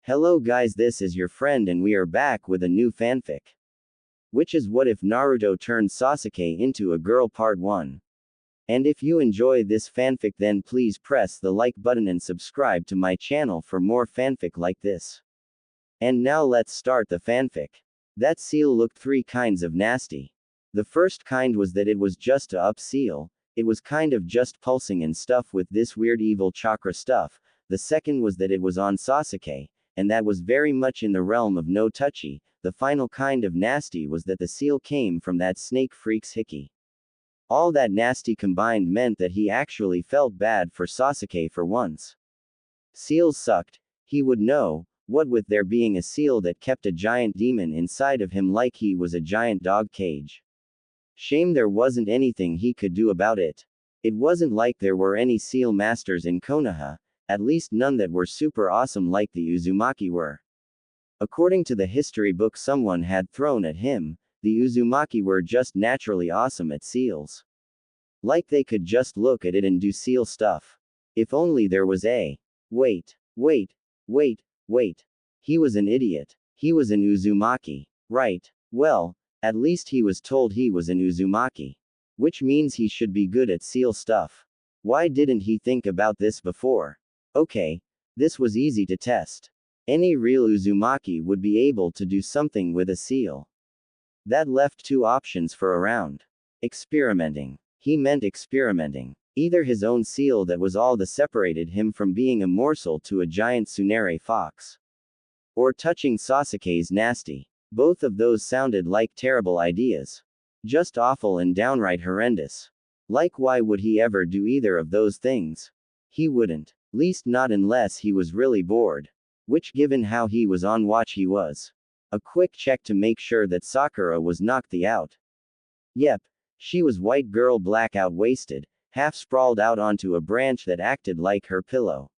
Hello guys, this is your friend and we are back with a new fanfic. Which is What If Naruto Turned Sasuke into a Girl Part 1. And if you enjoy this fanfic then please press the like button and subscribe to my channel for more fanfic like this. And now let's start the fanfic. That seal looked three kinds of nasty. The first kind was that it was just a up seal, it was kind of just pulsing and stuff with this weird evil chakra stuff. The second was that it was on Sasuke, and that was very much in the realm of no touchy. The final kind of nasty was that the seal came from that snake freak's hickey. All that nasty combined meant that he actually felt bad for Sasuke for once. Seals sucked, he would know, what with there being a seal that kept a giant demon inside of him like he was a giant dog cage. Shame there wasn't anything he could do about it. It wasn't like there were any seal masters in Konoha, at least none that were super awesome like the Uzumaki were. According to the history book someone had thrown at him, the Uzumaki were just naturally awesome at seals. Like they could just look at it and do seal stuff. If only there was a. Wait. He was an idiot. He was an Uzumaki. Right. Well, at least he was told he was an Uzumaki. Which means he should be good at seal stuff. Why didn't he think about this before? Okay, this was easy to test. Any real Uzumaki would be able to do something with a seal. That left two options for a round. Experimenting. He meant experimenting. Either his own seal that was all that separated him from being a morsel to a giant Tsunade fox. Or touching Sasuke's nasty. Both of those sounded like terrible ideas. Just awful and downright horrendous. Like why would he ever do either of those things? He wouldn't. Least not unless he was really bored. Which given how he was on watch he was. A quick check to make sure that Sakura was knocked the out. Yep. She was white girl blackout wasted, half sprawled out onto a branch that acted like her pillow.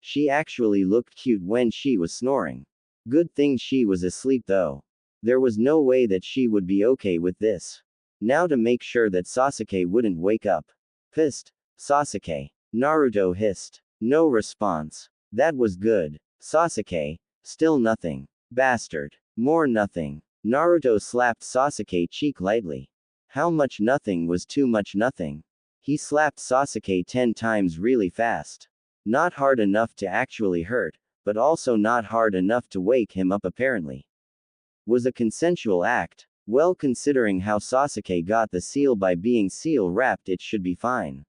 She actually looked cute when she was snoring. Good thing she was asleep though. There was no way that she would be okay with this. Now to make sure that Sasuke wouldn't wake up. Pissed. Sasuke. Naruto hissed. No response. That was good. Sasuke. Still nothing. Bastard. More nothing. Naruto slapped Sasuke cheek lightly. How much nothing was too much nothing? He slapped Sasuke 10 times really fast. Not hard enough to actually hurt, but also not hard enough to wake him up apparently. Was a consensual act. Well, considering how Sasuke got the seal by being seal wrapped, it should be fine.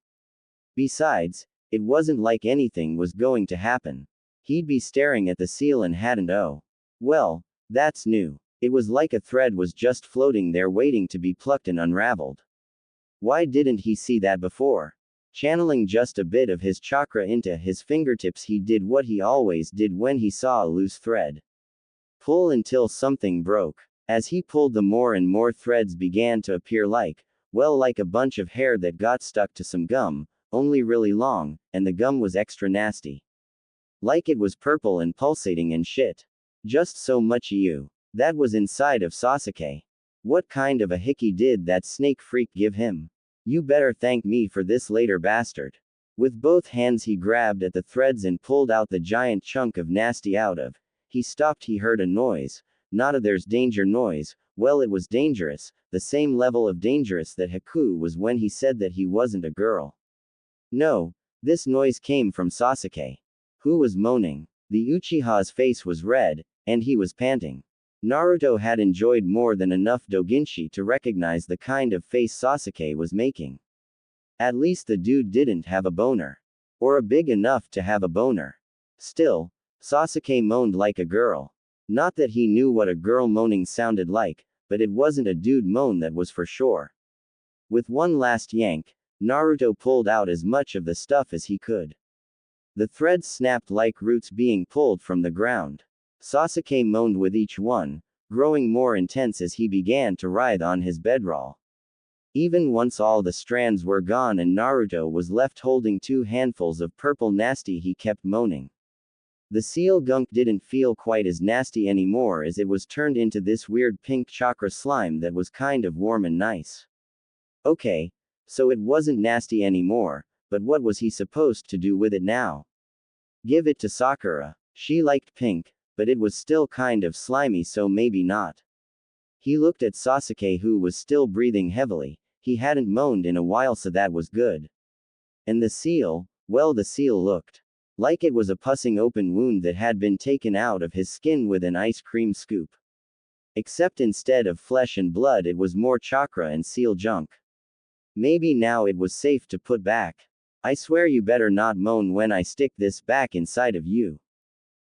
Besides, it wasn't like anything was going to happen. He'd be staring at the seal and hadn't. Oh. Well, that's new. It was like a thread was just floating there waiting to be plucked and unraveled. Why didn't he see that before? Channeling just a bit of his chakra into his fingertips, he did what he always did when he saw a loose thread. Pull until something broke. As he pulled, the more and more threads began to appear like a bunch of hair that got stuck to some gum, only really long, and the gum was extra nasty. Like it was purple and pulsating and shit. Just so much that was inside of Sasuke. What kind of a hickey did that snake freak give him? You better thank me for this later, bastard. With both hands he grabbed at the threads and pulled out the giant chunk of nasty out of. He stopped. He heard a noise. Not a there's danger noise. Well, it was dangerous, the same level of dangerous that Haku was when he said that he wasn't a girl. No, this noise came from Sasuke. Who was moaning. The Uchiha's face was red, and he was panting. Naruto had enjoyed more than enough doujinshi to recognize the kind of face Sasuke was making. At least the dude didn't have a boner. Or a big enough to have a boner. Still, Sasuke moaned like a girl. Not that he knew what a girl moaning sounded like, but it wasn't a dude moan, that was for sure. With one last yank, Naruto pulled out as much of the stuff as he could. The threads snapped like roots being pulled from the ground. Sasuke moaned with each one, growing more intense as he began to writhe on his bedroll. Even once all the strands were gone and Naruto was left holding 2 handfuls of purple nasty, he kept moaning. The seal gunk didn't feel quite as nasty anymore as it was turned into this weird pink chakra slime that was kind of warm and nice. Okay, so it wasn't nasty anymore, but what was he supposed to do with it now? Give it to Sakura. She liked pink, but it was still kind of slimy, so maybe not. He looked at Sasuke, who was still breathing heavily. He hadn't moaned in a while, so that was good. And the seal, well, the seal looked like it was a pussing open wound that had been taken out of his skin with an ice cream scoop. Except instead of flesh and blood, it was more chakra and seal junk. Maybe now it was safe to put back. I swear you better not moan when I stick this back inside of you.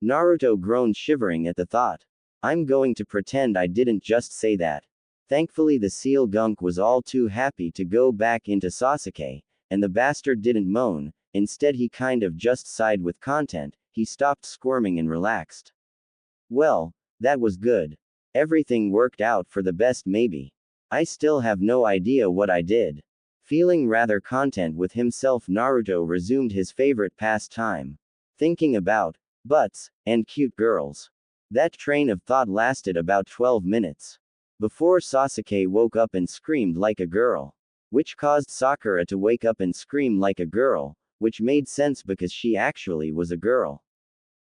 Naruto groaned, shivering at the thought. I'm going to pretend I didn't just say that. Thankfully, the seal gunk was all too happy to go back into Sasuke, and the bastard didn't moan. Instead, he kind of just sighed with content. He stopped squirming and relaxed. Well, that was good. Everything worked out for the best, maybe. I still have no idea what I did. Feeling rather content with himself, Naruto resumed his favorite pastime, thinking about butts and cute girls. That train of thought lasted about 12 minutes. Before Sasuke woke up and screamed like a girl. Which caused Sakura to wake up and scream like a girl, which made sense because she actually was a girl.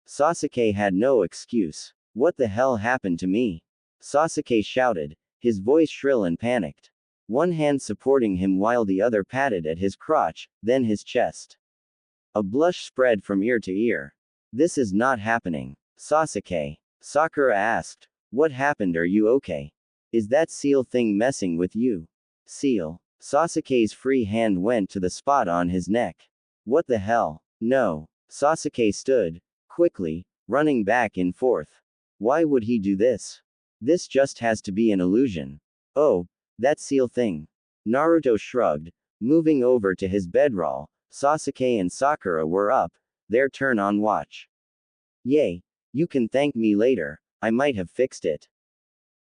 Sasuke had no excuse. What the hell happened to me? Sasuke shouted, his voice shrill and panicked. One hand supporting him while the other patted at his crotch, then his chest. A blush spread from ear to ear. This is not happening. Sasuke. Sakura asked. What happened? Are you okay? Is that seal thing messing with you? Seal. Sasuke's free hand went to the spot on his neck. What the hell? No. Sasuke stood, quickly, running back and forth. Why would he do this? This just has to be an illusion. Oh, that seal thing. Naruto shrugged, moving over to his bedroll. Sasuke and Sakura were up, their turn on watch. Yay. You can thank me later, I might have fixed it.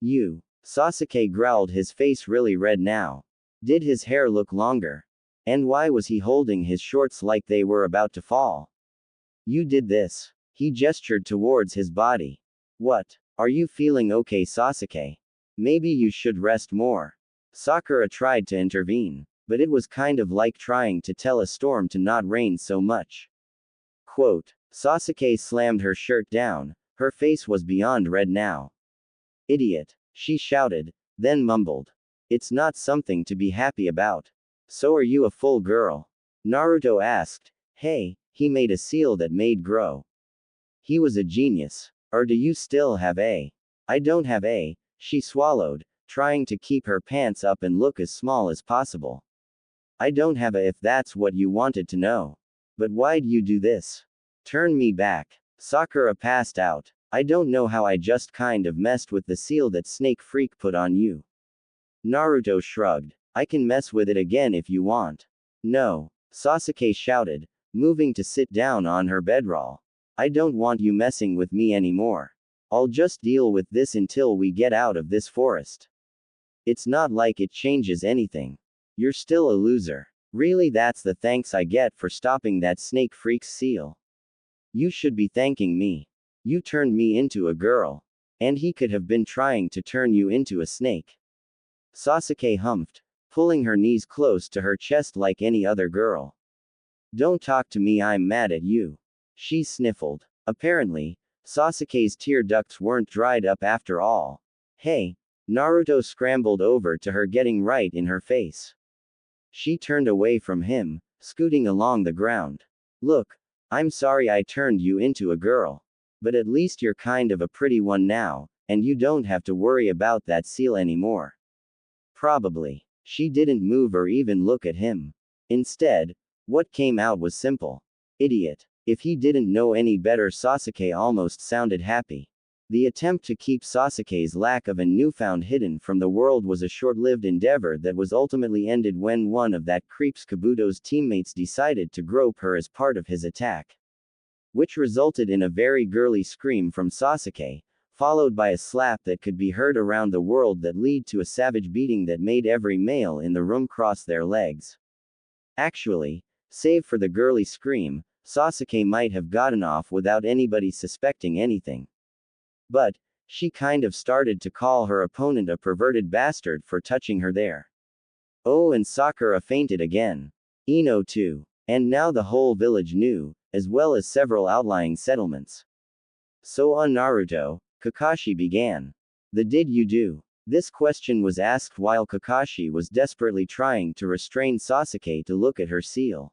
You. Sasuke growled, his face really red now. Did his hair look longer? And why was he holding his shorts like they were about to fall? You did this. He gestured towards his body. What? Are you feeling okay, Sasuke? Maybe you should rest more. Sakura tried to intervene, but it was kind of like trying to tell a storm to not rain so much. Quote. Sasuke slammed her shirt down. Her face was beyond red now. Idiot. She shouted, then mumbled. It's not something to be happy about. So are you a full girl? Naruto asked. Hey, he made a seal that made grow. He was a genius. Or do you still have a? I don't have a, she swallowed, trying to keep her pants up and look as small as possible. I don't have a, if that's what you wanted to know. But why'd you do this? Turn me back. Sakura passed out. I don't know how, I just kind of messed with the seal that Snake Freak put on you. Naruto shrugged. I can mess with it again if you want. No. Sasuke shouted, moving to sit down on her bedroll. I don't want you messing with me anymore. I'll just deal with this until we get out of this forest. It's not like it changes anything. You're still a loser. Really, that's the thanks I get for stopping that Snake Freak's seal. You should be thanking me. You turned me into a girl. And he could have been trying to turn you into a snake. Sasuke humphed, pulling her knees close to her chest like any other girl. Don't talk to me, I'm mad at you. She sniffled. Apparently, Sasuke's tear ducts weren't dried up after all. Hey. Naruto scrambled over to her, getting right in her face. She turned away from him, scooting along the ground. Look, I'm sorry I turned you into a girl. But at least you're kind of a pretty one now, and you don't have to worry about that seal anymore. Probably. She didn't move or even look at him. Instead, what came out was simple. Idiot. If he didn't know any better, Sasuke almost sounded happy. The attempt to keep Sasuke's lack of a newfound hidden from the world was a short-lived endeavor that was ultimately ended when one of that creep's Kabuto's teammates decided to grope her as part of his attack. Which resulted in a very girly scream from Sasuke, followed by a slap that could be heard around the world that led to a savage beating that made every male in the room cross their legs. Actually, save for the girly scream, Sasuke might have gotten off without anybody suspecting anything. But, she kind of started to call her opponent a perverted bastard for touching her there. Oh, and Sakura fainted again. Ino too. And now the whole village knew, as well as several outlying settlements. So Naruto, Kakashi began. The did you do? This question was asked while Kakashi was desperately trying to restrain Sasuke to look at her seal.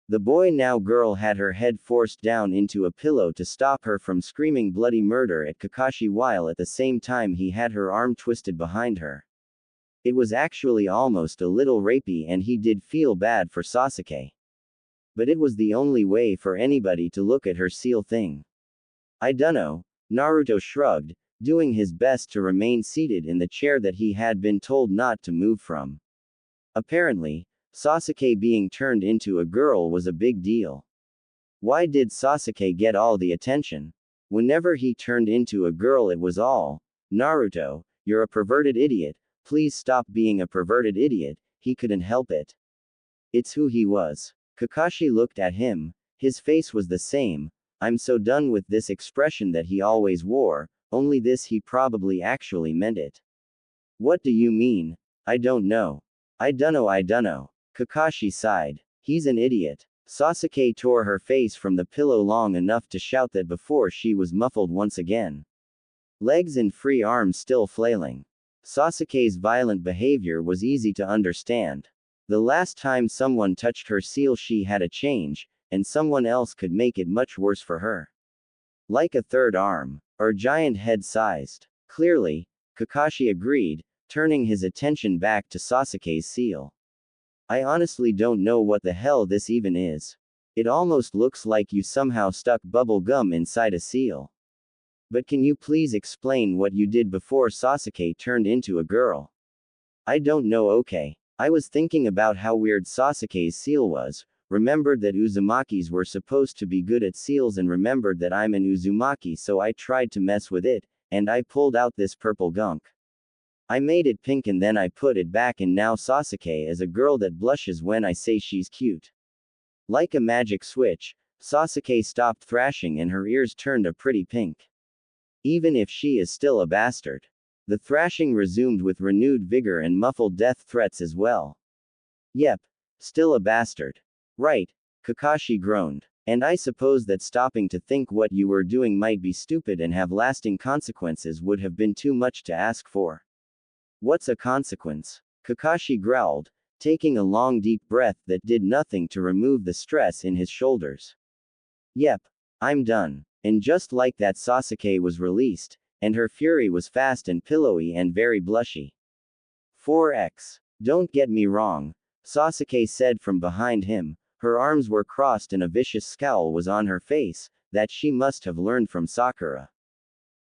The boy now girl had her head forced down into a pillow to stop her from screaming bloody murder at Kakashi while at the same time he had her arm twisted behind her. It was actually almost a little rapey and he did feel bad for Sasuke. But it was the only way for anybody to look at her seal thing. I dunno, Naruto shrugged, doing his best to remain seated in the chair that he had been told not to move from. Apparently, Sasuke being turned into a girl was a big deal. Why did Sasuke get all the attention? Whenever he turned into a girl it was all, Naruto, you're a perverted idiot, please stop being a perverted idiot, he couldn't help it. It's who he was. Kakashi looked at him, his face was the same, I'm so done with this expression that he always wore, only this he probably actually meant it. What do you mean? I don't know. I dunno. Kakashi sighed. He's an idiot. Sasuke tore her face from the pillow long enough to shout that before she was muffled once again. Legs and free arms still flailing. Sasuke's violent behavior was easy to understand. The last time someone touched her seal she had a change, and someone else could make it much worse for her. Like a third arm, or giant head sized. Clearly, Kakashi agreed, turning his attention back to Sasuke's seal. I honestly don't know what the hell this even is. It almost looks like you somehow stuck bubble gum inside a seal. But can you please explain what you did before Sasuke turned into a girl? I don't know. Okay. I was thinking about how weird Sasuke's seal was, remembered that Uzumakis were supposed to be good at seals and remembered that I'm an Uzumaki so I tried to mess with it, and I pulled out this purple gunk. I made it pink and then I put it back and now Sasuke is a girl that blushes when I say she's cute. Like a magic switch, Sasuke stopped thrashing and her ears turned a pretty pink. Even if she is still a bastard. The thrashing resumed with renewed vigor and muffled death threats as well. Yep. Still a bastard. Right. Kakashi groaned. And I suppose that stopping to think what you were doing might be stupid and have lasting consequences would have been too much to ask for. What's a consequence? Kakashi growled, taking a long deep breath that did nothing to remove the stress in his shoulders. Yep. I'm done. And just like that Sasuke was released, and her fury was fast and pillowy and very blushy. 4x. Don't get me wrong, Sasuke said from behind him, her arms were crossed and a vicious scowl was on her face, that she must have learned from Sakura.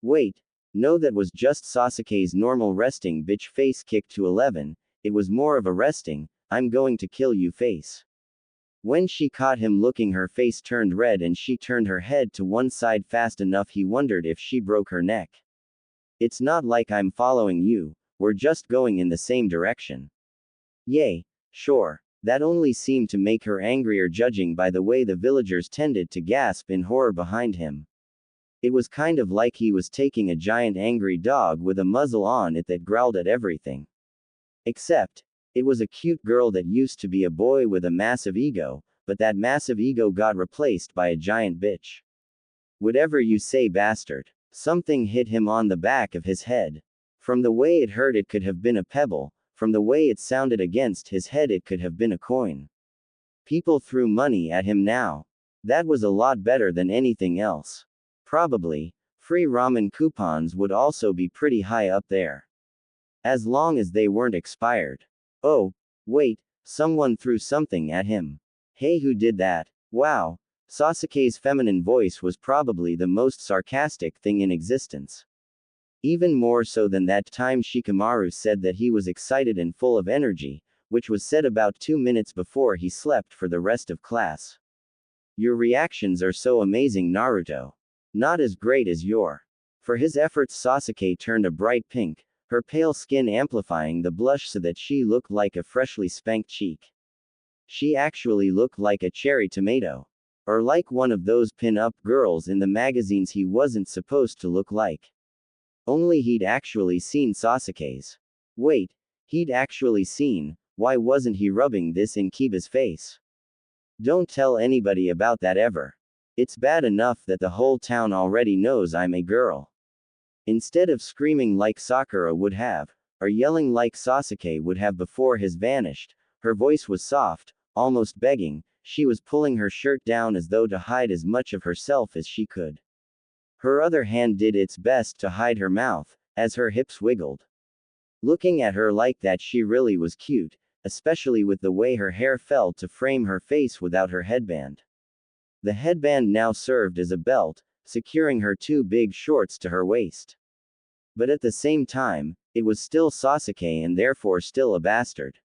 Wait. No, that was just Sasuke's normal resting bitch face kicked to 11, it was more of a resting, I'm going to kill you face. When she caught him looking her face turned red and she turned her head to one side fast enough he wondered if she broke her neck. It's not like I'm following you, we're just going in the same direction. Yay, sure. That only seemed to make her angrier judging by the way the villagers tended to gasp in horror behind him. It was kind of like he was taking a giant angry dog with a muzzle on it that growled at everything. Except, it was a cute girl that used to be a boy with a massive ego, but that massive ego got replaced by a giant bitch. Whatever you say, bastard. Something hit him on the back of his head. From the way it hurt it could have been a pebble, from the way it sounded against his head it could have been a coin. People threw money at him now. That was a lot better than anything else. Probably, free ramen coupons would also be pretty high up there. As long as they weren't expired. Oh, wait, someone threw something at him. Hey, who did that? Wow. Sasuke's feminine voice was probably the most sarcastic thing in existence. Even more so than that time Shikamaru said that he was excited and full of energy, which was said about 2 minutes before he slept for the rest of class. Your reactions are so amazing, Naruto. Not as great as your. For his efforts Sasuke turned a bright pink, her pale skin amplifying the blush so that she looked like a freshly spanked cheek. She actually looked like a cherry tomato. Or like one of those pin-up girls in the magazines he wasn't supposed to look like. Only he'd actually seen Sasuke's. Wait, he'd actually seen, why wasn't he rubbing this in Kiba's face? Don't tell anybody about that ever. It's bad enough that the whole town already knows I'm a girl. Instead of screaming like Sakura would have, or yelling like Sasuke would have before his vanished, her voice was soft, almost begging. She was pulling her shirt down as though to hide as much of herself as she could. Her other hand did its best to hide her mouth, as her hips wiggled. Looking at her like that, she really was cute, especially with the way her hair fell to frame her face without her headband. The headband now served as a belt, securing her two big shorts to her waist. But at the same time, it was still Sasuke and therefore still a bastard.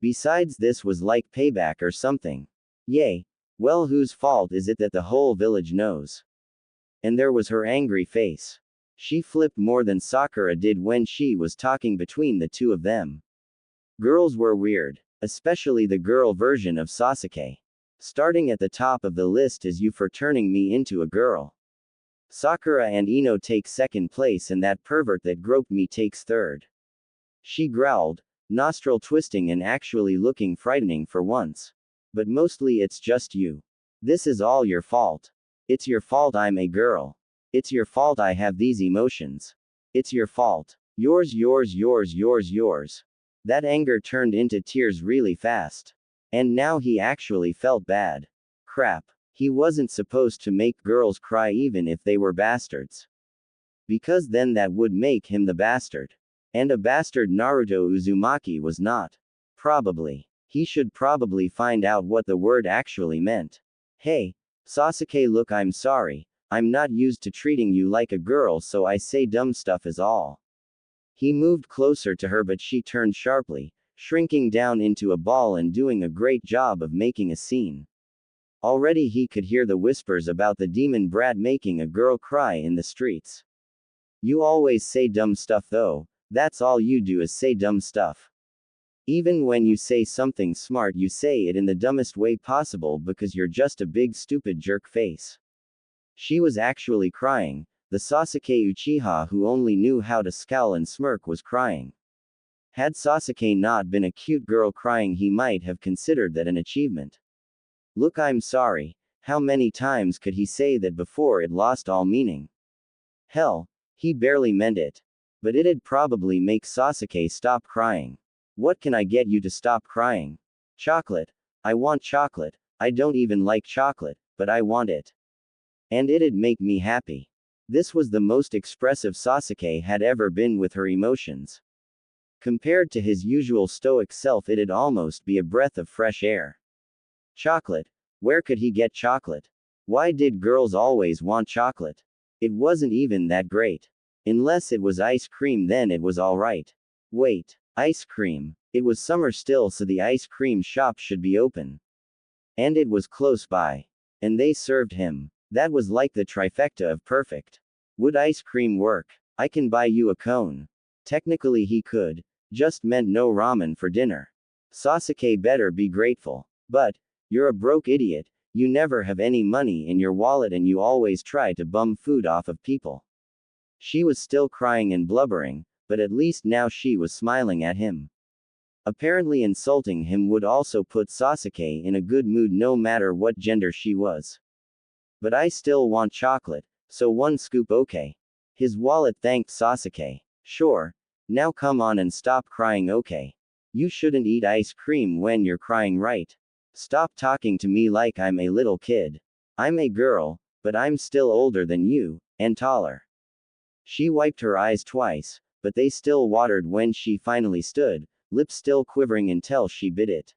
Besides, this was like payback or something. Yay. Well, whose fault is it that the whole village knows? And there was her angry face. She flipped more than Sakura did when she was talking between the two of them. Girls were weird, especially the girl version of Sasuke. Starting at the top of the list is you for turning me into a girl. Sakura and Ino take second place and that pervert that groped me takes third. She growled, nostril twisting and actually looking frightening for once. But mostly it's just you. This is all your fault. It's your fault I'm a girl. It's your fault I have these emotions. It's your fault. Yours, yours, yours, yours, yours. That anger turned into tears really fast. And now he actually felt bad. Crap. He wasn't supposed to make girls cry even if they were bastards. Because then that would make him the bastard. And a bastard Naruto Uzumaki was not. Probably. He should probably find out what the word actually meant. Hey, Sasuke, look, I'm sorry. I'm not used to treating you like a girl, so I say dumb stuff is all. He moved closer to her, but she turned sharply, shrinking down into a ball and doing a great job of making a scene. Already he could hear the whispers about the demon brat making a girl cry in the streets. You always say dumb stuff though, that's all you do is say dumb stuff. Even when you say something smart, you say it in the dumbest way possible because you're just a big stupid jerk face. She was actually crying. The Sasuke Uchiha who only knew how to scowl and smirk was crying. Had Sasuke not been a cute girl crying, he might have considered that an achievement. Look, I'm sorry. How many times could he say that before it lost all meaning? Hell, he barely meant it. But it'd probably make Sasuke stop crying. What can I get you to stop crying? Chocolate. I want chocolate. I don't even like chocolate, but I want it. And it'd make me happy. This was the most expressive Sasuke had ever been with her emotions. Compared to his usual stoic self, it'd almost be a breath of fresh air. Chocolate. Where could he get chocolate? Why did girls always want chocolate? It wasn't even that great. Unless it was ice cream, then it was alright. Wait. Ice cream. It was summer still, so the ice cream shop should be open. And it was close by. And they served him. That was like the trifecta of perfect. Would ice cream work? I can buy you a cone. Technically he could. Just meant no ramen for dinner. Sasuke better be grateful. But, you're a broke idiot. You never have any money in your wallet and you always try to bum food off of people. She was still crying and blubbering, but at least now she was smiling at him. Apparently insulting him would also put Sasuke in a good mood no matter what gender she was. But I still want chocolate, so one scoop okay. His wallet thanked Sasuke. Sure. Now come on and stop crying, okay. You shouldn't eat ice cream when you're crying, right? Stop talking to me like I'm a little kid. I'm a girl, but I'm still older than you, and taller. She wiped her eyes twice, but they still watered when she finally stood, lips still quivering until she bit it.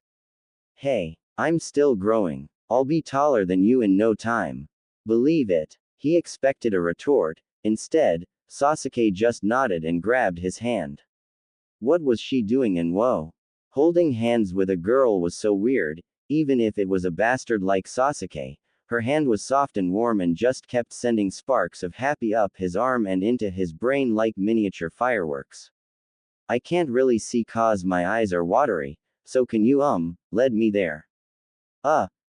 Hey, I'm still growing. I'll be taller than you in no time. Believe it. He expected a retort. Instead, Sasuke just nodded and grabbed his hand. What was she doing, and whoa? Holding hands with a girl was so weird, even if it was a bastard like Sasuke. Her hand was soft and warm and just kept sending sparks of happy up his arm and into his brain like miniature fireworks. I can't really see cause my eyes are watery, so can you lead me there?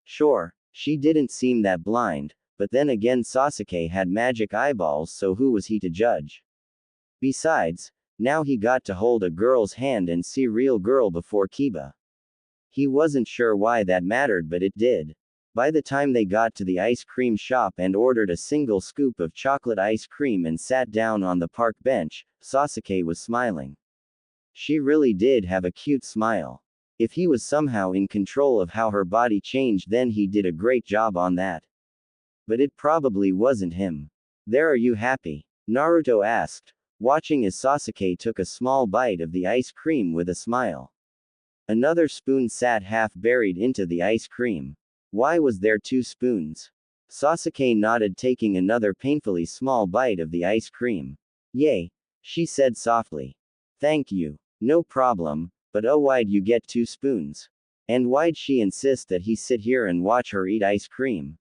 Sure. She didn't seem that blind, but then again Sasuke had magic eyeballs, so who was he to judge? Besides, now he got to hold a girl's hand and see real girl before Kiba. He wasn't sure why that mattered, but it did. By the time they got to the ice cream shop and ordered a single scoop of chocolate ice cream and sat down on the park bench, Sasuke was smiling. She really did have a cute smile. If he was somehow in control of how her body changed, then he did a great job on that. But it probably wasn't him. There, are you happy? Naruto asked, watching as Sasuke took a small bite of the ice cream with a smile. Another spoon sat half buried into the ice cream. Why was there 2 spoons? Sasuke nodded, taking another painfully small bite of the ice cream. Yay, she said softly. Thank you. No problem, but oh, why'd you get 2 spoons? And why'd she insist that he sit here and watch her eat ice cream?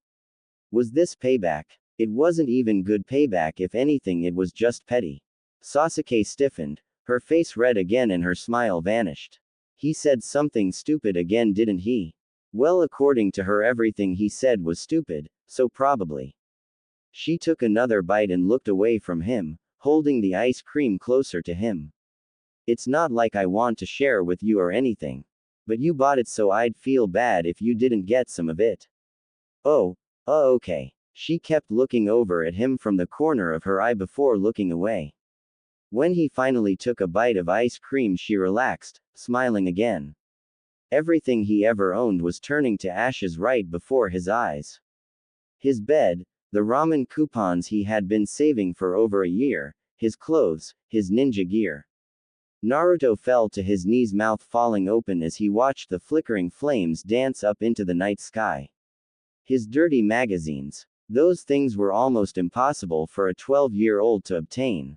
Was this payback? It wasn't even good payback, if anything it was just petty. Sasuke stiffened, her face red again and her smile vanished. He said something stupid again, didn't he? Well, according to her everything he said was stupid, so probably. She took another bite and looked away from him, holding the ice cream closer to him. It's not like I want to share with you or anything. But you bought it, so I'd feel bad if you didn't get some of it. Oh, okay. She kept looking over at him from the corner of her eye before looking away. When he finally took a bite of ice cream, she relaxed, smiling again. Everything he ever owned was turning to ashes right before his eyes. His bed, the ramen coupons he had been saving for over a year, his clothes, his ninja gear. Naruto fell to his knees, mouth falling open as he watched the flickering flames dance up into the night sky. His dirty magazines. Those things were almost impossible for a 12-year-old to obtain.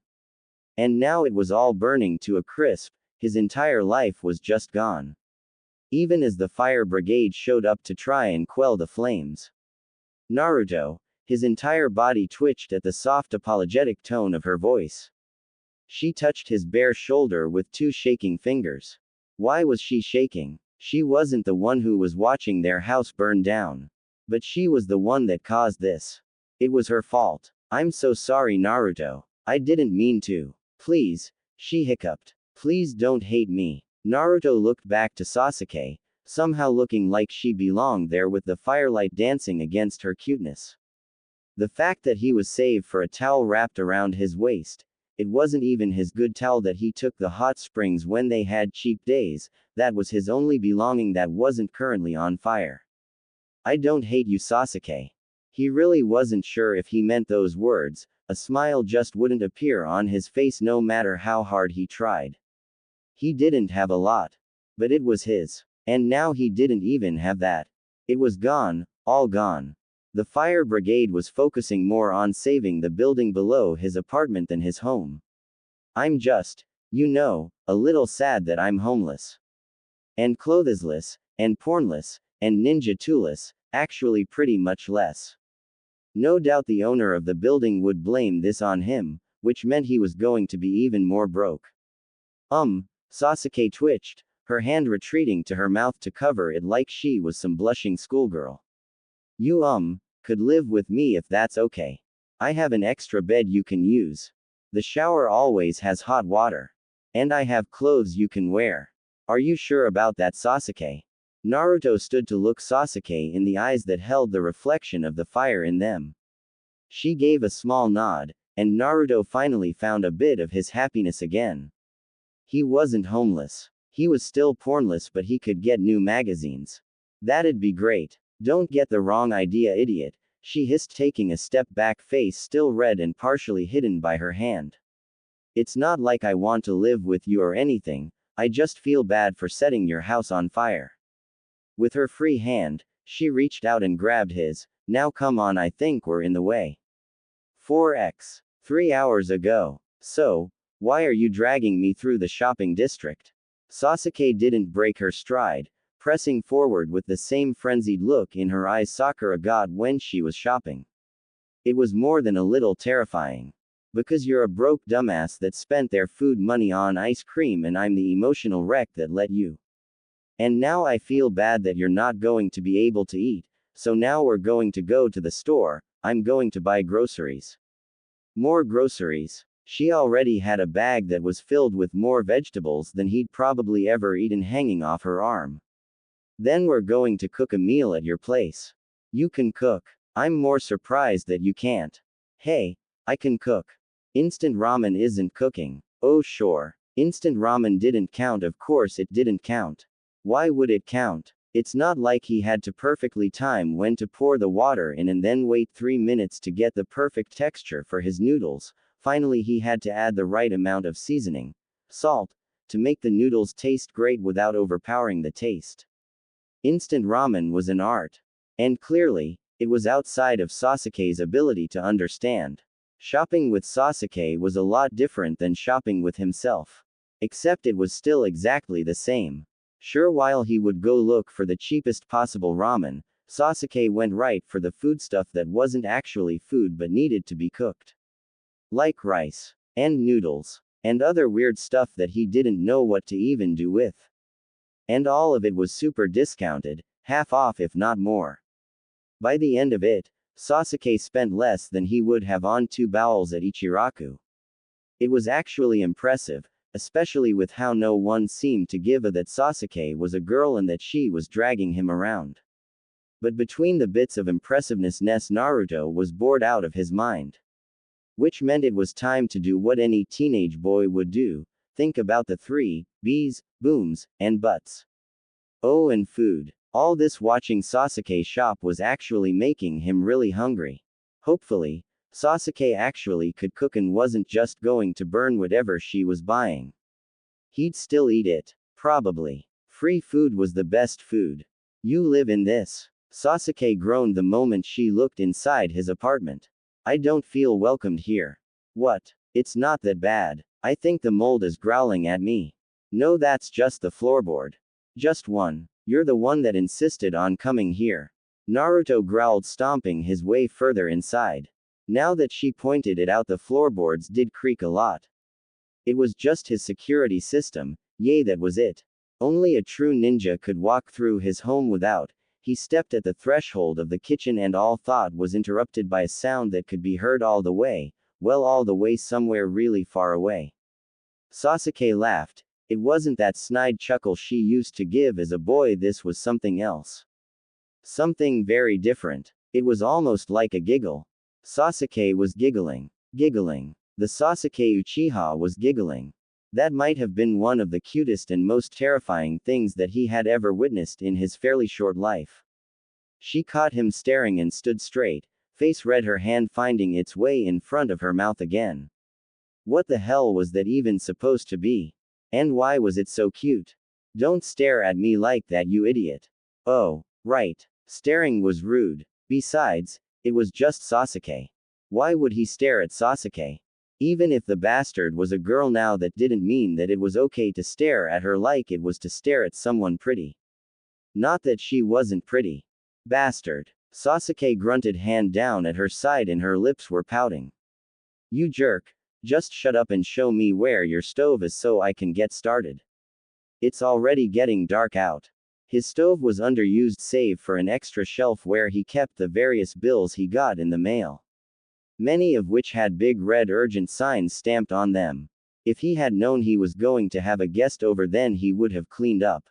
And now it was all burning to a crisp, his entire life was just gone. Even as the fire brigade showed up to try and quell the flames. Naruto, his entire body twitched at the soft apologetic tone of her voice. She touched his bare shoulder with 2 shaking fingers. Why was she shaking? She wasn't the one who was watching their house burn down. But she was the one that caused this. It was her fault. I'm so sorry, Naruto. I didn't mean to. Please, she hiccuped. Please don't hate me. Naruto looked back to Sasuke, somehow looking like she belonged there with the firelight dancing against her cuteness. The fact that he was saved for a towel wrapped around his waist, it wasn't even his good towel that he took the hot springs when they had cheap days, that was his only belonging that wasn't currently on fire. I don't hate you, Sasuke. He really wasn't sure if he meant those words, a smile just wouldn't appear on his face no matter how hard he tried. He didn't have a lot. But it was his. And now he didn't even have that. It was gone, all gone. The fire brigade was focusing more on saving the building below his apartment than his home. I'm just, a little sad that I'm homeless. And clothesless, and pornless, and ninja toolless, actually pretty much less. No doubt the owner of the building would blame this on him, which meant he was going to be even more broke. Sasuke twitched, her hand retreating to her mouth to cover it like she was some blushing schoolgirl. You, could live with me if that's okay. I have an extra bed you can use. The shower always has hot water. And I have clothes you can wear. Are you sure about that, Sasuke? Naruto stood to look Sasuke in the eyes that held the reflection of the fire in them. She gave a small nod, and Naruto finally found a bit of his happiness again. He wasn't homeless. He was still pornless, but he could get new magazines. That'd be great. Don't get the wrong idea, idiot, she hissed, taking a step back, face still red and partially hidden by her hand. It's not like I want to live with you or anything, I just feel bad for setting your house on fire. With her free hand, she reached out and grabbed his. Now come on, I think we're in the way. 4x. 3 hours ago. So, why are you dragging me through the shopping district? Sasuke didn't break her stride, pressing forward with the same frenzied look in her eyes Sakura got when she was shopping. It was more than a little terrifying. Because you're a broke dumbass that spent their food money on ice cream and I'm the emotional wreck that let you. And now I feel bad that you're not going to be able to eat, so now we're going to go to the store, I'm going to buy groceries. More groceries. She already had a bag that was filled with more vegetables than he'd probably ever eaten hanging off her arm. Then we're going to cook a meal at your place. You can cook. I'm more surprised that you can't. Hey, I can cook. Instant ramen isn't cooking. Oh sure. Instant ramen didn't count, of course it didn't count. Why would it count? It's not like he had to perfectly time when to pour the water in and then wait 3 minutes to get the perfect texture for his noodles. Finally he had to add the right amount of seasoning, salt, to make the noodles taste great without overpowering the taste. Instant ramen was an art. And clearly, it was outside of Sasuke's ability to understand. Shopping with Sasuke was a lot different than shopping with himself. Except it was still exactly the same. Sure, while he would go look for the cheapest possible ramen, Sasuke went right for the foodstuff that wasn't actually food but needed to be cooked. Like rice, and noodles, and other weird stuff that he didn't know what to even do with. And all of it was super discounted, half off if not more. By the end of it, Sasuke spent less than he would have on 2 bowls at Ichiraku. It was actually impressive, especially with how no one seemed to give a that Sasuke was a girl and that she was dragging him around. But between the bits of impressiveness, Naruto was bored out of his mind. Which meant it was time to do what any teenage boy would do, think about the 3 B's, booms, and buts. Oh, and food. All this watching Sasuke shop was actually making him really hungry. Hopefully, Sasuke actually could cook and wasn't just going to burn whatever she was buying. He'd still eat it. Probably. Free food was the best food. You live in this. Sasuke groaned the moment she looked inside his apartment. I don't feel welcomed here. What? It's not that bad. I think the mold is growling at me. No, that's just the floorboard. Just one. You're the one that insisted on coming here. Naruto growled, stomping his way further inside. Now that she pointed it out, the floorboards did creak a lot. It was just his security system, yay, that was it. Only a true ninja could walk through his home without. He stepped at the threshold of the kitchen and all thought was interrupted by a sound that could be heard all the way, well, all the way somewhere really far away. Sasuke laughed. It wasn't that snide chuckle she used to give as a boy, this was something else. Something very different. It was almost like a giggle. Sasuke was giggling. Giggling. The Sasuke Uchiha was giggling. That might have been one of the cutest and most terrifying things that he had ever witnessed in his fairly short life. She caught him staring and stood straight, face red, her hand finding its way in front of her mouth again. What the hell was that even supposed to be? And why was it so cute? Don't stare at me like that, you idiot. Oh, right. Staring was rude. Besides, it was just Sasuke. Why would he stare at Sasuke? Even if the bastard was a girl now, that didn't mean that it was okay to stare at her like it was to stare at someone pretty. Not that she wasn't pretty. Bastard. Sasuke grunted, hand down at her side and her lips were pouting. You jerk. Just shut up and show me where your stove is so I can get started. It's already getting dark out. His stove was underused save for an extra shelf where he kept the various bills he got in the mail. Many of which had big red urgent signs stamped on them. If he had known he was going to have a guest over, then he would have cleaned up.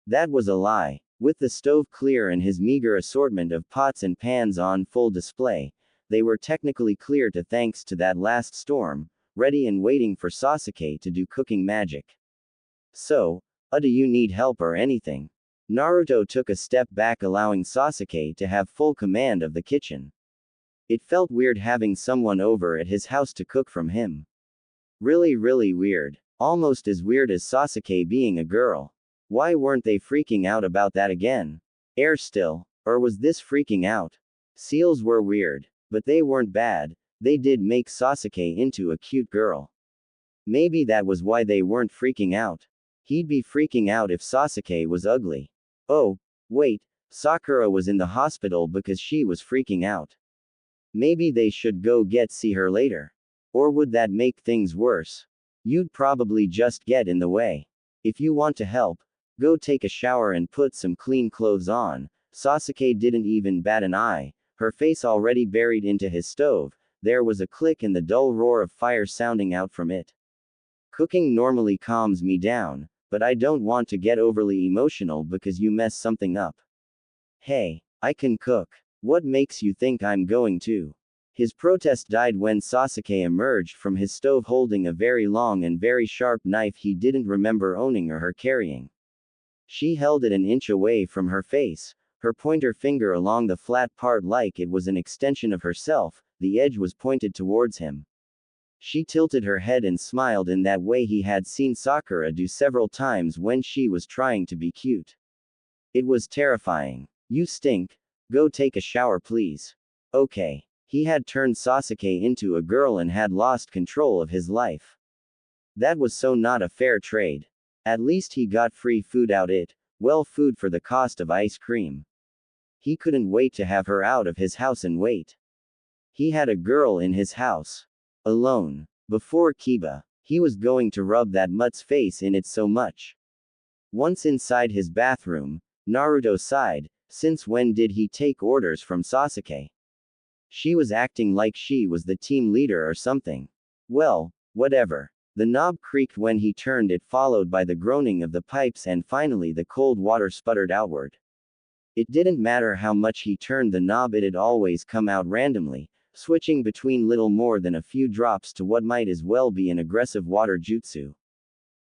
That was a lie. With the stove clear and his meager assortment of pots and pans on full display, they were technically clear thanks to that last storm, ready and waiting for Sasuke to do cooking magic. So, do you need help or anything? Naruto took a step back, allowing Sasuke to have full command of the kitchen. It felt weird having someone over at his house to cook from him. Really, really weird. Almost as weird as Sasuke being a girl. Why weren't they freaking out about that again? Air still. Or was this freaking out? Seals were weird. But they weren't bad. They did make Sasuke into a cute girl. Maybe that was why they weren't freaking out. He'd be freaking out if Sasuke was ugly. Oh, wait, Sakura was in the hospital because she was freaking out. Maybe they should go see her later. Or would that make things worse? You'd probably just get in the way. If you want to help, go take a shower and put some clean clothes on. Sasuke didn't even bat an eye. Her face already buried into his stove, there was a click and the dull roar of fire sounding out from it. Cooking normally calms me down, but I don't want to get overly emotional because you mess something up. Hey, I can cook. What makes you think I'm going to? His protest died when Sasuke emerged from his stove holding a very long and very sharp knife he didn't remember owning or her carrying. She held it an inch away from her face, her pointer finger along the flat part like it was an extension of herself, the edge was pointed towards him. She tilted her head and smiled in that way he had seen Sakura do several times when she was trying to be cute. It was terrifying. You stink. Go take a shower please. Okay. He had turned Sasuke into a girl and had lost control of his life. That was so not a fair trade. At least he got free food out it, well food for the cost of ice cream. He couldn't wait to have her out of his house and wait. He had a girl in his house. Alone. Before Kiba. He was going to rub that mutt's face in it so much. Once inside his bathroom, Naruto sighed, since when did he take orders from Sasuke? She was acting like she was the team leader or something. Well, whatever. The knob creaked when he turned it, followed by the groaning of the pipes, and finally the cold water sputtered outward. It didn't matter how much he turned the knob, it'd always come out randomly, switching between little more than a few drops to what might as well be an aggressive water jutsu.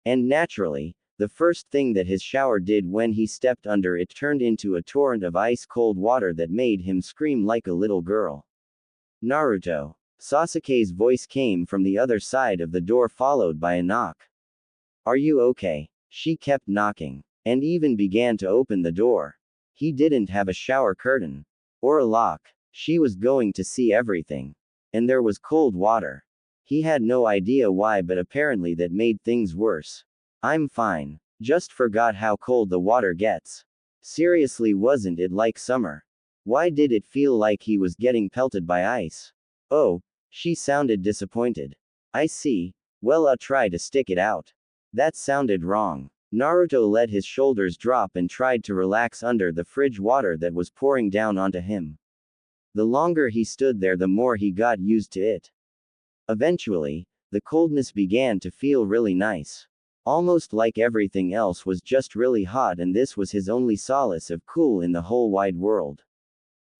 And naturally, the first thing that his shower did when he stepped under it turned into a torrent of ice-cold water that made him scream like a little girl. Naruto. Sasuke's voice came from the other side of the door, followed by a knock. Are you okay? She kept knocking, and even began to open the door. He didn't have a shower curtain. Or a lock. She was going to see everything. And there was cold water. He had no idea why, but apparently that made things worse. I'm fine. Just forgot how cold the water gets. Seriously, wasn't it like summer? Why did it feel like he was getting pelted by ice? Oh, she sounded disappointed. I see. Well, I'll try to stick it out. That sounded wrong. Naruto let his shoulders drop and tried to relax under the fridge water that was pouring down onto him. The longer he stood there, the more he got used to it. Eventually, the coldness began to feel really nice. Almost like everything else was just really hot, and this was his only solace of cool in the whole wide world.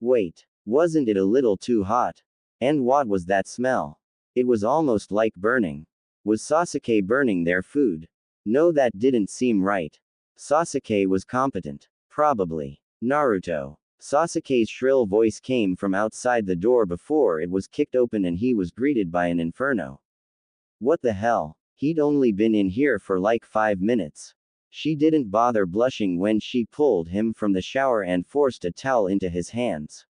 Wait, wasn't it a little too hot? And what was that smell? It was almost like burning. Was Sasuke burning their food? No, that didn't seem right. Sasuke was competent. Probably. Naruto. Sasuke's shrill voice came from outside the door before it was kicked open and he was greeted by an inferno. What the hell? He'd only been in here for like 5 minutes. She didn't bother blushing when she pulled him from the shower and forced a towel into his hands.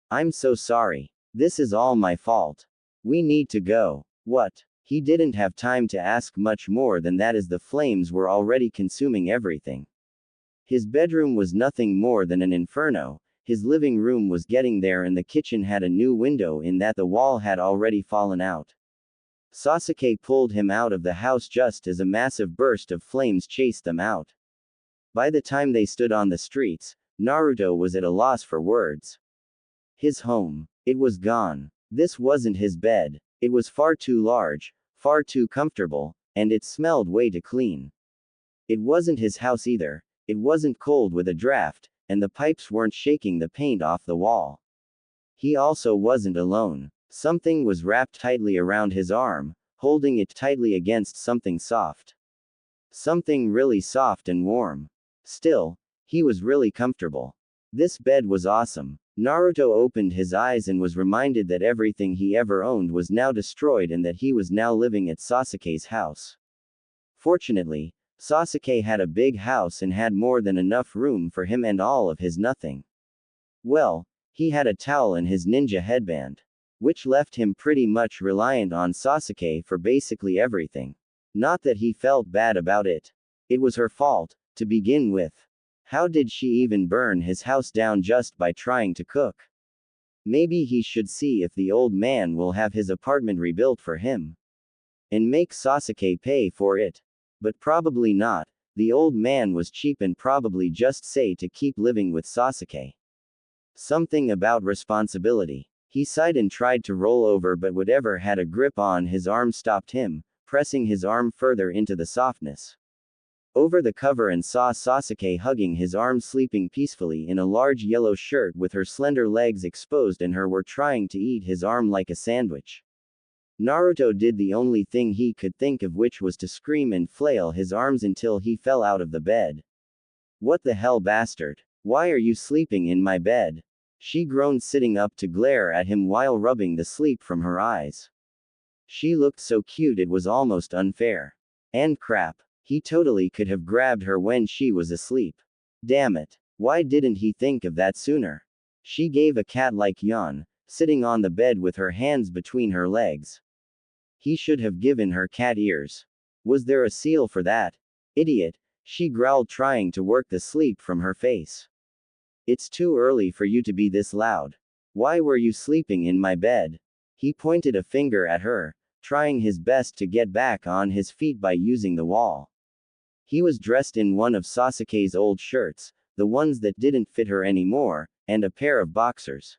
I'm so sorry. This is all my fault. We need to go. What? He didn't have time to ask much more than that, as the flames were already consuming everything. His bedroom was nothing more than an inferno, his living room was getting there, and the kitchen had a new window in that the wall had already fallen out. Sasuke pulled him out of the house just as a massive burst of flames chased them out. By the time they stood on the streets, Naruto was at a loss for words. His home. It was gone. This wasn't his bed. It was far too large, far too comfortable, and it smelled way too clean. It wasn't his house either. It wasn't cold with a draft, and the pipes weren't shaking the paint off the wall. He also wasn't alone. Something was wrapped tightly around his arm, holding it tightly against something soft. Something really soft and warm. Still, he was really comfortable. This bed was awesome. Naruto opened his eyes and was reminded that everything he ever owned was now destroyed and that he was now living at Sasuke's house. Fortunately, Sasuke had a big house and had more than enough room for him and all of his nothing. Well, he had a towel and his ninja headband, which left him pretty much reliant on Sasuke for basically everything. Not that he felt bad about it. It was her fault, to begin with. How did she even burn his house down just by trying to cook? Maybe he should see if the old man will have his apartment rebuilt for him. And make Sasuke pay for it. But probably not. The old man was cheap and probably just say to keep living with Sasuke. Something about responsibility. He sighed and tried to roll over, but whatever had a grip on his arm stopped him, pressing his arm further into the softness. over the cover and saw Sasuke hugging his arm sleeping peacefully in a large yellow shirt with her slender legs exposed and her were trying to eat his arm like a sandwich. Naruto did the only thing he could think of, which was to scream and flail his arms until he fell out of the bed. What the hell, bastard? Why are you sleeping in my bed? She groaned, sitting up to glare at him while rubbing the sleep from her eyes. She looked so cute it was almost unfair. And crap. He totally could have grabbed her when she was asleep. Damn it. Why didn't he think of that sooner? She gave a cat-like yawn, sitting on the bed with her hands between her legs. He should have given her cat ears. Was there a seal for that? Idiot, she growled, trying to work the sleep from her face. It's too early for you to be this loud. Why were you sleeping in my bed? He pointed a finger at her, trying his best to get back on his feet by using the wall. He was dressed in one of Sasuke's old shirts, the ones that didn't fit her anymore, and a pair of boxers.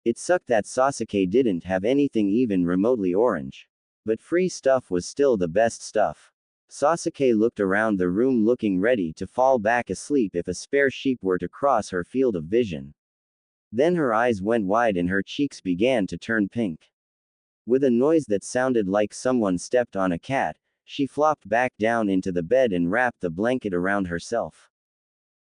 It sucked that Sasuke didn't have anything even remotely orange. But free stuff was still the best stuff. Sasuke looked around the room, looking ready to fall back asleep if a spare sheep were to cross her field of vision. Then her eyes went wide and her cheeks began to turn pink. With a noise that sounded like someone stepped on a cat, she flopped back down into the bed and wrapped the blanket around herself.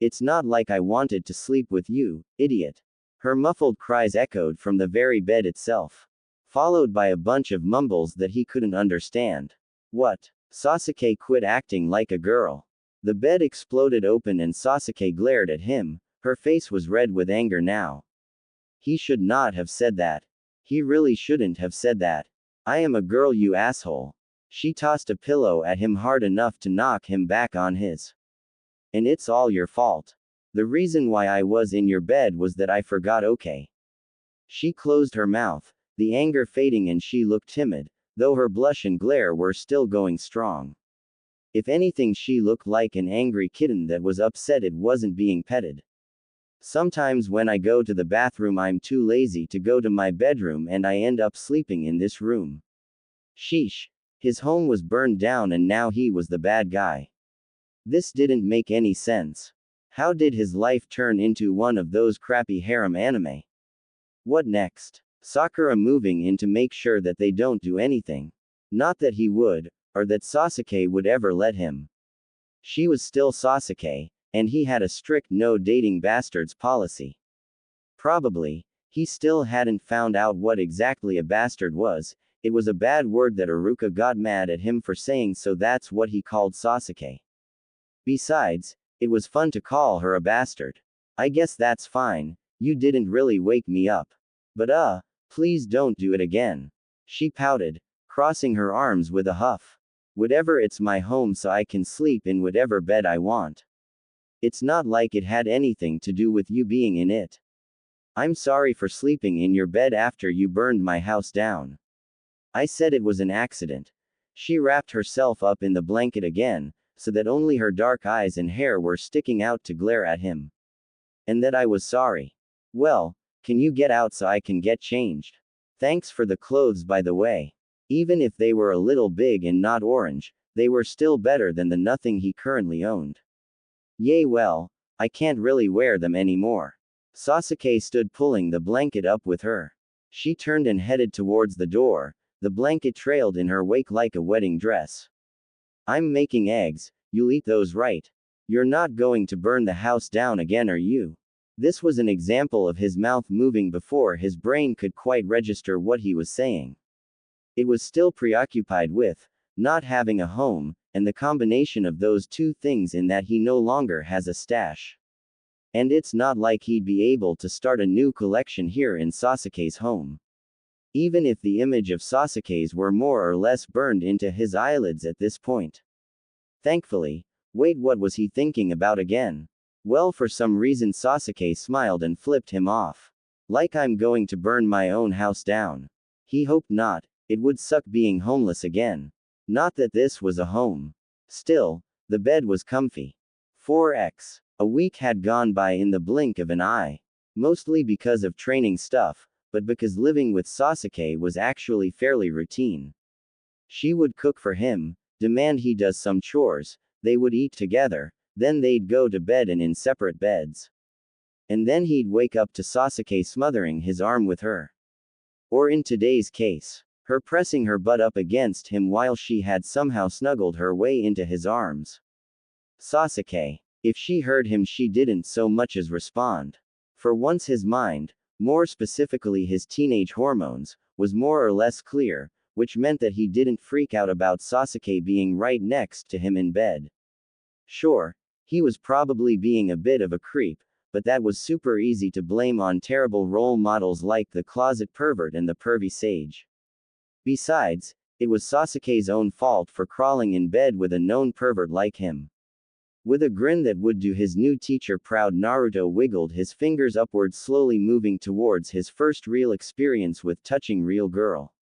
It's not like I wanted to sleep with you, idiot. Her muffled cries echoed from the very bed itself, followed by a bunch of mumbles that he couldn't understand. What? Sasuke quit acting like a girl. The bed exploded open and Sasuke glared at him. Her face was red with anger now. He should not have said that. He really shouldn't have said that. I am a girl, you asshole. She tossed a pillow at him hard enough to knock him back on his. And it's all your fault. The reason why I was in your bed was that I forgot, okay? She closed her mouth, the anger fading, and she looked timid, though her blush and glare were still going strong. If anything, she looked like an angry kitten that was upset it wasn't being petted. Sometimes when I go to the bathroom, I'm too lazy to go to my bedroom and I end up sleeping in this room. Sheesh. His home was burned down and now he was the bad guy. This didn't make any sense. How did his life turn into one of those crappy harem anime? What next? Sakura moving in to make sure that they don't do anything. Not that he would, or that Sasuke would ever let him. She was still Sasuke, and he had a strict no dating bastards policy. Probably, he still hadn't found out what exactly a bastard was. It was a bad word that Iruka got mad at him for saying, so that's what he called Sasuke. Besides, it was fun to call her a bastard. I guess that's fine, you didn't really wake me up. But please don't do it again. She pouted, crossing her arms with a huff. Whatever, it's my home so I can sleep in whatever bed I want. It's not like it had anything to do with you being in it. I'm sorry for sleeping in your bed after you burned my house down. I said it was an accident. She wrapped herself up in the blanket again, so that only her dark eyes and hair were sticking out to glare at him. And that I was sorry. Well, can you get out so I can get changed? Thanks for the clothes, by the way. Even if they were a little big and not orange, they were still better than the nothing he currently owned. Yay, well, I can't really wear them anymore. Sasuke stood pulling the blanket up with her. She turned and headed towards the door. The blanket trailed in her wake like a wedding dress. I'm making eggs, you'll eat those, right? You're not going to burn the house down again, are you? This was an example of his mouth moving before his brain could quite register what he was saying. It was still preoccupied with not having a home, and the combination of those two things in that he no longer has a stash. And it's not like he'd be able to start a new collection here in Sasuke's home. Even if the image of Sasuke's were more or less burned into his eyelids at this point. Thankfully, wait, what was he thinking about again? Well, for some reason Sasuke smiled and flipped him off. Like I'm going to burn my own house down. He hoped not, it would suck being homeless again. Not that this was a home. Still, the bed was comfy. 4x. A week had gone by in the blink of an eye. Mostly because of training stuff, but because living with Sasuke was actually fairly routine. She would cook for him, demand he does some chores, they would eat together, then they'd go to bed and in separate beds. And then he'd wake up to Sasuke smothering his arm with her. Or in today's case, her pressing her butt up against him while she had somehow snuggled her way into his arms. Sasuke. If she heard him, she didn't so much as respond. For once his mind, more specifically his teenage hormones, was more or less clear, which meant that he didn't freak out about Sasuke being right next to him in bed. Sure, he was probably being a bit of a creep, but that was super easy to blame on terrible role models like the closet pervert and the pervy sage. Besides, it was Sasuke's own fault for crawling in bed with a known pervert like him. With a grin that would do his new teacher proud, Naruto wiggled his fingers upward, slowly moving towards his first real experience with touching real girl.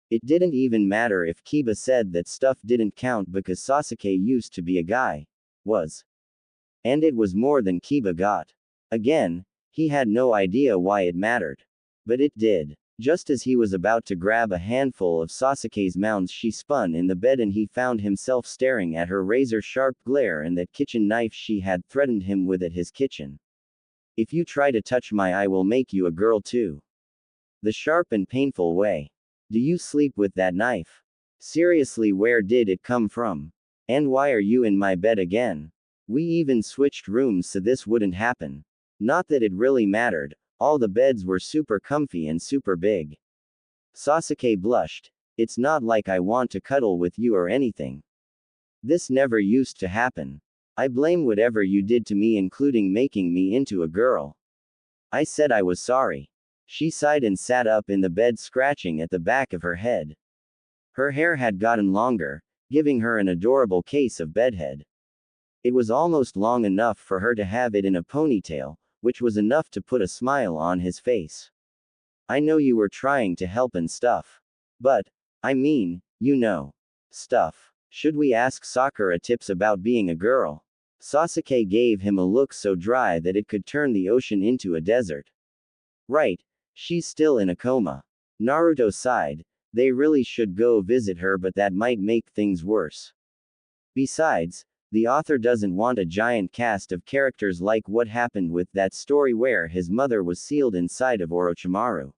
It didn't even matter if Kiba said that stuff didn't count because Sasuke used to be a guy. Was. And it was more than Kiba got. Again, he had no idea why it mattered. But it did. Just as he was about to grab a handful of Sasuke's mounds, she spun in the bed and he found himself staring at her razor-sharp glare and that kitchen knife she had threatened him with at his kitchen. If you try to touch my I will make you a girl too. The sharp and painful way. Do you sleep with that knife? Seriously, where did it come from? And why are you in my bed again? We even switched rooms so this wouldn't happen. Not that it really mattered, all the beds were super comfy and super big. Sasuke blushed. It's not like I want to cuddle with you or anything. This never used to happen. I blame whatever you did to me, including making me into a girl. I said I was sorry. She sighed and sat up in the bed, scratching at the back of her head. Her hair had gotten longer, giving her an adorable case of bedhead. It was almost long enough for her to have it in a ponytail, which was enough to put a smile on his face. I know you were trying to help and stuff. But, I mean, you know. Stuff. Should we ask Sakura tips about being a girl? Sasuke gave him a look so dry that it could turn the ocean into a desert. Right. She's still in a coma. Naruto sighed. They really should go visit her, but that might make things worse. Besides, the author doesn't want a giant cast of characters like what happened with that story where his mother was sealed inside of Orochimaru.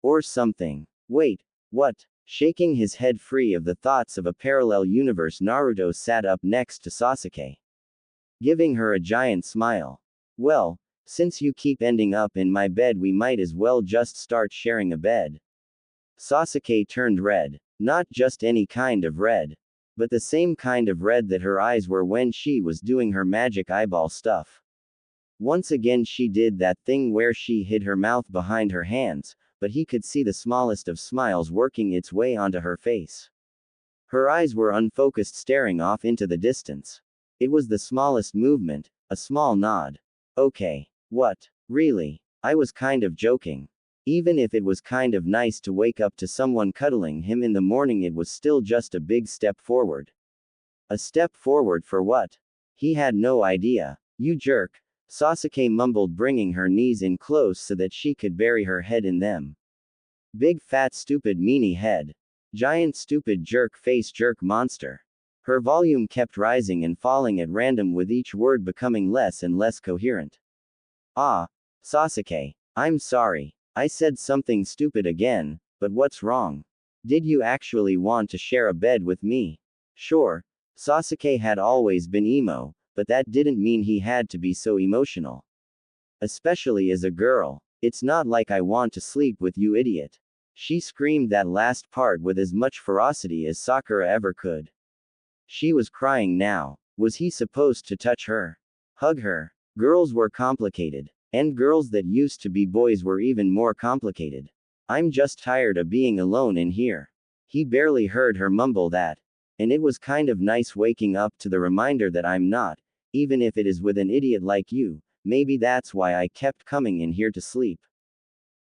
Or something. Wait, what? Shaking his head free of the thoughts of a parallel universe, Naruto sat up next to Sasuke, giving her a giant smile. Well, since you keep ending up in my bed, we might as well just start sharing a bed. Sasuke turned red. Not just any kind of red, but the same kind of red that her eyes were when she was doing her magic eyeball stuff. Once again she did that thing where she hid her mouth behind her hands, but he could see the smallest of smiles working its way onto her face. Her eyes were unfocused, staring off into the distance. It was the smallest movement, a small nod. Okay. What? Really? I was kind of joking. Even if it was kind of nice to wake up to someone cuddling him in the morning, it was still just a big step forward. A step forward for what? He had no idea. You jerk, Sasuke mumbled, bringing her knees in close so that she could bury her head in them. Big fat stupid meanie head. Giant stupid jerk face jerk monster. Her volume kept rising and falling at random, with each word becoming less and less coherent. Ah, Sasuke, I'm sorry. I said something stupid again, but what's wrong? Did you actually want to share a bed with me? Sure, Sasuke had always been emo, but that didn't mean he had to be so emotional. Especially as a girl. It's not like I want to sleep with you, idiot. She screamed that last part with as much ferocity as Sakura ever could. She was crying now. Was he supposed to touch her? Hug her? Girls were complicated. And girls that used to be boys were even more complicated. I'm just tired of being alone in here. He barely heard her mumble that. And it was kind of nice waking up to the reminder that I'm not, even if it is with an idiot like you. Maybe that's why I kept coming in here to sleep.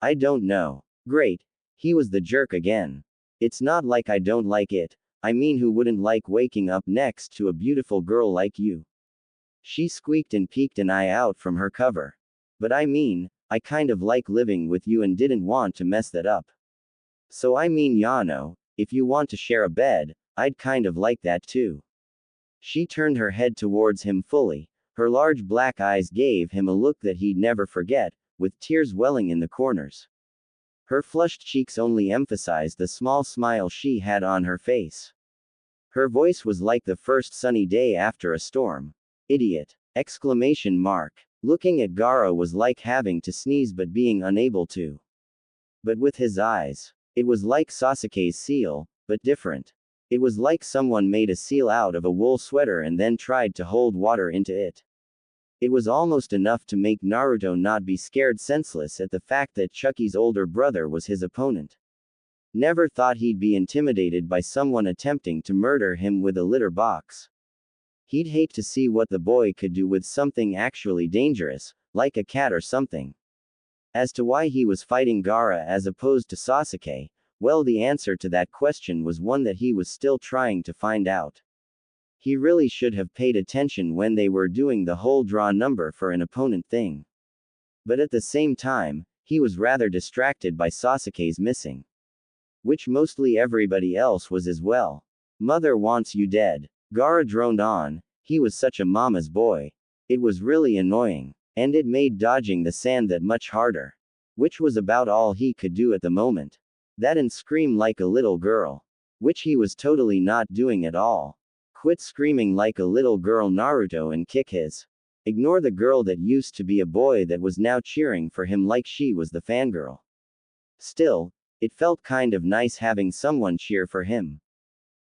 I don't know. Great. He was the jerk again. It's not like I don't like it. I mean, who wouldn't like waking up next to a beautiful girl like you? She squeaked and peeked an eye out from her cover. But I mean, I kind of like living with you and didn't want to mess that up. So I mean, Yano, if you want to share a bed, I'd kind of like that too. She turned her head towards him fully. Her large black eyes gave him a look that he'd never forget, with tears welling in the corners. Her flushed cheeks only emphasized the small smile she had on her face. Her voice was like the first sunny day after a storm. Idiot! Exclamation mark. Looking at Gaara was like having to sneeze but being unable to. But with his eyes. It was like Sasuke's seal, but different. It was like someone made a seal out of a wool sweater and then tried to hold water into it. It was almost enough to make Naruto not be scared senseless at the fact that Chucky's older brother was his opponent. Never thought he'd be intimidated by someone attempting to murder him with a litter box. He'd hate to see what the boy could do with something actually dangerous, like a cat or something. As to why he was fighting Gaara as opposed to Sasuke, well, the answer to that question was one that he was still trying to find out. He really should have paid attention when they were doing the whole draw number for an opponent thing. But at the same time, he was rather distracted by Sasuke's missing. Which mostly everybody else was as well. Mother wants you dead. Gaara droned on. He was such a mama's boy. It was really annoying. And it made dodging the sand that much harder. Which was about all he could do at the moment. That and scream like a little girl. Which he was totally not doing at all. Quit screaming like a little girl, Naruto, and kick his. Ignore the girl that used to be a boy that was now cheering for him like she was the fangirl. Still, it felt kind of nice having someone cheer for him.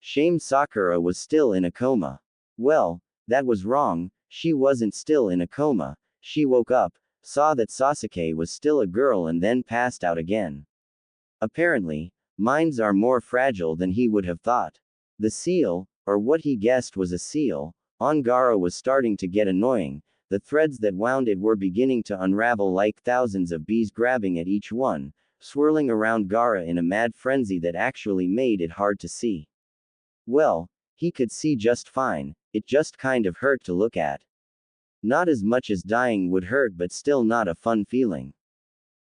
Shame Sakura was still in a coma. Well, that was wrong, she wasn't still in a coma. She woke up, saw that Sasuke was still a girl and then passed out again. Apparently, minds are more fragile than he would have thought. The seal, or what he guessed was a seal, on Gaara was starting to get annoying. The threads that wound it were beginning to unravel like thousands of bees grabbing at each one, swirling around Gaara in a mad frenzy that actually made it hard to see. Well, he could see just fine, it just kind of hurt to look at. Not as much as dying would hurt, but still not a fun feeling.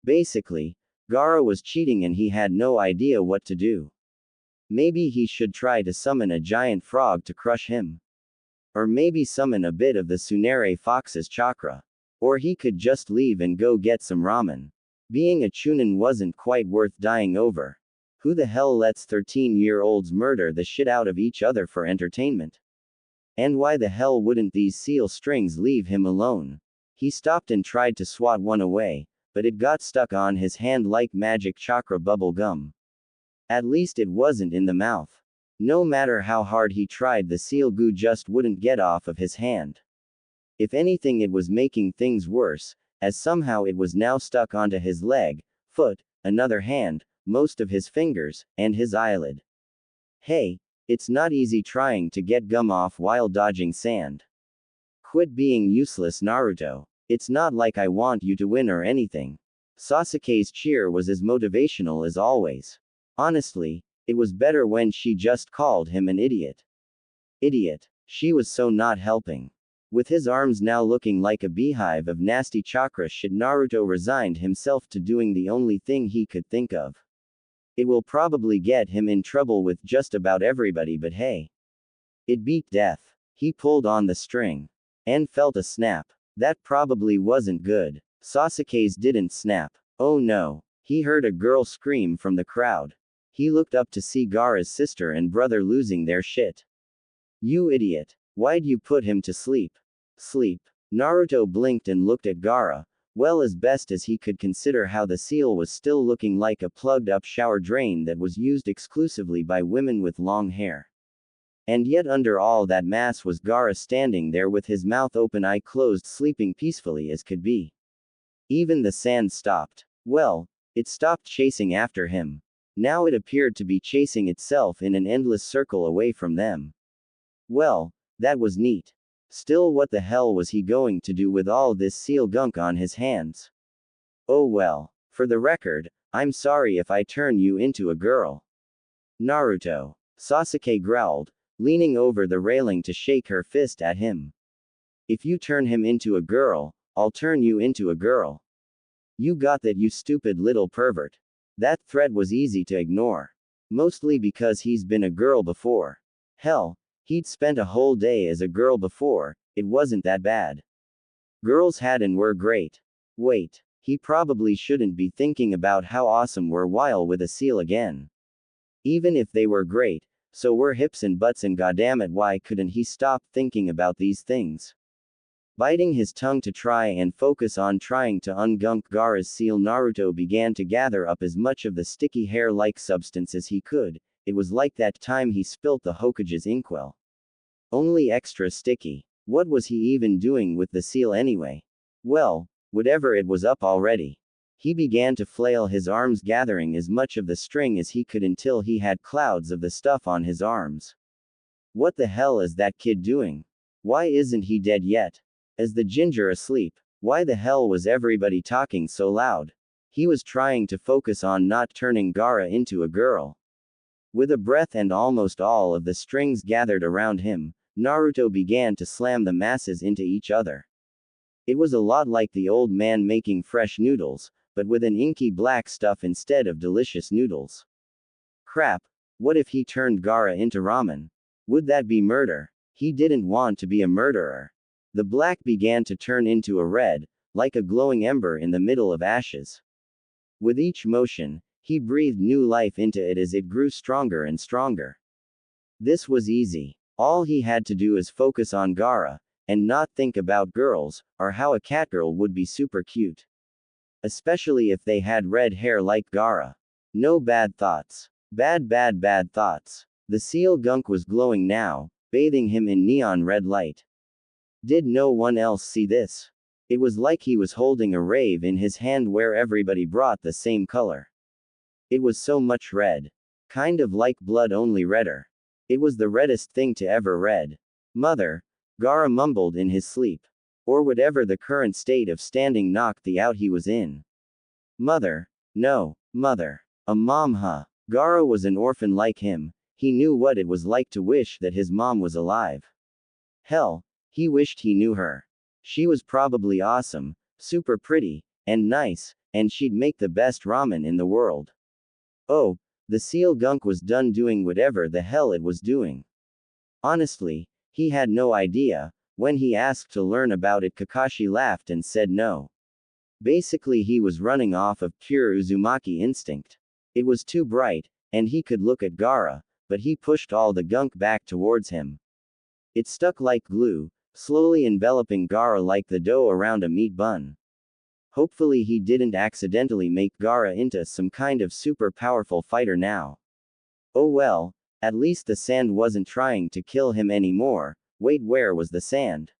Basically, Gaara was cheating and he had no idea what to do. Maybe he should try to summon a giant frog to crush him. Or maybe summon a bit of the Tsunade fox's chakra. Or he could just leave and go get some ramen. Being a chunin wasn't quite worth dying over. Who the hell lets 13-year-olds murder the shit out of each other for entertainment? And why the hell wouldn't these seal strings leave him alone? He stopped and tried to swat one away, but it got stuck on his hand like magic chakra bubble gum. At least it wasn't in the mouth. No matter how hard he tried, the seal goo just wouldn't get off of his hand. If anything, it was making things worse, as somehow it was now stuck onto his leg, foot, another hand, most of his fingers, and his eyelid. Hey, it's not easy trying to get gum off while dodging sand. Quit being useless, Naruto. It's not like I want you to win or anything. Sasuke's cheer was as motivational as always. Honestly, it was better when she just called him an idiot. Idiot. She was so not helping. With his arms now looking like a beehive of nasty chakra shit, Naruto resigned himself to doing the only thing he could think of. It will probably get him in trouble with just about everybody, but hey. It beat death. He pulled on the string. And felt a snap. That probably wasn't good. Sasuke's didn't snap. Oh no. He heard a girl scream from the crowd. He looked up to see Gaara's sister and brother losing their shit. You idiot. Why'd you put him to sleep? Sleep. Naruto blinked and looked at Gaara, well, as best as he could consider how the seal was still looking like a plugged-up shower drain that was used exclusively by women with long hair. And yet under all that mass was Gaara standing there with his mouth open, eye closed, sleeping peacefully as could be. Even the sand stopped. Well, it stopped chasing after him. Now it appeared to be chasing itself in an endless circle away from them. Well, that was neat. Still, what the hell was he going to do with all this seal gunk on his hands? Oh well. For the record, I'm sorry if I turn you into a girl. Naruto. Sasuke growled, leaning over the railing to shake her fist at him. If you turn him into a girl, I'll turn you into a girl. You got that, you stupid little pervert. That threat was easy to ignore. Mostly because he's been a girl before. Hell, He'd spent a whole day as a girl before, it wasn't that bad. Girls had and were great. Wait, he probably shouldn't be thinking about how awesome were while with a seal again. Even if they were great, so were hips and butts, and goddammit, why couldn't he stop thinking about these things? Biting his tongue to try and focus on trying to ungunk Gaara's seal, Naruto began to gather up as much of the sticky hair-like substance as he could. It was like that time he spilt the Hokage's inkwell. Only extra sticky. What was he even doing with the seal anyway? Well, whatever, it was up already. He began to flail his arms, gathering as much of the string as he could until he had clouds of the stuff on his arms. What the hell is that kid doing? Why isn't he dead yet? Is the ginger asleep? Why the hell was everybody talking so loud? He was trying to focus on not turning Gaara into a girl. With a breath and almost all of the strings gathered around him, Naruto began to slam the masses into each other. It was a lot like the old man making fresh noodles, but with an inky black stuff instead of delicious noodles. Crap, what if he turned Gaara into ramen? Would that be murder? He didn't want to be a murderer. The black began to turn into a red, like a glowing ember in the middle of ashes. With each motion, he breathed new life into it as it grew stronger and stronger. This was easy. All he had to do is focus on Gaara, and not think about girls, or how a catgirl would be super cute. Especially if they had red hair like Gaara. No bad thoughts. Bad thoughts. The seal gunk was glowing now, bathing him in neon red light. Did no one else see this? It was like he was holding a rave in his hand where everybody brought the same color. It was so much red. Kind of like blood, only redder. It was the reddest thing to ever read. Mother, Gaara mumbled in his sleep. Or whatever the current state of standing knocked the out he was in. Mother. No, mother. A mom, huh? Gaara was an orphan like him. He knew what it was like to wish that his mom was alive. Hell, he wished he knew her. She was probably awesome, super pretty, and nice, and she'd make the best ramen in the world. Oh, the seal gunk was done doing whatever the hell it was doing. Honestly, he had no idea. When he asked to learn about it, Kakashi laughed and said no. Basically, he was running off of pure Uzumaki instinct. It was too bright, and he could look at Gaara, but he pushed all the gunk back towards him. It stuck like glue, slowly enveloping Gaara like the dough around a meat bun. Hopefully he didn't accidentally make Gaara into some kind of super powerful fighter now. Oh well, at least the sand wasn't trying to kill him anymore. Wait, where was the sand?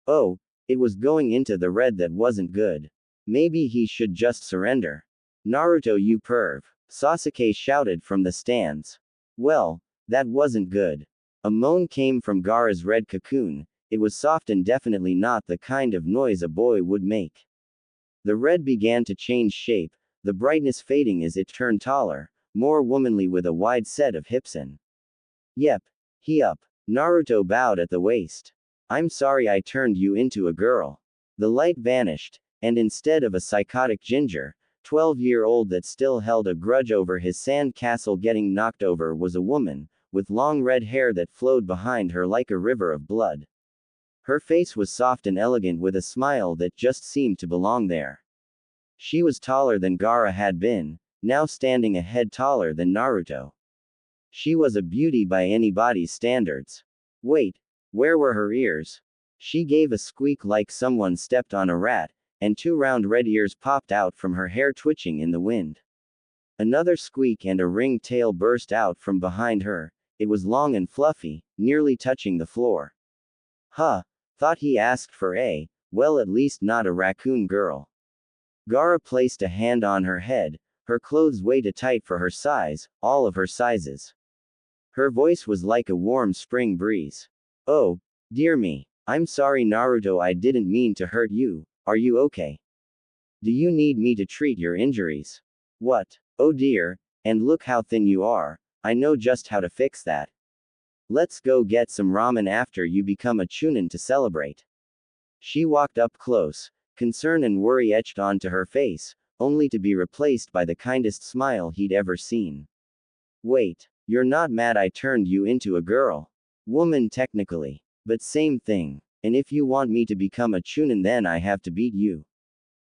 Oh, it was going into the red. That wasn't good. Maybe he should just surrender. Naruto, you perv, Sasuke shouted from the stands. Well, that wasn't good. A moan came from Gaara's red cocoon. It was soft and definitely not the kind of noise a boy would make. The red began to change shape, the brightness fading as it turned taller, more womanly with a wide set of hips and. Yep. He up. Naruto bowed at the waist. I'm sorry I turned you into a girl. The light vanished, and instead of a psychotic ginger, 12-year-old that still held a grudge over his sand castle getting knocked over, was a woman, with long red hair that flowed behind her like a river of blood. Her face was soft and elegant with a smile that just seemed to belong there. She was taller than Gaara had been, now standing a head taller than Naruto. She was a beauty by anybody's standards. Wait, where were her ears? She gave a squeak like someone stepped on a rat, and two round red ears popped out from her hair, twitching in the wind. Another squeak and a ringed tail burst out from behind her. It was long and fluffy, nearly touching the floor. Huh, thought he asked for a, well, at least not a raccoon girl. Gaara placed a hand on her head, her clothes way too tight for her size, all of her sizes. Her voice was like a warm spring breeze. Oh, dear me. I'm sorry, Naruto, I didn't mean to hurt you. Are you okay? Do you need me to treat your injuries? What? Oh dear, and look how thin you are. I know just how to fix that. Let's go get some ramen after you become a chunin to celebrate. She walked up close, concern and worry etched onto her face, only to be replaced by the kindest smile he'd ever seen. Wait, you're not mad I turned you into a girl? Woman technically. But same thing. And if you want me to become a chunin then I have to beat you.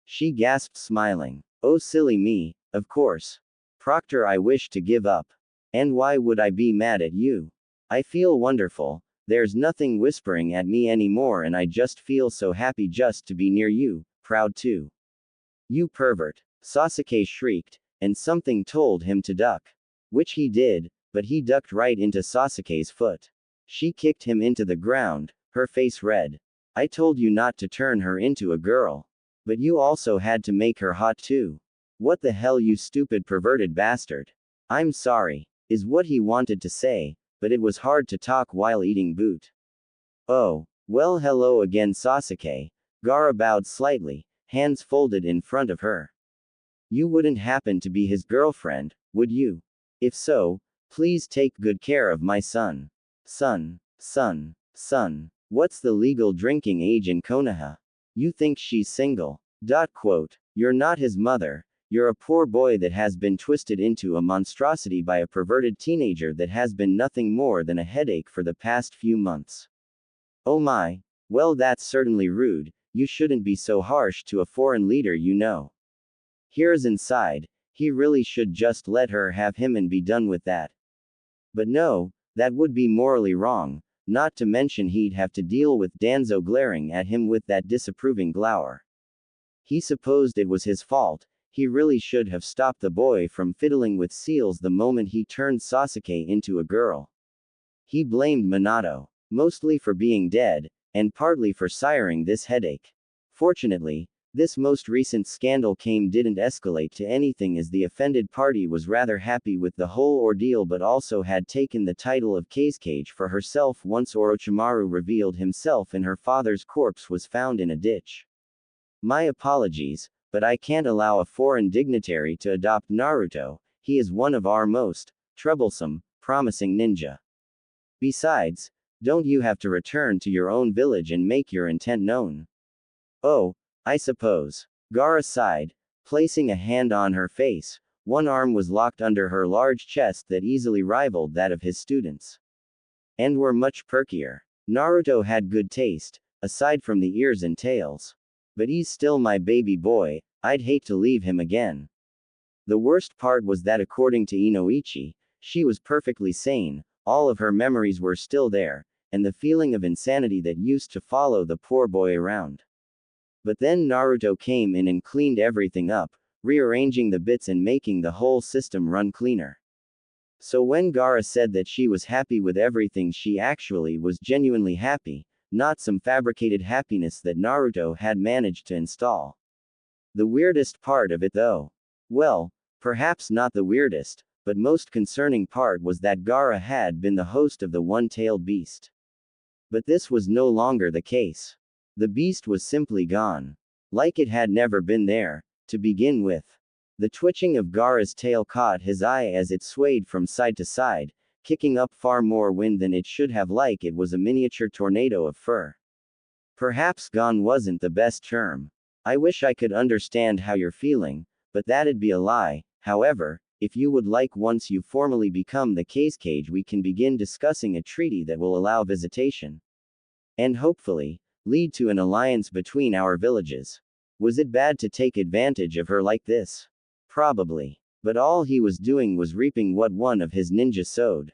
She gasped smiling. Oh silly me, of course. Proctor, I wish to give up. And why would I be mad at you? I feel wonderful. There's nothing whispering at me anymore and I just feel so happy just to be near you, proud too. You pervert. Sasuke shrieked, and something told him to duck. Which he did, but he ducked right into Sasuke's foot. She kicked him into the ground, her face red. I told you not to turn her into a girl. But you also had to make her hot too. What the hell, you stupid perverted bastard. I'm sorry, is what he wanted to say, but it was hard to talk while eating boot. Oh, well, hello again, Sasuke. Gaara bowed slightly, hands folded in front of her. You wouldn't happen to be his girlfriend, would you? If so, please take good care of my son. Son. What's the legal drinking age in Konoha? You think she's single? Quote. You're not his mother. You're a poor boy that has been twisted into a monstrosity by a perverted teenager that has been nothing more than a headache for the past few months. Oh my. Well, that's certainly rude. You shouldn't be so harsh to a foreign leader, you know. Here's inside. He really should just let her have him and be done with that. But no, that would be morally wrong, not to mention he'd have to deal with Danzo glaring at him with that disapproving glower. He supposed it was his fault. He really should have stopped the boy from fiddling with seals the moment he turned Sasuke into a girl. He blamed Minato, mostly for being dead, and partly for siring this headache. Fortunately, this most recent scandal didn't escalate to anything as the offended party was rather happy with the whole ordeal but also had taken the title of Kazekage for herself once Orochimaru revealed himself and her father's corpse was found in a ditch. My apologies, but I can't allow a foreign dignitary to adopt Naruto. He is one of our most troublesome, promising ninja. Besides, don't you have to return to your own village and make your intent known? Oh, I suppose. Gaara sighed, placing a hand on her face. One arm was locked under her large chest that easily rivaled that of his students. And were much perkier. Naruto had good taste, aside from the ears and tails. But he's still my baby boy, I'd hate to leave him again. The worst part was that according to Inoichi, she was perfectly sane, all of her memories were still there, and the feeling of insanity that used to follow the poor boy around. But then Naruto came in and cleaned everything up, rearranging the bits and making the whole system run cleaner. So when Gaara said that she was happy with everything, she actually was genuinely happy, not some fabricated happiness that Naruto had managed to install. The weirdest part of it though? Well, perhaps not the weirdest, but most concerning part was that Gaara had been the host of the one-tailed beast. But this was no longer the case. The beast was simply gone. Like it had never been there, to begin with. The twitching of Gaara's tail caught his eye as it swayed from side to side, kicking up far more wind than it should have, like it was a miniature tornado of fur. Perhaps gone wasn't the best term. I wish I could understand how you're feeling, but that'd be a lie. However, if you would like, once you formally become the Kazekage, we can begin discussing a treaty that will allow visitation. And hopefully, lead to an alliance between our villages. Was it bad to take advantage of her like this? Probably. But all he was doing was reaping what one of his ninja sowed.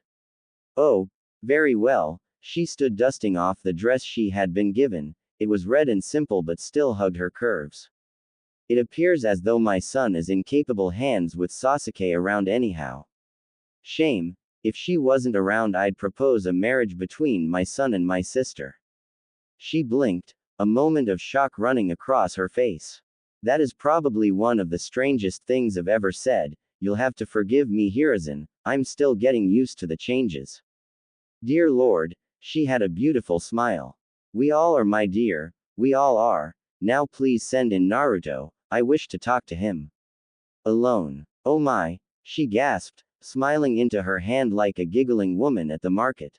Oh, very well. She stood dusting off the dress she had been given. It was red and simple but still hugged her curves. It appears as though my son is in capable hands with Sasuke around anyhow. Shame. If she wasn't around, I'd propose a marriage between my son and my sister. She blinked, a moment of shock running across her face. That is probably one of the strangest things I've ever said. You'll have to forgive me, Hiruzen, I'm still getting used to the changes. Dear Lord, she had a beautiful smile. We all are, my dear, we all are. Now please send in Naruto, I wish to talk to him. Alone. Oh my, she gasped, smiling into her hand like a giggling woman at the market.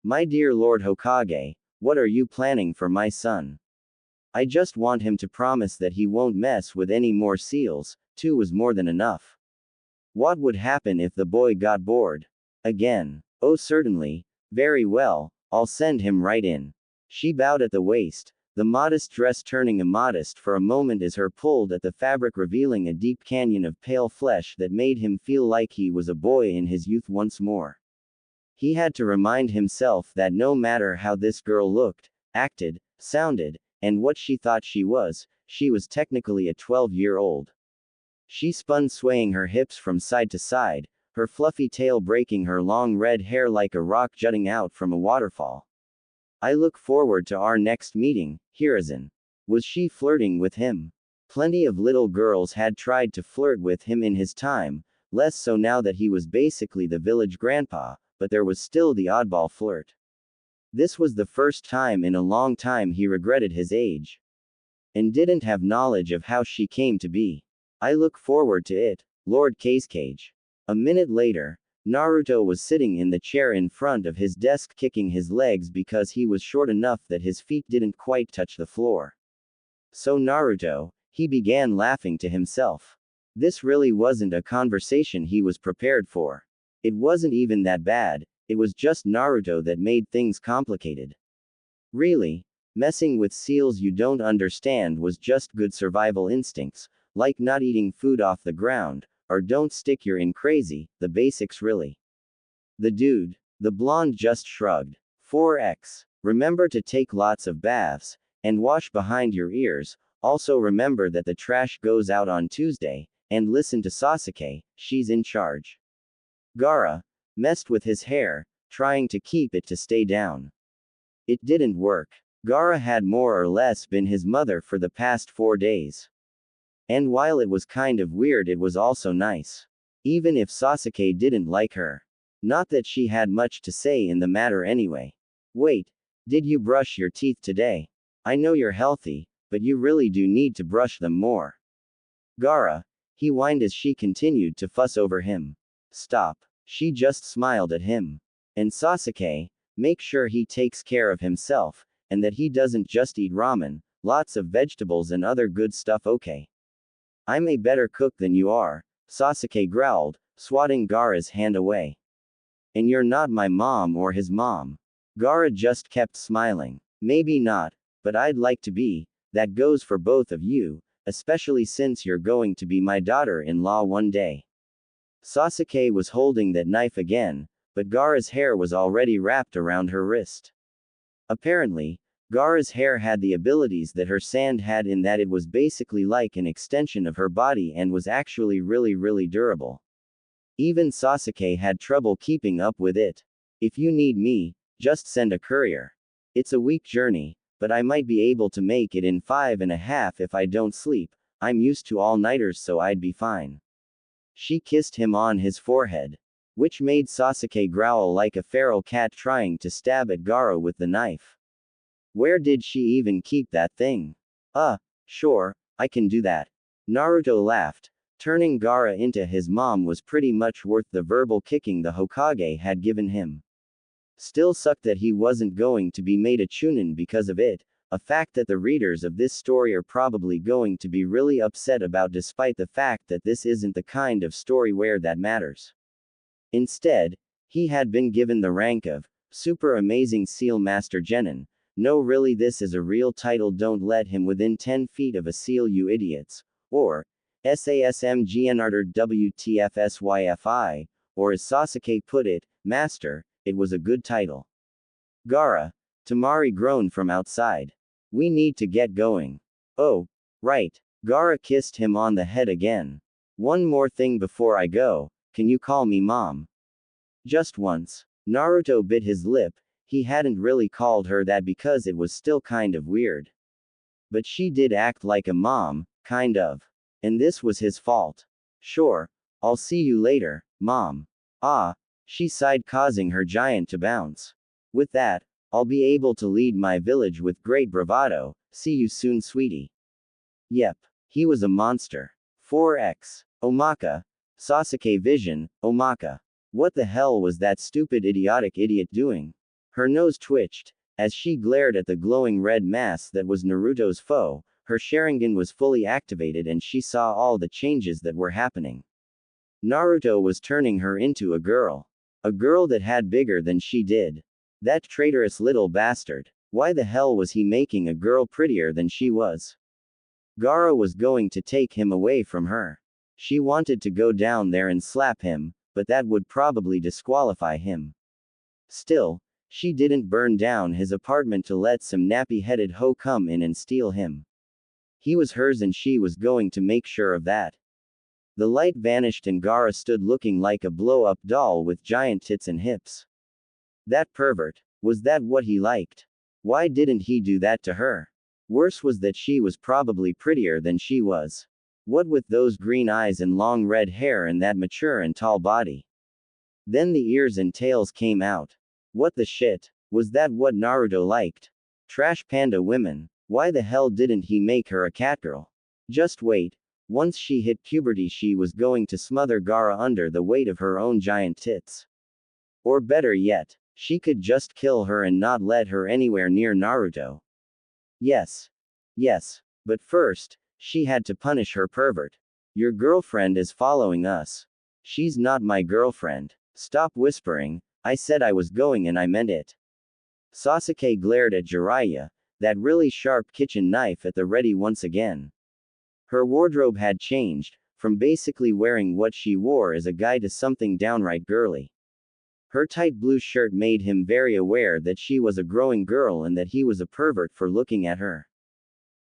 My dear Lord Hokage, what are you planning for my son? I just want him to promise that he won't mess with any more seals. 2 was more than enough. What would happen if the boy got bored? Again. Oh certainly, Very well, I'll send him right in. She bowed at the waist, the modest dress turning immodest for a moment as her pulled at the fabric, revealing a deep canyon of pale flesh that made him feel like he was a boy in his youth once more. He had to remind himself that no matter how this girl looked, acted, sounded, and what she thought she was technically a 12-year-old. She spun, swaying her hips from side to side, her fluffy tail breaking her long red hair like a rock jutting out from a waterfall. I look forward to our next meeting, Hiruzen. Was she flirting with him? Plenty of little girls had tried to flirt with him in his time, less so now that he was basically the village grandpa, but there was still the oddball flirt. This was the first time in a long time he regretted his age. And didn't have knowledge of how she came to be. I look forward to it, Lord Casecage. A minute later, Naruto was sitting in the chair in front of his desk, kicking his legs because he was short enough that his feet didn't quite touch the floor. So Naruto, he began laughing to himself. This really wasn't a conversation he was prepared for. It wasn't even that bad, it was just Naruto that made things complicated. Really, messing with seals you don't understand was just good survival instincts, like not eating food off the ground, or don't stick your in crazy, the basics really. The blonde just shrugged. 4x. Remember to take lots of baths, and wash behind your ears, also remember that the trash goes out on Tuesday, and listen to Sasuke, she's in charge. Gaara messed with his hair, trying to keep it to stay down. It didn't work. Gaara had more or less been his mother for the past 4 days. And while it was kind of weird, it was also nice. Even if Sasuke didn't like her. Not that she had much to say in the matter anyway. Wait, did you brush your teeth today? I know you're healthy, but you really do need to brush them more. Gaara, he whined as she continued to fuss over him. Stop. She just smiled at him. And Sasuke, make sure he takes care of himself, and that he doesn't just eat ramen, lots of vegetables and other good stuff, okay? I'm a better cook than you are, Sasuke growled, swatting Gaara's hand away. And you're not my mom or his mom. Gaara just kept smiling. Maybe not, but I'd like to be. That goes for both of you, especially since you're going to be my daughter-in-law one day. Sasuke was holding that knife again, but Gaara's hair was already wrapped around her wrist. Apparently, Gaara's hair had the abilities that her sand had, in that it was basically like an extension of her body and was actually really durable. Even Sasuke had trouble keeping up with it. If you need me, just send a courier. It's a week journey, but I might be able to make it in 5.5 if I don't sleep. I'm used to all-nighters, so I'd be fine. She kissed him on his forehead, which made Sasuke growl like a feral cat trying to stab at Gaara with the knife. Where did she even keep that thing? Sure, I can do that. Naruto laughed. Turning Gaara into his mom was pretty much worth the verbal kicking the Hokage had given him. Still sucked that he wasn't going to be made a chunin because of it, a fact that the readers of this story are probably going to be really upset about, despite the fact that this isn't the kind of story where that matters. Instead, he had been given the rank of Super Amazing Seal Master Genin. No, really, this is a real title. Don't let him within 10 feet of a seal, you idiots. Or SASMGNRD WTFSYFI, or as Sasuke put it, Master, it was a good title. Gaara, Tamari groaned from outside. We need to get going. Oh, right. Gaara kissed him on the head again. One more thing before I go, can you call me Mom? Just once. Naruto bit his lip. He hadn't really called her that because it was still kind of weird. But she did act like a mom, kind of. And this was his fault. Sure, I'll see you later, Mom. Ah, she sighed, causing her giant to bounce. With that, I'll be able to lead my village with great bravado. See you soon, sweetie. Yep, he was a monster. 4x. Omaka. Sasuke vision, Omaka. What the hell was that stupid idiotic idiot doing? Her nose twitched, as she glared at the glowing red mass that was Naruto's foe. Her Sharingan was fully activated and she saw all the changes that were happening. Naruto was turning her into a girl. A girl that had bigger than she did. That traitorous little bastard. Why the hell was he making a girl prettier than she was? Gaara was going to take him away from her. She wanted to go down there and slap him, but that would probably disqualify him. Still, she didn't burn down his apartment to let some nappy-headed hoe come in and steal him. He was hers and she was going to make sure of that. The light vanished and Gaara stood looking like a blow-up doll with giant tits and hips. That pervert. Was that what he liked? Why didn't he do that to her? Worse was that she was probably prettier than she was. What with those green eyes and long red hair and that mature and tall body. Then the ears and tails came out. What the shit? Was that what Naruto liked? Trash panda women. Why the hell didn't he make her a catgirl? Just wait. Once she hit puberty she was going to smother Gaara under the weight of her own giant tits. Or better yet, she could just kill her and not let her anywhere near Naruto. Yes. Yes. But first, she had to punish her pervert. Your girlfriend is following us. She's not my girlfriend. Stop whispering. I said I was going and I meant it. Sasuke glared at Jiraiya, that really sharp kitchen knife at the ready once again. Her wardrobe had changed, from basically wearing what she wore as a guy to something downright girly. Her tight blue shirt made him very aware that she was a growing girl and that he was a pervert for looking at her.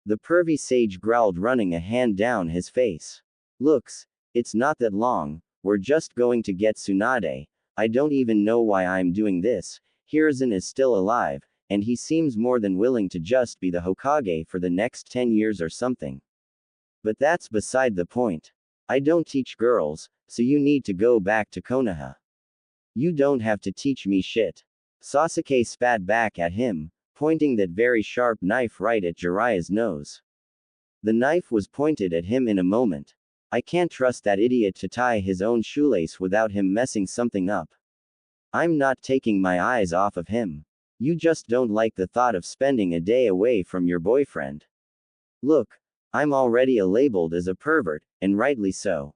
The pervy sage growled, running a hand down his face. Looks, it's not that long, we're just going to get Tsunade. I don't even know why I'm doing this. Hiruzen is still alive, and he seems more than willing to just be the Hokage for the next 10 years or something. But that's beside the point. I don't teach girls, so you need to go back to Konoha. You don't have to teach me shit. Sasuke spat back at him, pointing that very sharp knife right at Jiraiya's nose. The knife was pointed at him in a moment. I can't trust that idiot to tie his own shoelace without him messing something up. I'm not taking my eyes off of him. You just don't like the thought of spending a day away from your boyfriend. Look, I'm already labeled as a pervert, and rightly so.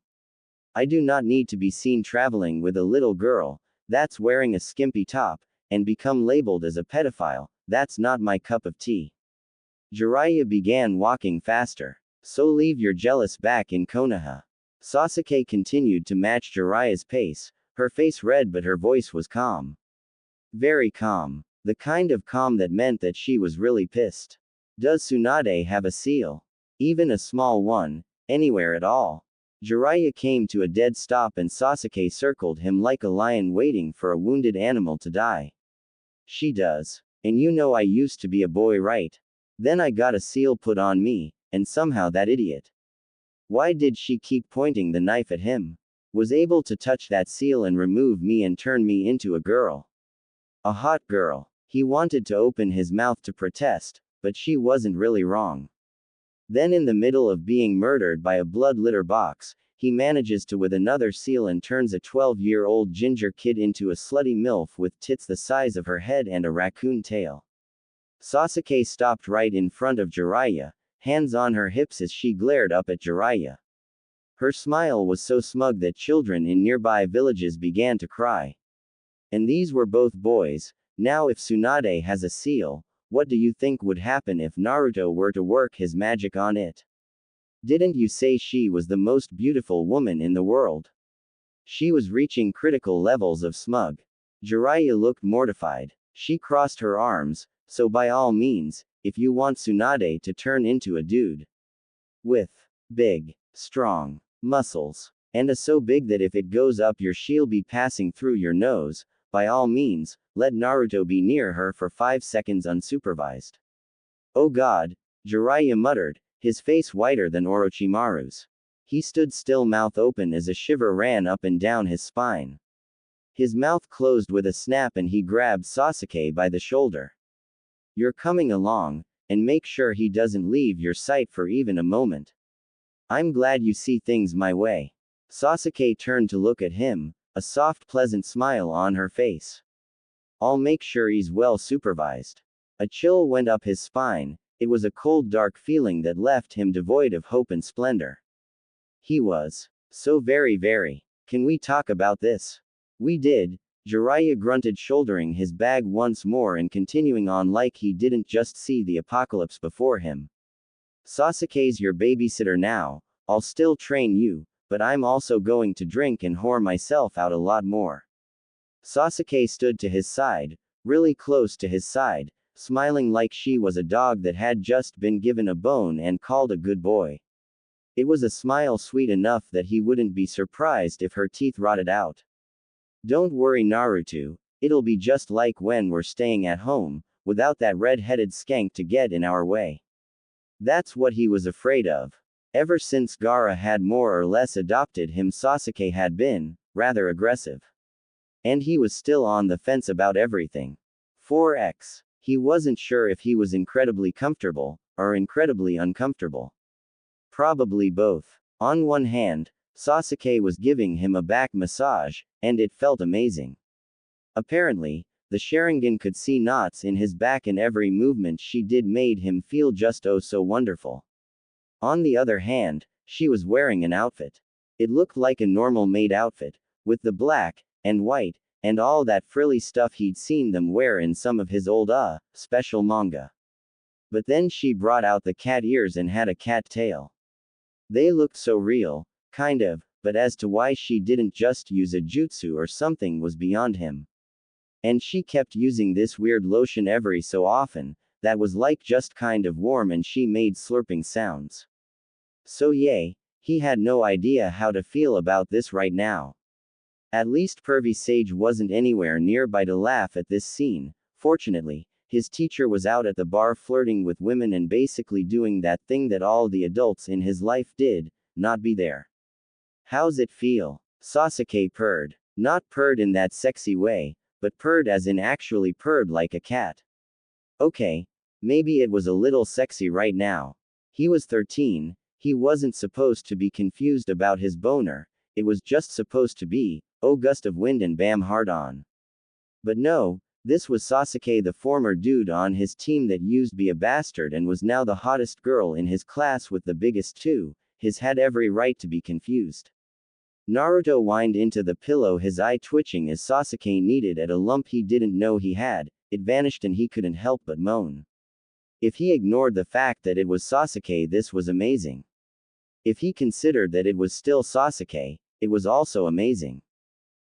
I do not need to be seen traveling with a little girl that's wearing a skimpy top, and become labeled as a pedophile. That's not my cup of tea. Jiraiya began walking faster. So leave your jealous back in Konoha. Sasuke continued to match Jiraiya's pace, her face red but her voice was calm. Very calm. The kind of calm that meant that she was really pissed. Does Tsunade have a seal? Even a small one, anywhere at all? Jiraiya came to a dead stop and Sasuke circled him like a lion waiting for a wounded animal to die. She does. And you know I used to be a boy, right? Then I got a seal put on me, and somehow that idiot. Why did she keep pointing the knife at him? Was able to touch that seal and remove me and turn me into a girl. A hot girl. He wanted to open his mouth to protest, but she wasn't really wrong. Then in the middle of being murdered by a blood litter box, he manages to with another seal and turns a 12-year-old ginger kid into a slutty MILF with tits the size of her head and a raccoon tail. Sasuke stopped right in front of Jiraiya, hands on her hips as she glared up at Jiraiya. Her smile was so smug that children in nearby villages began to cry. And these were both boys. Now if Tsunade has a seal, what do you think would happen if Naruto were to work his magic on it? Didn't you say she was the most beautiful woman in the world? She was reaching critical levels of smug. Jiraiya looked mortified. She crossed her arms, so by all means, if you want Tsunade to turn into a dude. With big, strong muscles, and a so big that if it goes up she'll be passing through your nose, by all means, let Naruto be near her for 5 seconds unsupervised. Oh God, Jiraiya muttered, his face whiter than Orochimaru's. He stood still, mouth open as a shiver ran up and down his spine. His mouth closed with a snap and he grabbed Sasuke by the shoulder. You're coming along, and make sure he doesn't leave your sight for even a moment. I'm glad you see things my way. Sasuke turned to look at him, a soft pleasant smile on her face. I'll make sure he's well supervised. A chill went up his spine. It was a cold dark feeling that left him devoid of hope and splendor. He was so very. Can we talk about this? We did. Jiraiya grunted, shouldering his bag once more and continuing on like he didn't just see the apocalypse before him. Sasuke's your babysitter now, I'll still train you, but I'm also going to drink and whore myself out a lot more. Sasuke stood to his side, really close to his side, smiling like she was a dog that had just been given a bone and called a good boy. It was a smile sweet enough that he wouldn't be surprised if her teeth rotted out. Don't worry, Naruto, it'll be just like when we're staying at home, without that red-headed skank to get in our way. That's what he was afraid of. Ever since Gaara had more or less adopted him, Sasuke had been rather aggressive. And he was still on the fence about everything. 4x. He wasn't sure if he was incredibly comfortable, or incredibly uncomfortable. Probably both. On one hand, Sasuke was giving him a back massage, and it felt amazing. Apparently, the Sharingan could see knots in his back, and every movement she did made him feel just oh so wonderful. On the other hand, she was wearing an outfit. It looked like a normal maid outfit, with the black, and white, and all that frilly stuff he'd seen them wear in some of his old special manga. But then she brought out the cat ears and had a cat tail. They looked so real, kind of, but as to why she didn't just use a jutsu or something was beyond him. And she kept using this weird lotion every so often, that was like just kind of warm, and she made slurping sounds. So yay, he had no idea how to feel about this right now. At least Pervy Sage wasn't anywhere nearby to laugh at this scene. Fortunately, his teacher was out at the bar flirting with women and basically doing that thing that all the adults in his life did, not be there. How's it feel? Sasuke purred. Not purred in that sexy way, but purred as in actually purred like a cat. Okay, maybe it was a little sexy right now. He was 13, he wasn't supposed to be confused about his boner, it was just supposed to be, oh gust of wind and bam hard on. But no, this was Sasuke, the former dude on his team that used to be a bastard and was now the hottest girl in his class with the biggest two, his had every right to be confused. Naruto whined into the pillow, his eye twitching as Sasuke kneaded at a lump he didn't know he had. It vanished and he couldn't help but moan. If he ignored the fact that it was Sasuke, this was amazing. If he considered that it was still Sasuke, it was also amazing.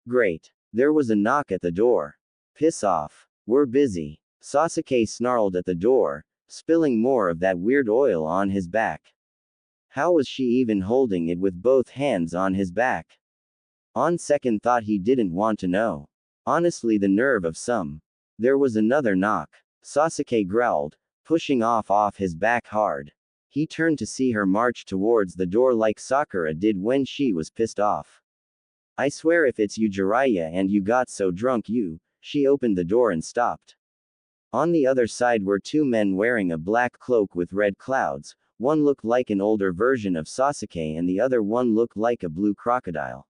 Great. There was a knock at the door. Piss off. We're busy. Sasuke snarled at the door, spilling more of that weird oil on his back. How was she even holding it with both hands on his back? On second thought, he didn't want to know. Honestly, the nerve of some. There was another knock. Sasuke growled, pushing off his back hard. He turned to see her march towards the door like Sakura did when she was pissed off. I swear if it's you, Jiraiya, and you got so drunk she opened the door and stopped. On the other side were two men wearing a black cloak with red clouds. One looked like an older version of Sasuke and the other one looked like a blue crocodile.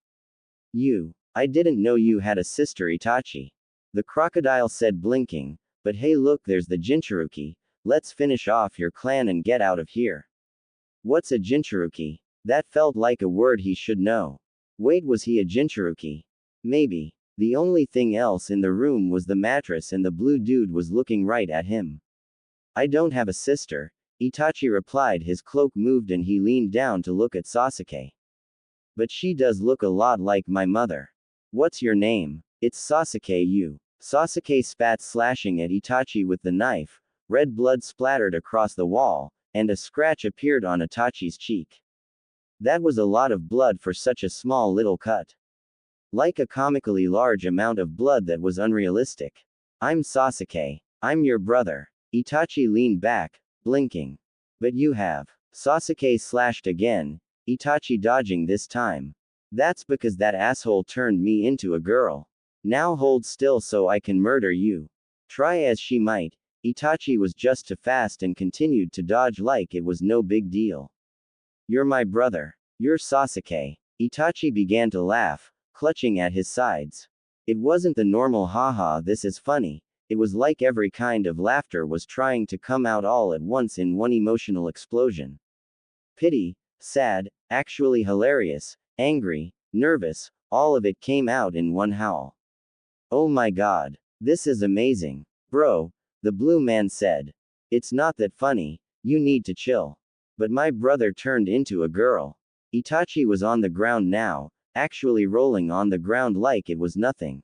I didn't know you had a sister, Itachi. The crocodile said, blinking, but hey look, there's the Jinchuruki, let's finish off your clan and get out of here. What's a Jinchuruki? That felt like a word he should know. Wait, was he a Jinchuruki? Maybe. The only thing else in the room was the mattress and the blue dude was looking right at him. I don't have a sister, Itachi replied. His cloak moved and he leaned down to look at Sasuke. But she does look a lot like my mother. What's your name? It's Sasuke. Sasuke spat, slashing at Itachi with the knife. Red blood splattered across the wall, and a scratch appeared on Itachi's cheek. That was a lot of blood for such a small little cut. Like a comically large amount of blood that was unrealistic. I'm Sasuke. I'm your brother. Itachi leaned back, blinking. But you have. Sasuke slashed again, Itachi dodging this time. That's because that asshole turned me into a girl. Now hold still so I can murder you. Try as she might, Itachi was just too fast and continued to dodge like it was no big deal. You're my brother. You're Sasuke. Itachi began to laugh, clutching at his sides. It wasn't the normal haha this is funny, it was like every kind of laughter was trying to come out all at once in one emotional explosion. Pity, sad, actually hilarious, angry, nervous, all of it came out in one howl. Oh my god. This is amazing. Bro, the blue man said. It's not that funny, you need to chill. But my brother turned into a girl. Itachi was on the ground now, actually rolling on the ground like it was nothing.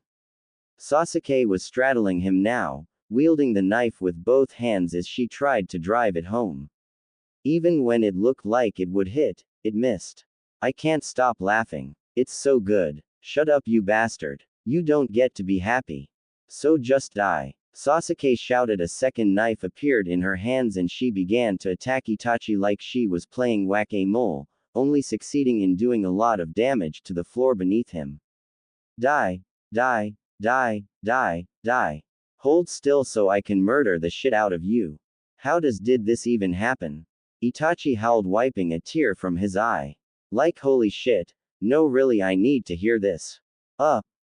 Sasuke was straddling him now, wielding the knife with both hands as she tried to drive it home. Even when it looked like it would hit, it missed. I can't stop laughing. It's so good. Shut up, you bastard. You don't get to be happy. So just die. Sasuke shouted. A second knife appeared in her hands and she began to attack Itachi like she was playing whack-a-mole, only succeeding in doing a lot of damage to the floor beneath him. Die. Die. Die. Die. Die. Hold still so I can murder the shit out of you. How did this even happen? Itachi howled, wiping a tear from his eye. Like holy shit. No really, I need to hear this.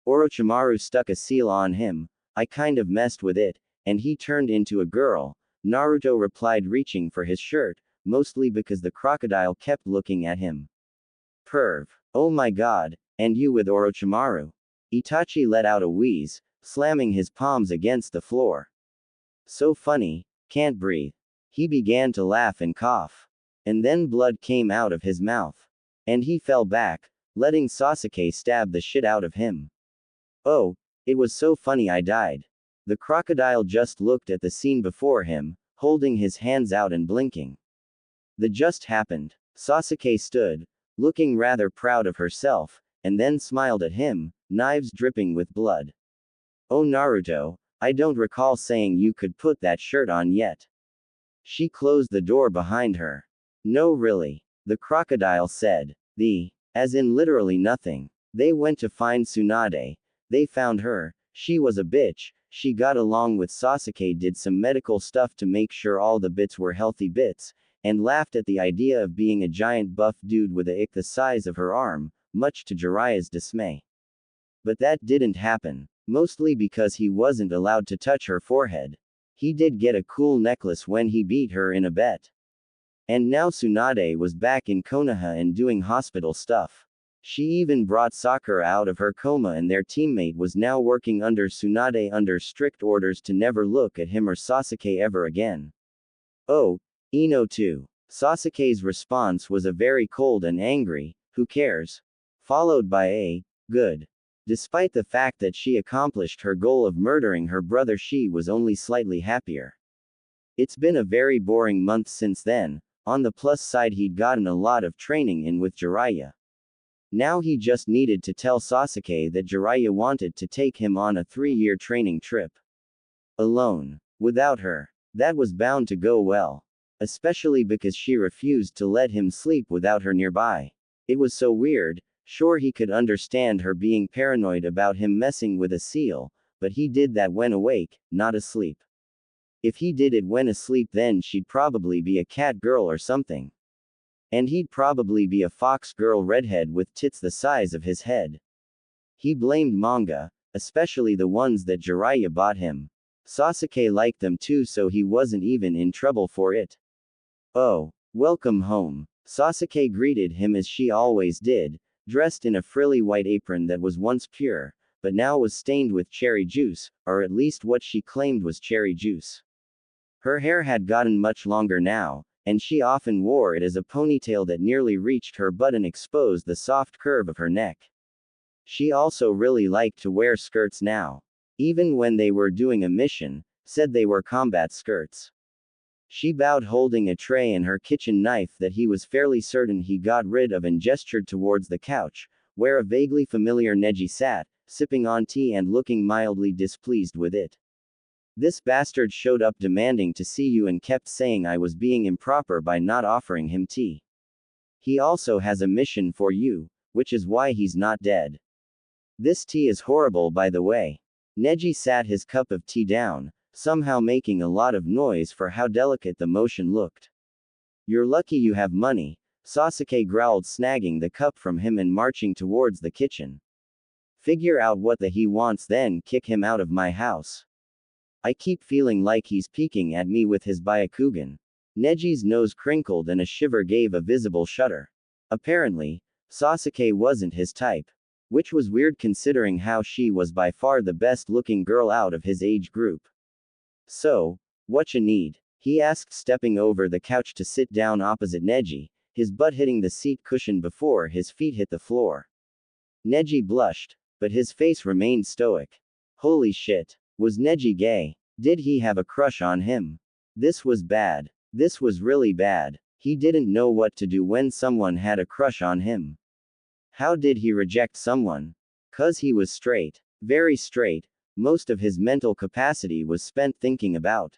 Orochimaru stuck a seal on him. I kind of messed with it, and he turned into a girl, Naruto replied, reaching for his shirt, mostly because the crocodile kept looking at him. Perv. Oh my god, and you with Orochimaru. Itachi let out a wheeze, slamming his palms against the floor. So funny, can't breathe. He began to laugh and cough. And then blood came out of his mouth. And he fell back, letting Sasuke stab the shit out of him. Oh, it was so funny I died. The crocodile just looked at the scene before him, holding his hands out and blinking. The just happened. Sasuke stood, looking rather proud of herself, and then smiled at him, knives dripping with blood. Oh Naruto, I don't recall saying you could put that shirt on yet. She closed the door behind her. No really. The crocodile said. As in literally nothing. They went to find Tsunade. They found her. She was a bitch. She got along with Sasuke, did some medical stuff to make sure all the bits were healthy bits, and laughed at the idea of being a giant buff dude with a ick the size of her arm, much to Jiraiya's dismay. But that didn't happen. Mostly because he wasn't allowed to touch her forehead. He did get a cool necklace when he beat her in a bet. And now Tsunade was back in Konoha and doing hospital stuff. She even brought Sakura out of her coma, and their teammate was now working under Tsunade under strict orders to never look at him or Sasuke ever again. Oh, Ino too. Sasuke's response was a very cold and angry, who cares? Followed by a, good. Despite the fact that she accomplished her goal of murdering her brother, she was only slightly happier. It's been a very boring month since then. On the plus side, he'd gotten a lot of training in with Jiraiya. Now he just needed to tell Sasuke that Jiraiya wanted to take him on a 3-year training trip. Alone. Without her. That was bound to go well. Especially because she refused to let him sleep without her nearby. It was so weird. Sure, he could understand her being paranoid about him messing with a seal, but he did that when awake, not asleep. If he did it when asleep, then she'd probably be a cat girl or something. And he'd probably be a fox girl redhead with tits the size of his head. He blamed manga, especially the ones that Jiraiya bought him. Sasuke liked them too, so he wasn't even in trouble for it. Oh, welcome home. Sasuke greeted him as she always did, dressed in a frilly white apron that was once pure, but now was stained with cherry juice, or at least what she claimed was cherry juice. Her hair had gotten much longer now, and she often wore it as a ponytail that nearly reached her butt and exposed the soft curve of her neck. She also really liked to wear skirts now. Even when they were doing a mission, said they were combat skirts. She bowed, holding a tray and her kitchen knife that he was fairly certain he got rid of, and gestured towards the couch, where a vaguely familiar Neji sat, sipping on tea and looking mildly displeased with it. This bastard showed up demanding to see you and kept saying I was being improper by not offering him tea. He also has a mission for you, which is why he's not dead. This tea is horrible, by the way. Neji sat his cup of tea down, somehow making a lot of noise for how delicate the motion looked. You're lucky you have money, Sasuke growled, snagging the cup from him and marching towards the kitchen. Figure out what the he wants, then kick him out of my house. I keep feeling like he's peeking at me with his Byakugan. Neji's nose crinkled and a shiver gave a visible shudder. Apparently, Sasuke wasn't his type. Which was weird considering how she was by far the best looking girl out of his age group. So, what you need? He asked, stepping over the couch to sit down opposite Neji, his butt hitting the seat cushion before his feet hit the floor. Neji blushed, but his face remained stoic. Holy shit. Was Neji gay? Did he have a crush on him? This was bad. This was really bad. He didn't know what to do when someone had a crush on him. How did he reject someone? 'Cause he was straight. Very straight. Most of his mental capacity was spent thinking about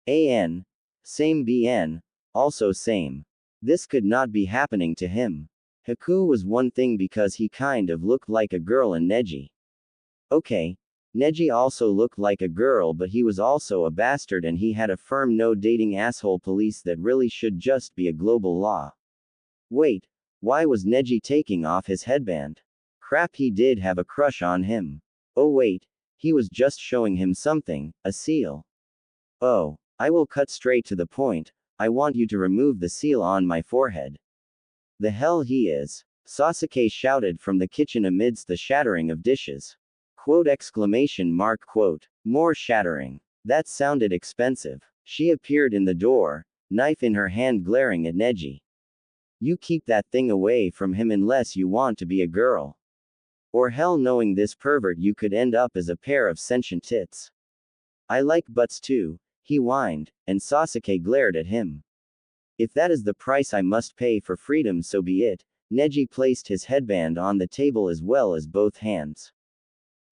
AN. Same BN. Also same. This could not be happening to him. Haku was one thing because he kind of looked like a girl and Neji. Okay. Neji also looked like a girl, but he was also a bastard and he had a firm no dating asshole police that really should just be a global law. Wait, why was Neji taking off his headband? Crap, he did have a crush on him. Oh wait, he was just showing him something, a seal. Oh, I will cut straight to the point, I want you to remove the seal on my forehead. The hell he is. Sasuke shouted from the kitchen amidst the shattering of dishes. Quote exclamation mark quote. More shattering. That sounded expensive. She appeared in the door, knife in her hand, glaring at Neji. You keep that thing away from him unless you want to be a girl. Or hell, knowing this pervert, you could end up as a pair of sentient tits. I like butts too, he whined, and Sasuke glared at him. If that is the price I must pay for freedom, so be it. Neji placed his headband on the table as well as both hands.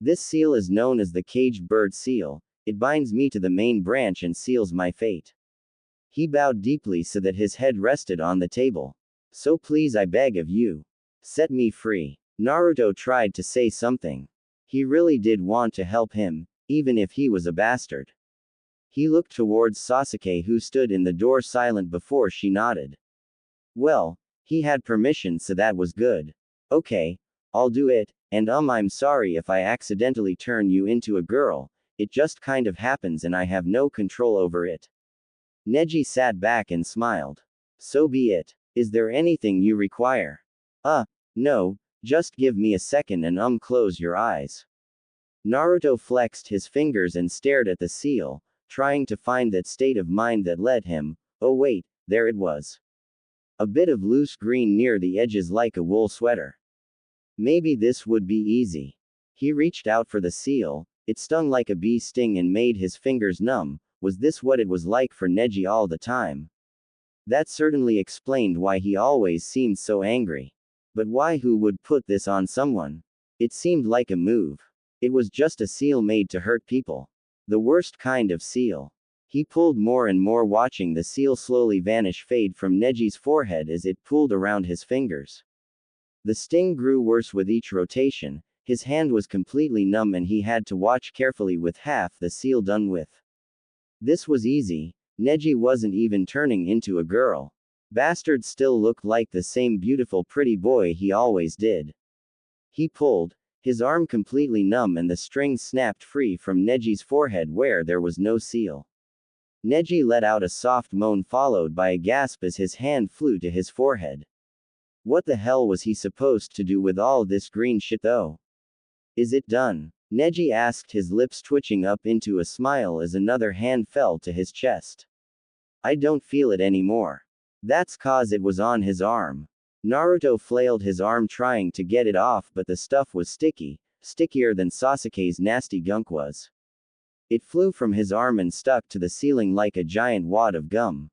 This seal is known as the caged bird seal. It binds me to the main branch and seals my fate. He bowed deeply so that his head rested on the table. So please, I beg of you. Set me free. Naruto tried to say something. He really did want to help him, even if he was a bastard. He looked towards Sasuke, who stood in the door silent before she nodded. Well, he had permission, so that was good. Okay, I'll do it. And I'm sorry if I accidentally turn you into a girl, it just kind of happens and I have no control over it. Neji sat back and smiled. So be it. Is there anything you require? No, just give me a second and close your eyes. Naruto flexed his fingers and stared at the seal, trying to find that state of mind that led him. Oh wait, there it was. A bit of loose green near the edges like a wool sweater. Maybe this would be easy. He reached out for the seal, it stung like a bee sting and made his fingers numb. Was this what it was like for Neji all the time? That certainly explained why he always seemed so angry. But why? Who would put this on someone? It seemed like a move. It was just a seal made to hurt people. The worst kind of seal. He pulled more and more, watching the seal slowly vanish, fade from Neji's forehead as it pulled around his fingers. The sting grew worse with each rotation, his hand was completely numb and he had to watch carefully with half the seal done with. This was easy, Neji wasn't even turning into a girl. Bastard still looked like the same beautiful pretty boy he always did. He pulled, his arm completely numb, and the string snapped free from Neji's forehead where there was no seal. Neji let out a soft moan followed by a gasp as his hand flew to his forehead. What the hell was he supposed to do with all this green shit though? Is it done? Neji asked, his lips twitching up into a smile as another hand fell to his chest. I don't feel it anymore. That's 'cause it was on his arm. Naruto flailed his arm trying to get it off, but the stuff was sticky, stickier than Sasuke's nasty gunk was. It flew from his arm and stuck to the ceiling like a giant wad of gum.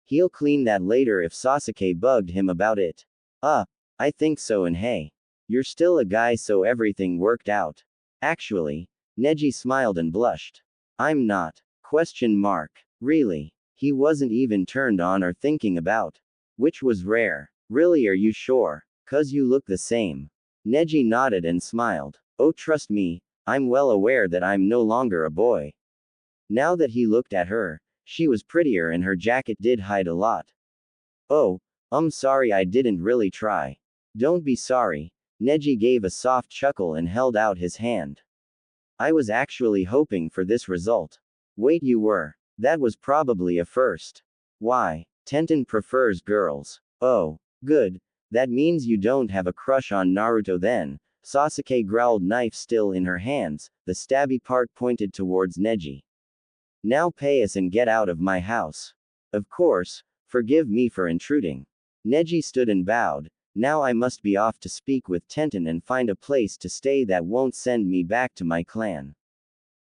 He'll clean that later if Sasuke bugged him about it. I think so, and hey, you're still a guy, so everything worked out. Actually, Neji smiled and blushed. I'm not. Question mark. Really? He wasn't even turned on or thinking about. Which was rare. Really, are you sure? 'Cause you look the same. Neji nodded and smiled. Oh, trust me, I'm well aware that I'm no longer a boy. Now that he looked at her, she was prettier and her jacket did hide a lot. Oh, sorry, I didn't really try. Don't be sorry. Neji gave a soft chuckle and held out his hand. I was actually hoping for this result. Wait, you were? That was probably a first. Why? Tenten prefers girls. Oh, good. That means you don't have a crush on Naruto then, Sasuke growled, knife still in her hands, the stabby part pointed towards Neji. Now pay us and get out of my house. Of course, forgive me for intruding. Neji stood and bowed. Now I must be off to speak with Tenten and find a place to stay that won't send me back to my clan.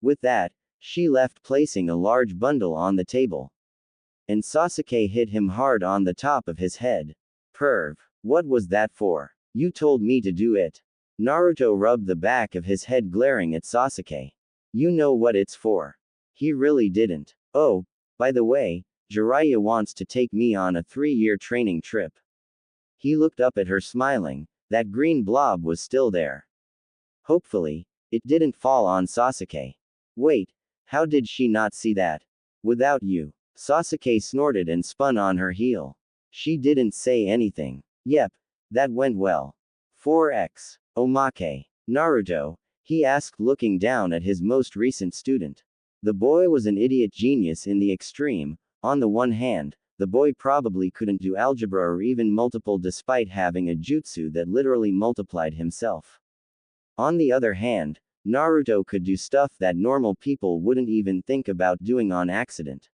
With that, she left, placing a large bundle on the table. And Sasuke hit him hard on the top of his head. Perv. What was that for? You told me to do it. Naruto rubbed the back of his head, glaring at Sasuke. You know what it's for. He really didn't. Oh, by the way, Jiraiya wants to take me on a 3-year training trip. He looked up at her, smiling. That green blob was still there. Hopefully, it didn't fall on Sasuke. Wait, how did she not see that? Without you. Sasuke snorted and spun on her heel. She didn't say anything. Yep, that went well. 4x. Omake. Naruto, he asked, looking down at his most recent student. The boy was an idiot genius in the extreme. On the one hand, the boy probably couldn't do algebra or even multiple despite having a jutsu that literally multiplied himself. On the other hand, Naruto could do stuff that normal people wouldn't even think about doing on accident.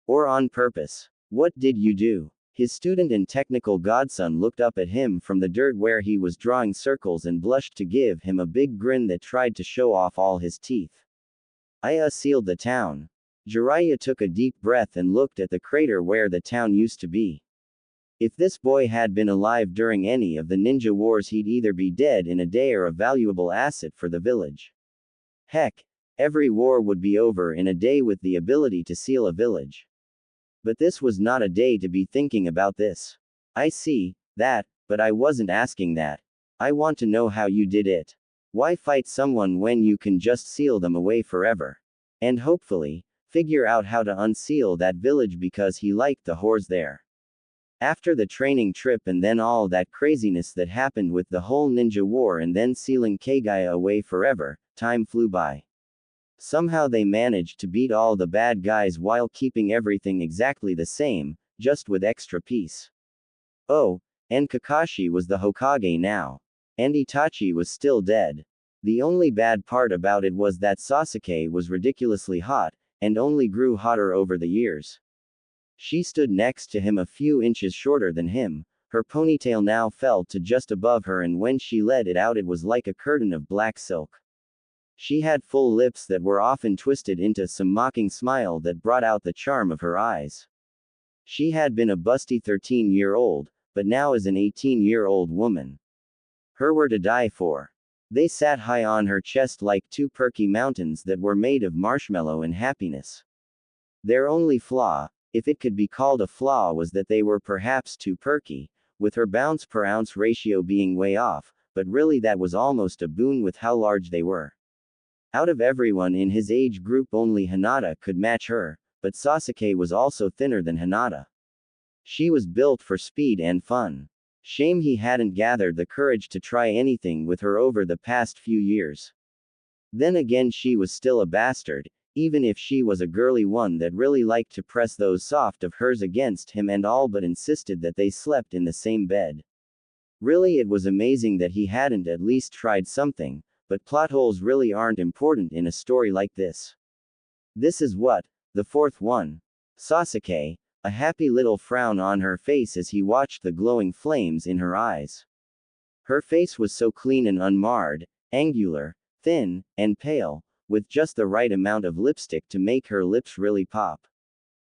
Or on purpose. What did you do? His student and technical godson looked up at him from the dirt where he was drawing circles and blushed to give him a big grin that tried to show off all his teeth. I sealed the town. Jiraiya took a deep breath and looked at the crater where the town used to be. If this boy had been alive during any of the ninja wars, he'd either be dead in a day or a valuable asset for the village. Heck, every war would be over in a day with the ability to seal a village. But this was not a day to be thinking about this. I see that, but I wasn't asking that. I want to know how you did it. Why fight someone when you can just seal them away forever? And hopefully, figure out how to unseal that village because he liked the whores there. After the training trip and then all that craziness that happened with the whole ninja war and then sealing Kagaya away forever, time flew by. Somehow they managed to beat all the bad guys while keeping everything exactly the same, just with extra peace. Oh, and Kakashi was the Hokage now. And Itachi was still dead. The only bad part about it was that Sasuke was ridiculously hot, and only grew hotter over the years. She stood next to him a few inches shorter than him. Her ponytail now fell to just above her, and when she let it out it was like a curtain of black silk. She had full lips that were often twisted into some mocking smile that brought out the charm of her eyes. She had been a busty 13-year-old, but now is an 18-year-old woman. Her were to die for. They sat high on her chest like two perky mountains that were made of marshmallow and happiness. Their only flaw, if it could be called a flaw, was that they were perhaps too perky, with her bounce per ounce ratio being way off, but really that was almost a boon with how large they were. Out of everyone in his age group only Hinata could match her, but Sasuke was also thinner than Hinata. She was built for speed and fun. Shame he hadn't gathered the courage to try anything with her over the past few years. Then again, she was still a bastard, even if she was a girly one that really liked to press those soft of hers against him and all but insisted that they slept in the same bed. Really, it was amazing that he hadn't at least tried something, but plot holes really aren't important in a story like this. This is what, the fourth one. Sasuke, a happy little frown on her face as he watched the glowing flames in her eyes. Her face was so clean and unmarred, angular, thin, and pale, with just the right amount of lipstick to make her lips really pop.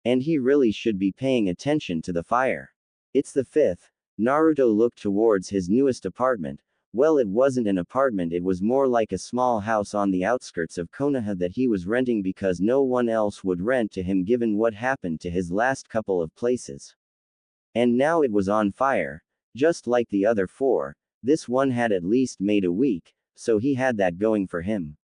And he really should be paying attention to the fire. It's the fifth. Naruto looked towards his newest apartment. Well, it wasn't an apartment, it was more like a small house on the outskirts of Konoha that he was renting because no one else would rent to him given what happened to his last couple of places. And now it was on fire. Just like the other four, this one had at least made a week, so he had that going for him.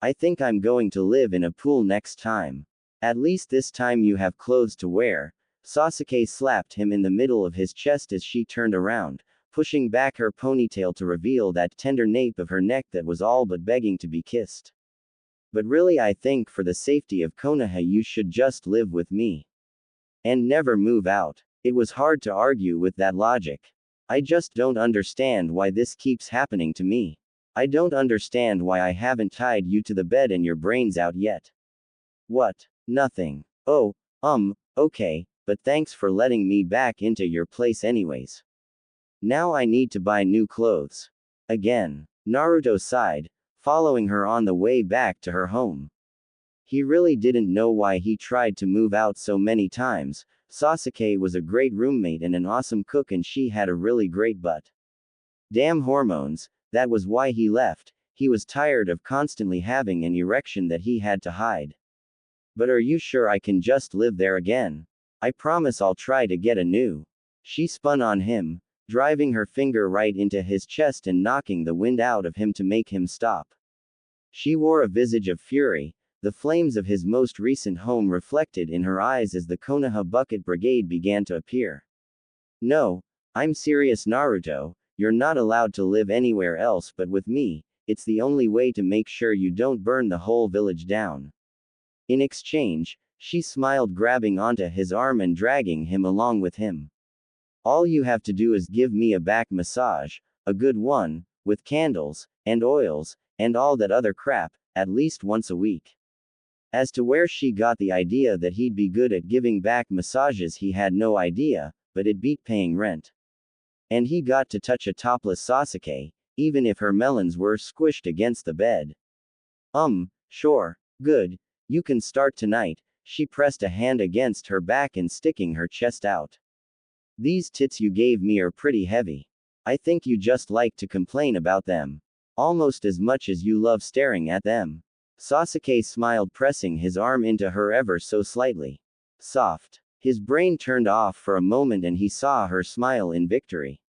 I think I'm going to live in a pool next time. At least this time you have clothes to wear. Sasuke slapped him in the middle of his chest as she turned around, pushing back her ponytail to reveal that tender nape of her neck that was all but begging to be kissed. But really, I think for the safety of Konoha you should just live with me. And never move out. It was hard to argue with that logic. I just don't understand why this keeps happening to me. I don't understand why I haven't tied you to the bed and your brains out yet. What? Nothing. Oh, okay, but thanks for letting me back into your place anyways. Now I need to buy new clothes. Again. Naruto sighed, following her on the way back to her home. He really didn't know why he tried to move out so many times. Sasuke was a great roommate and an awesome cook, and she had a really great butt. Damn hormones, that was why he left. He was tired of constantly having an erection that he had to hide. But are you sure I can just live there again? I promise I'll try to get a new. She spun on him, driving her finger right into his chest and knocking the wind out of him to make him stop. She wore a visage of fury, the flames of his most recent home reflected in her eyes as the Konoha Bucket Brigade began to appear. No, I'm serious, Naruto, you're not allowed to live anywhere else but with me. It's the only way to make sure you don't burn the whole village down. In exchange, she smiled, grabbing onto his arm and dragging him along with him. All you have to do is give me a back massage, a good one, with candles, and oils, and all that other crap, at least once a week. As to where she got the idea that he'd be good at giving back massages, he had no idea, but it beat paying rent. And he got to touch a topless Sasuke, even if her melons were squished against the bed. Sure, good, you can start tonight. She pressed a hand against her back and sticking her chest out. These tits you gave me are pretty heavy. I think you just like to complain about them. Almost as much as you love staring at them. Sasuke smiled, pressing his arm into her ever so slightly. Soft. His brain turned off for a moment and he saw her smile in victory.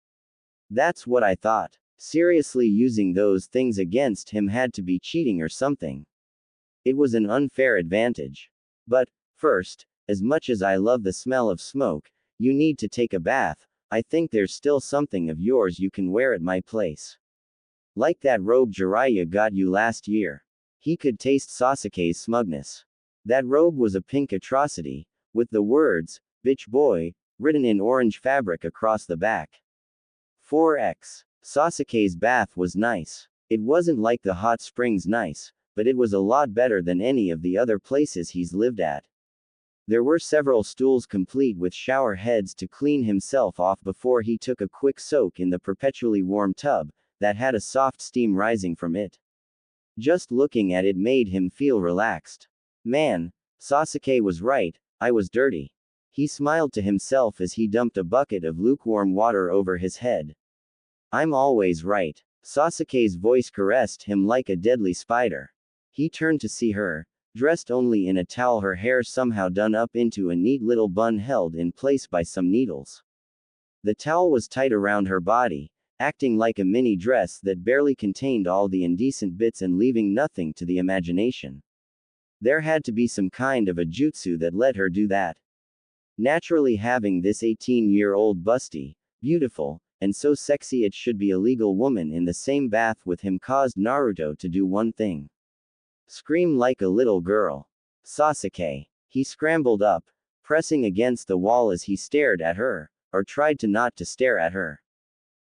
That's what I thought. Seriously, using those things against him had to be cheating or something. It was an unfair advantage. But, first, as much as I love the smell of smoke, you need to take a bath. I think there's still something of yours you can wear at my place. Like that robe Jiraiya got you last year. He could taste Sasuke's smugness. That robe was a pink atrocity, with the words, "Bitch boy," written in orange fabric across the back. 4x. Sasuke's bath was nice. It wasn't like the hot springs nice, but it was a lot better than any of the other places he's lived at. There were several stools complete with shower heads to clean himself off before he took a quick soak in the perpetually warm tub that had a soft steam rising from it. Just looking at it made him feel relaxed. Man, Sasuke was right, I was dirty. He smiled to himself as he dumped a bucket of lukewarm water over his head. I'm always right. Sasuke's voice caressed him like a deadly spider. He turned to see her, dressed only in a towel, her hair somehow done up into a neat little bun held in place by some needles. The towel was tight around her body, acting like a mini dress that barely contained all the indecent bits and leaving nothing to the imagination. There had to be some kind of a jutsu that let her do that. Naturally, having this 18-year-old busty, beautiful, and so sexy it should be illegal woman in the same bath with him caused Naruto to do one thing. Scream like a little girl. Sasuke. He scrambled up, pressing against the wall as he stared at her, or tried to not to stare at her.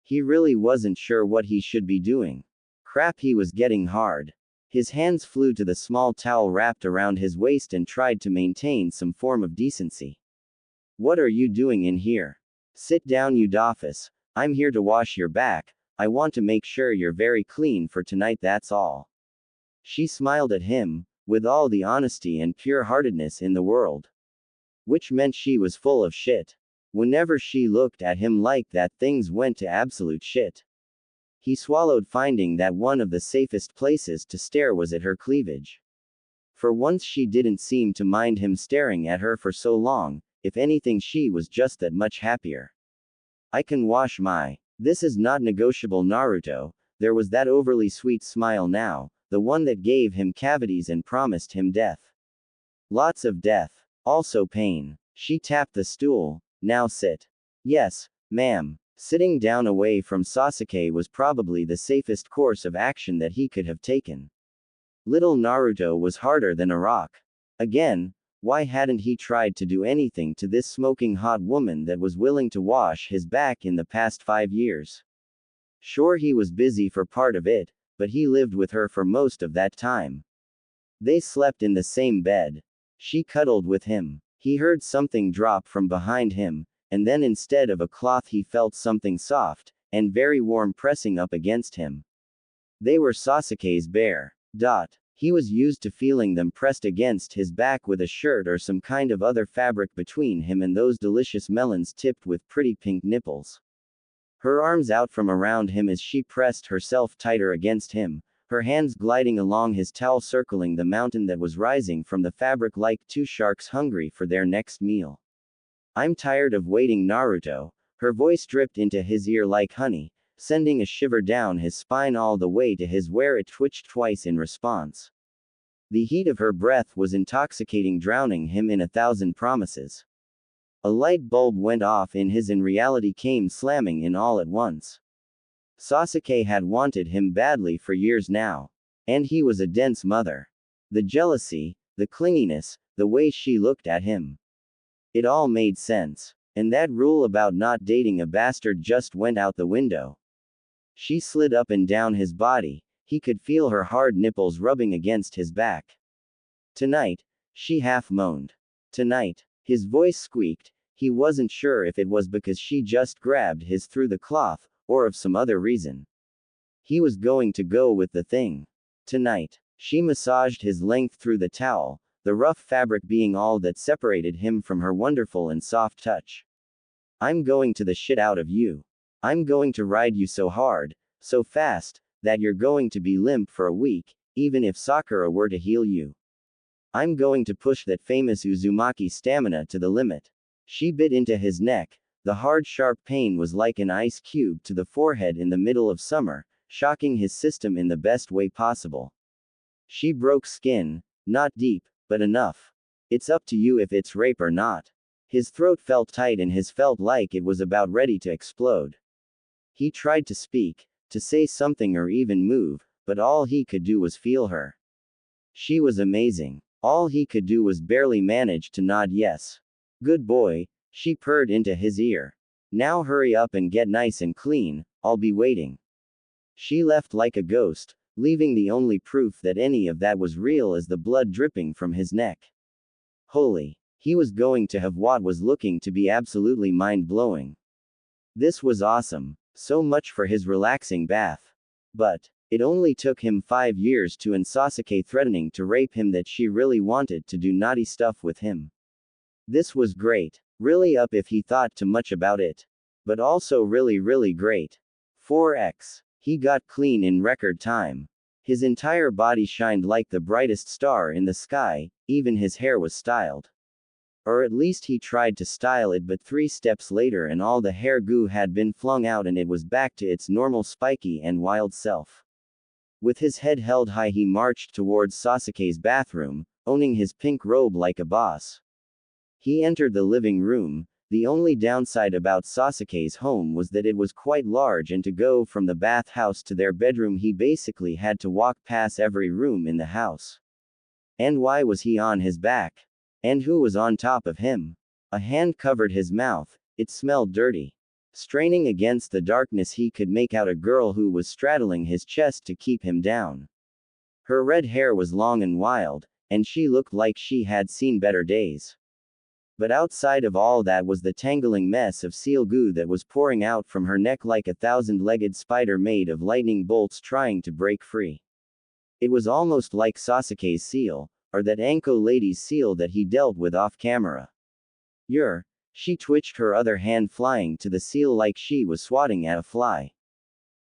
He really wasn't sure what he should be doing. Crap, he was getting hard. His hands flew to the small towel wrapped around his waist and tried to maintain some form of decency. What are you doing in here? Sit down, you doofus. I'm here to wash your back. I want to make sure you're very clean for tonight, that's all. She smiled at him, with all the honesty and pure-heartedness in the world. Which meant she was full of shit. Whenever she looked at him like that, things went to absolute shit. He swallowed, finding that one of the safest places to stare was at her cleavage. For once she didn't seem to mind him staring at her for so long. If anything, she was just that much happier. I can wash my. This is not negotiable, Naruto. There was that overly sweet smile now, the one that gave him cavities and promised him death. Lots of death. Also pain. She tapped the stool. Now sit. Yes, ma'am. Sitting down away from Sasuke was probably the safest course of action that he could have taken. Little Naruto was harder than a rock. Again, why hadn't he tried to do anything to this smoking hot woman that was willing to wash his back in the past 5 years? Sure, he was busy for part of it, but he lived with her for most of that time. They slept in the same bed. She cuddled with him. He heard something drop from behind him, and then instead of a cloth he felt something soft and very warm pressing up against him. They were Sasuke's bear. He was used to feeling them pressed against his back with a shirt or some kind of other fabric between him and those delicious melons tipped with pretty pink nipples. Her arms out from around him as she pressed herself tighter against him, her hands gliding along his towel circling the mountain that was rising from the fabric like two sharks hungry for their next meal. I'm tired of waiting, Naruto. Her voice dripped into his ear like honey, sending a shiver down his spine all the way to his where it twitched twice in response. The heat of her breath was intoxicating, drowning him in 1,000 promises. A light bulb went off in his and reality came slamming in all at once. Sasuke had wanted him badly for years now. And he was a dense mother. The jealousy, the clinginess, the way she looked at him. It all made sense. And that rule about not dating a bastard just went out the window. She slid up and down his body, he could feel her hard nipples rubbing against his back. Tonight, she half moaned. Tonight, his voice squeaked, he wasn't sure if it was because she just grabbed his through the cloth, or of some other reason. He was going to go with the thing. Tonight, she massaged his length through the towel, the rough fabric being all that separated him from her wonderful and soft touch. I'm going to the shit out of you. I'm going to ride you so hard, so fast, that you're going to be limp for a week, even if Sakura were to heal you. I'm going to push that famous Uzumaki stamina to the limit. She bit into his neck. The hard sharp pain was like an ice cube to the forehead in the middle of summer, shocking his system in the best way possible. She broke skin, not deep, but enough. It's up to you if it's rape or not. His throat felt tight and his felt like it was about ready to explode. He tried to speak, to say something or even move, but all he could do was feel her. She was amazing. All he could do was barely manage to nod yes. Good boy, she purred into his ear. Now hurry up and get nice and clean, I'll be waiting. She left like a ghost, leaving the only proof that any of that was real as the blood dripping from his neck. Holy. He was going to have what was looking to be absolutely mind-blowing. This was awesome. So much for his relaxing bath. But it only took him 5 years to and Sasuke threatening to rape him that she really wanted to do naughty stuff with him. This was great. Really up if he thought too much about it. But also really great. 4x. He got clean in record time. His entire body shined like the brightest star in the sky, even his hair was styled. Or at least he tried to style it, but 3 steps later and all the hair goo had been flung out and it was back to its normal spiky and wild self. With his head held high he marched towards Sasuke's bathroom, owning his pink robe like a boss. He entered the living room. The only downside about Sasuke's home was that it was quite large and to go from the bathhouse to their bedroom he basically had to walk past every room in the house. And why was he on his back? And who was on top of him? A hand covered his mouth, it smelled dirty. Straining against the darkness he could make out a girl who was straddling his chest to keep him down. Her red hair was long and wild, and she looked like she had seen better days. But outside of all that was the tangling mess of seal goo that was pouring out from her neck like a 1,000-legged spider made of lightning bolts trying to break free. It was almost like Sasuke's seal, or that Anko lady's seal that he dealt with off camera. She twitched her other hand flying to the seal like she was swatting at a fly.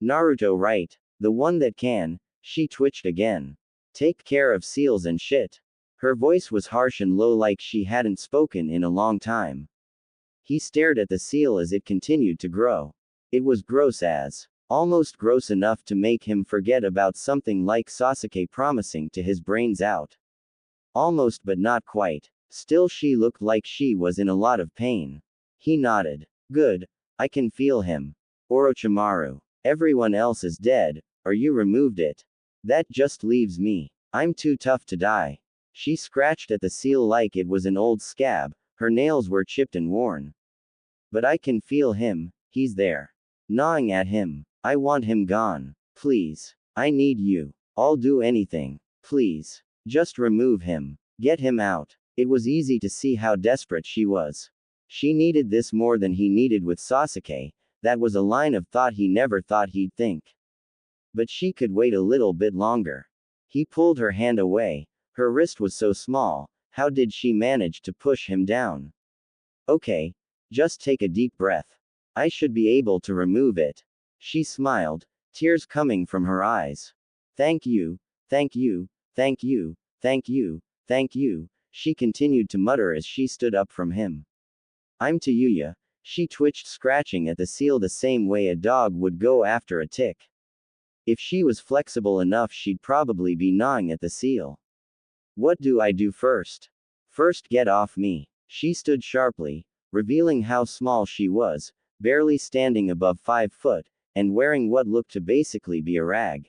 Naruto right, the one that can, she twitched again. Take care of seals and shit. Her voice was harsh and low like she hadn't spoken in a long time. He stared at the seal as it continued to grow. It was gross as. Almost gross enough to make him forget about something like Sasuke promising to his brains out. Almost but not quite. Still she looked like she was in a lot of pain. He nodded. Good. I can feel him. Orochimaru. Everyone else is dead, or you removed it. That just leaves me. I'm too tough to die. She scratched at the seal like it was an old scab, her nails were chipped and worn. But I can feel him, he's there. Gnawing at him. I want him gone. Please. I need you. I'll do anything. Please. Just remove him. Get him out. It was easy to see how desperate she was. She needed this more than he needed with Sasuke. That was a line of thought he never thought he'd think. But she could wait a little bit longer. He pulled her hand away. Her wrist was so small. How did she manage to push him down? Okay. Just take a deep breath. I should be able to remove it. She smiled, tears coming from her eyes. Thank you, thank you, thank you, thank you, thank you, she continued to mutter as she stood up from him. I'm Tuya. She twitched, scratching at the seal the same way a dog would go after a tick. If she was flexible enough, she'd probably be gnawing at the seal. What do I do first? First, get off me. She stood sharply, revealing how small she was, barely standing above 5 foot, and wearing what looked to basically be a rag.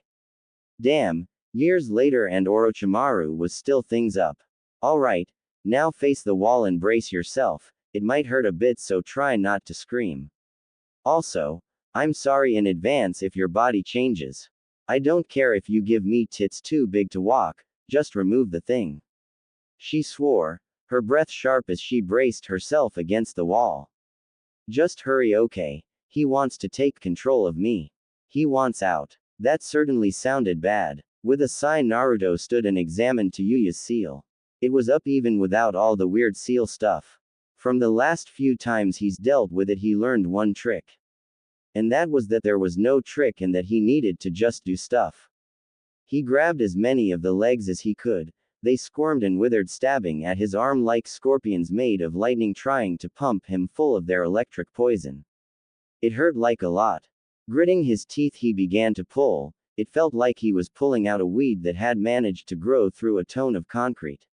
Damn, years later and Orochimaru was still things up. Alright, now face the wall and brace yourself, it might hurt a bit, so try not to scream. Also, I'm sorry in advance if your body changes. I don't care if you give me tits too big to walk, just remove the thing. She swore, her breath sharp as she braced herself against the wall. Just hurry, okay? He wants to take control of me. He wants out. That certainly sounded bad. With a sigh, Naruto stood and examined Tuyuya's seal. It was up even without all the weird seal stuff. From the last few times he's dealt with it, he learned one trick. And that was that there was no trick and that he needed to just do stuff. He grabbed as many of the legs as he could. They squirmed and withered, stabbing at his arm like scorpions made of lightning, trying to pump him full of their electric poison. It hurt like a lot. Gritting his teeth, he began to pull. It felt like he was pulling out a weed that had managed to grow through a ton of concrete.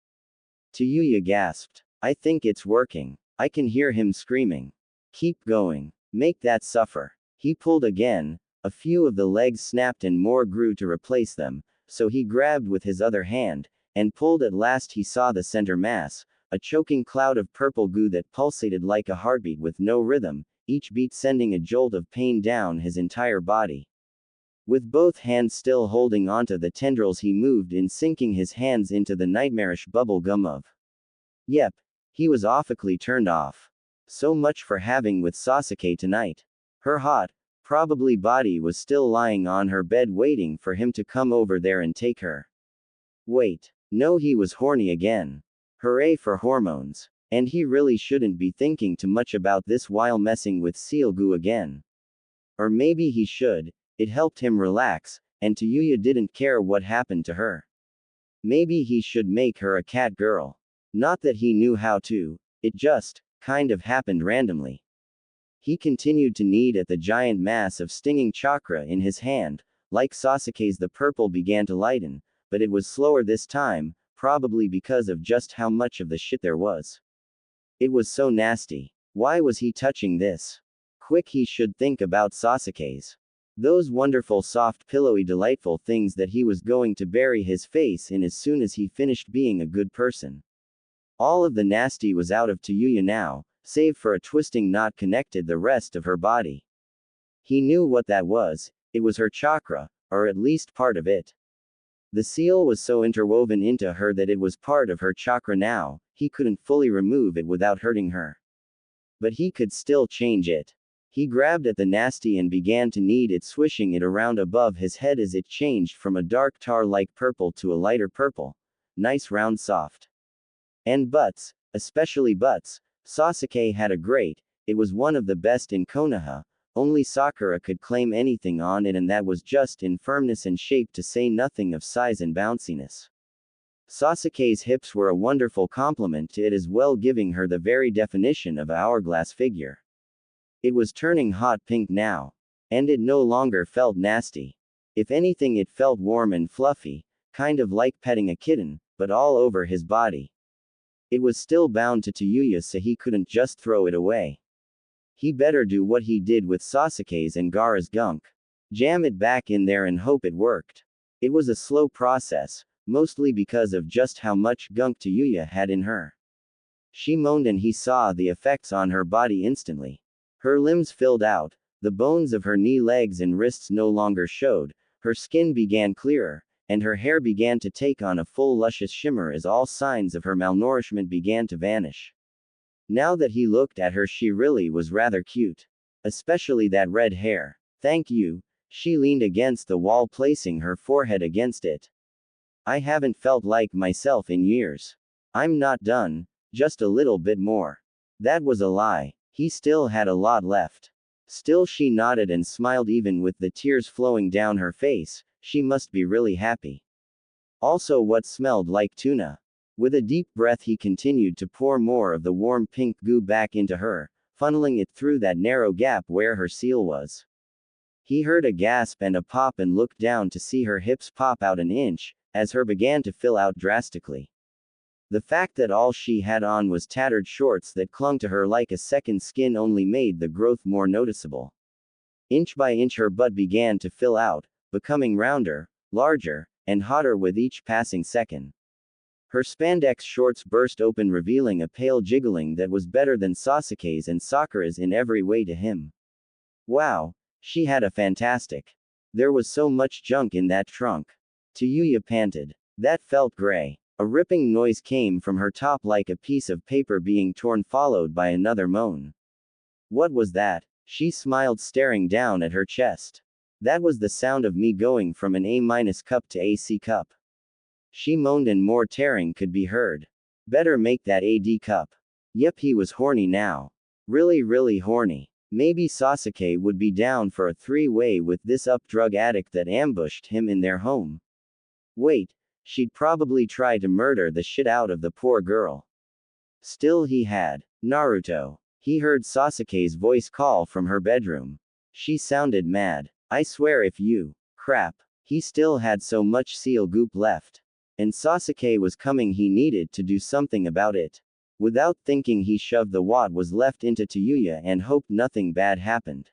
Tuya gasped. I think it's working. I can hear him screaming. Keep going. Make that suffer. He pulled again. A few of the legs snapped and more grew to replace them, so he grabbed with his other hand, and pulled. At last he saw the center mass, a choking cloud of purple goo that pulsated like a heartbeat with no rhythm, each beat sending a jolt of pain down his entire body. With both hands still holding onto the tendrils, he moved in, sinking his hands into the nightmarish bubble gum of. Yep. He was awfully turned off. So much for having with Sasuke tonight. Her hot, probably body was still lying on her bed waiting for him to come over there and take her. Wait. No, he was horny again. Hooray for hormones. And he really shouldn't be thinking too much about this while messing with seal goo again. Or maybe he should. It helped him relax, and Tuya didn't care what happened to her. Maybe he should make her a cat girl. Not that he knew how to, it just kind of happened randomly. He continued to knead at the giant mass of stinging chakra in his hand. Like Sasuke's, the purple began to lighten, but it was slower this time, probably because of just how much of the shit there was. It was so nasty. Why was he touching this? Quick, he should think about Sasuke's. Those wonderful, soft, pillowy, delightful things that he was going to bury his face in as soon as he finished being a good person. All of the nasty was out of Tuya now, save for a twisting knot connected the rest of her body. He knew what that was. It was her chakra, or at least part of it. The seal was so interwoven into her that it was part of her chakra now. He couldn't fully remove it without hurting her. But he could still change it. He grabbed at the nasty and began to knead it, swishing it around above his head as it changed from a dark tar-like purple to a lighter purple. Nice, round, soft. And butts, especially butts. Sasuke had a great, it was one of the best in Konoha. Only Sakura could claim anything on it, and that was just in firmness and shape, to say nothing of size and bounciness. Sasuke's hips were a wonderful complement to it as well, giving her the very definition of an hourglass figure. It was turning hot pink now. And it no longer felt nasty. If anything, it felt warm and fluffy, kind of like petting a kitten, but all over his body. It was still bound to Tuya, so he couldn't just throw it away. He better do what he did with Sasuke's and Gaara's gunk. Jam it back in there and hope it worked. It was a slow process, mostly because of just how much gunk Tuya had in her. She moaned and he saw the effects on her body instantly. Her limbs filled out, the bones of her knee, legs and wrists no longer showed, Her skin began clearer, and her hair began to take on a full luscious shimmer as all signs of her malnourishment began to vanish. Now that he looked at her, she really was rather cute. Especially that red hair. Thank you. She leaned against the wall, placing her forehead against it. I haven't felt like myself in years. I'm not done, just a little bit more. That was a lie. He still had a lot left. Still, she nodded and smiled, even with the tears flowing down her face. She must be really happy. Also, what smelled like tuna. With a deep breath, he continued to pour more of the warm pink goo back into her, funneling it through that narrow gap where her seal was. He heard a gasp and a pop and looked down to see her hips pop out an inch, as her began to fill out drastically. The fact that all she had on was tattered shorts that clung to her like a second skin only made the growth more noticeable. Inch by inch her butt began to fill out, becoming rounder, larger, and hotter with each passing second. Her spandex shorts burst open, revealing a pale jiggling that was better than Sasuke's and Sakura's in every way to him. Wow, she had a fantastic. There was so much junk in that trunk. Tuya panted. That felt gray. A ripping noise came from her top like a piece of paper being torn, followed by another moan. What was that? She smiled, staring down at her chest. That was the sound of me going from an A- cup to a C cup. She moaned and more tearing could be heard. Better make that a D cup. Yep, he was horny now. Really, really horny. Maybe Sasuke would be down for a three-way with this drug addict that ambushed him in their home. Wait, she'd probably try to murder the shit out of the poor girl. Still, he had. Naruto. He heard Sasuke's voice call from her bedroom. She sounded mad. I swear if you. Crap. He still had so much seal goop left. And Sasuke was coming, he needed to do something about it. Without thinking, he shoved the what was left into Tuya and hoped nothing bad happened.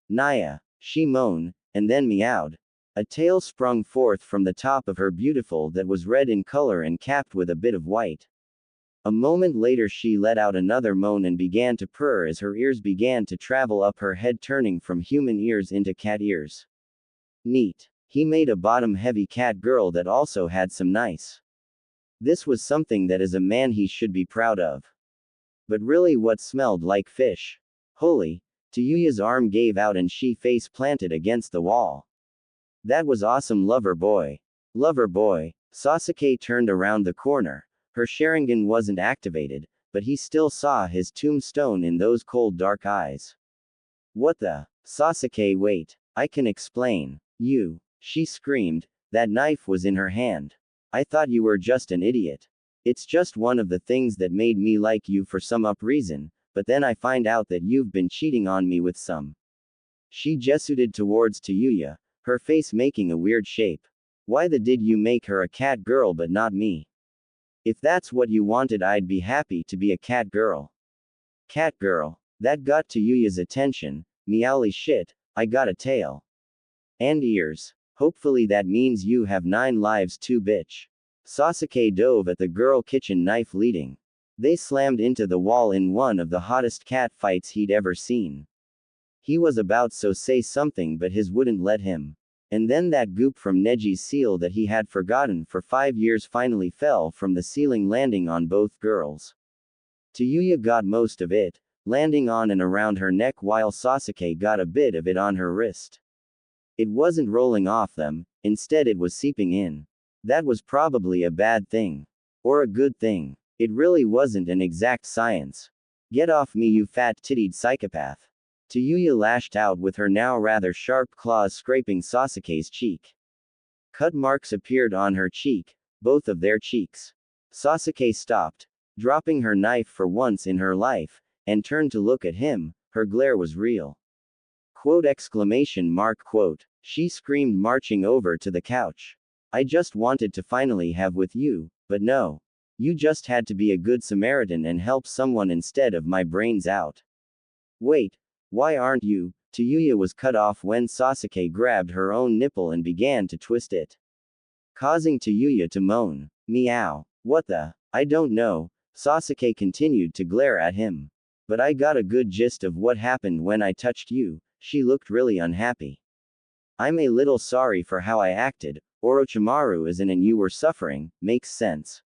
Naya. She moaned, and then meowed. A tail sprung forth from the top of her beautiful that was red in color and capped with a bit of white. A moment later she let out another moan and began to purr as her ears began to travel up her head, turning from human ears into cat ears. Neat. He made a bottom-heavy cat girl that also had some nice. This was something that as a man he should be proud of. But really, what smelled like fish? Holy. Tuyuya's arm gave out and she face planted against the wall. That was awesome, lover boy. Lover boy. Sasuke turned around the corner. Her Sharingan wasn't activated, but he still saw his tombstone in those cold dark eyes. What the? Sasuke, wait. I can explain. You. She screamed. That knife was in her hand. I thought you were just an idiot. It's just one of the things that made me like you for some reason, but then I find out that you've been cheating on me with some. She gestured towards Tuya, her face making a weird shape. Why the did you make her a cat girl but not me? If that's what you wanted, I'd be happy to be a cat girl. Cat girl. That got Tuyuya's attention. Meowly shit, I got a tail. And ears. Hopefully that means you have 9 lives too, bitch. Sasuke dove at the girl, kitchen knife leading. They slammed into the wall in one of the hottest cat fights he'd ever seen. He was about to say something, but his wouldn't let him. And then that goop from Neji's seal that he had forgotten for 5 years finally fell from the ceiling, landing on both girls. Tuya got most of it, landing on and around her neck, while Sasuke got a bit of it on her wrist. It wasn't rolling off them, instead it was seeping in. That was probably a bad thing. Or a good thing. It really wasn't an exact science. Get off me, you fat-tittied psychopath. Tuya lashed out with her now rather sharp claws, scraping Sasuke's cheek. Cut marks appeared on her cheek, both of their cheeks. Sasuke stopped, dropping her knife for once in her life, and turned to look at him. Her glare was real. Quote, exclamation mark, quote. She screamed, marching over to the couch. I just wanted to finally have with you, but no. You just had to be a good Samaritan and help someone instead of my brains out. Wait, why aren't you? Tuya was cut off when Sasuke grabbed her own nipple and began to twist it, causing Tuya to moan. Meow. What the? I don't know. Sasuke continued to glare at him. But I got a good gist of what happened when I touched you. She looked really unhappy. I'm a little sorry for how I acted. Orochimaru isn't and you were suffering, makes sense.